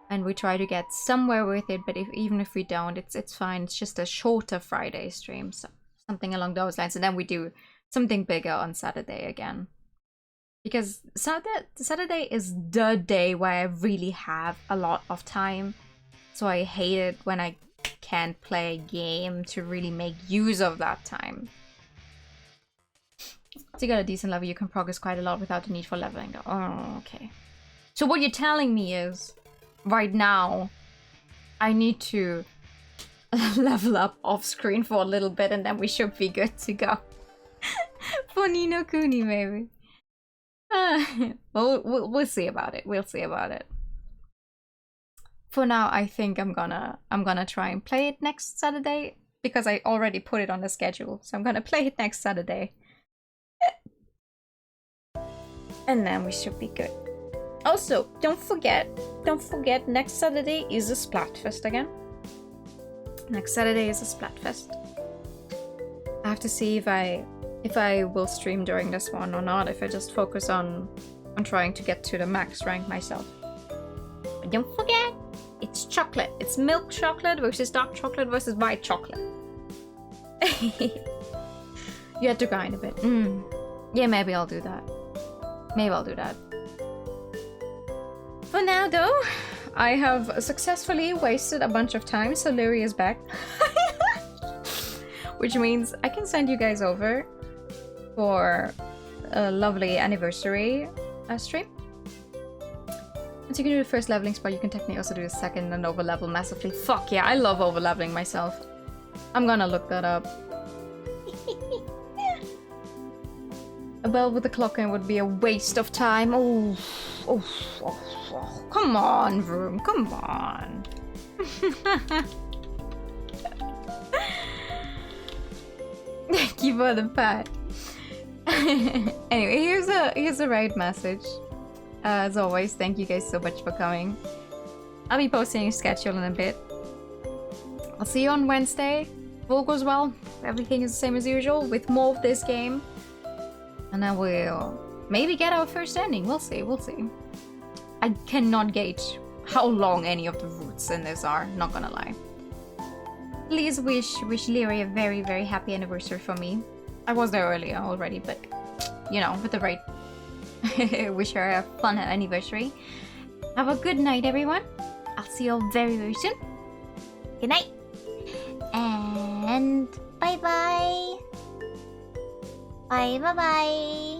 and we try to get somewhere with it. But even if we don't, it's fine. It's just a shorter Friday stream, so something along those lines, and then we do something bigger on Saturday again. Because Saturday is the day where I really have a lot of time. So I hate it when I can't play a game to really make use of that time. So you got a decent level, you can progress quite a lot without the need for leveling. Oh, okay. So what you're telling me is, right now, I need to level up off screen for a little bit, and then we should be good to go. For Ni no Kuni, maybe. We'll see about it. We'll see about it. For now, I think I'm gonna try and play it next Saturday, because I already put it on the schedule. So I'm gonna play it next Saturday, and then we should be good. Also, don't forget, next Saturday is a Splatfest again. Next Saturday is a Splatfest. I have to see if I will stream during this one or not, if I just focus on trying to get to the max rank myself. But don't forget, it's chocolate. It's milk chocolate versus dark chocolate versus white chocolate. You had to grind a bit. Yeah, maybe I'll do that. For now, though, I have successfully wasted a bunch of time, so Lyri is back. Which means I can send you guys over for a lovely anniversary stream. Once you can do the first leveling spot, you can technically also do the second and over level massively. Fuck yeah, I love over leveling myself. I'm gonna look that up. A bell with the clock in would be a waste of time. Oh, come on, Vroom, come on. Thank you for the pat. Anyway, here's a raid message. As always, thank you guys so much for coming. I'll be posting a schedule in a bit I'll see you on Wednesday. If all goes well, everything is the same as usual with more of this game. And then we'll maybe get our first ending. We'll see, we'll see. I cannot gauge how long any of the routes in this are, not gonna lie. Please wish Leary a very, very happy anniversary for me. I was there earlier already, but you know, with the right. Wish her a fun anniversary. Have a good night, everyone. I'll see you all very, very soon. Good night. And bye-bye. Bye-bye-bye.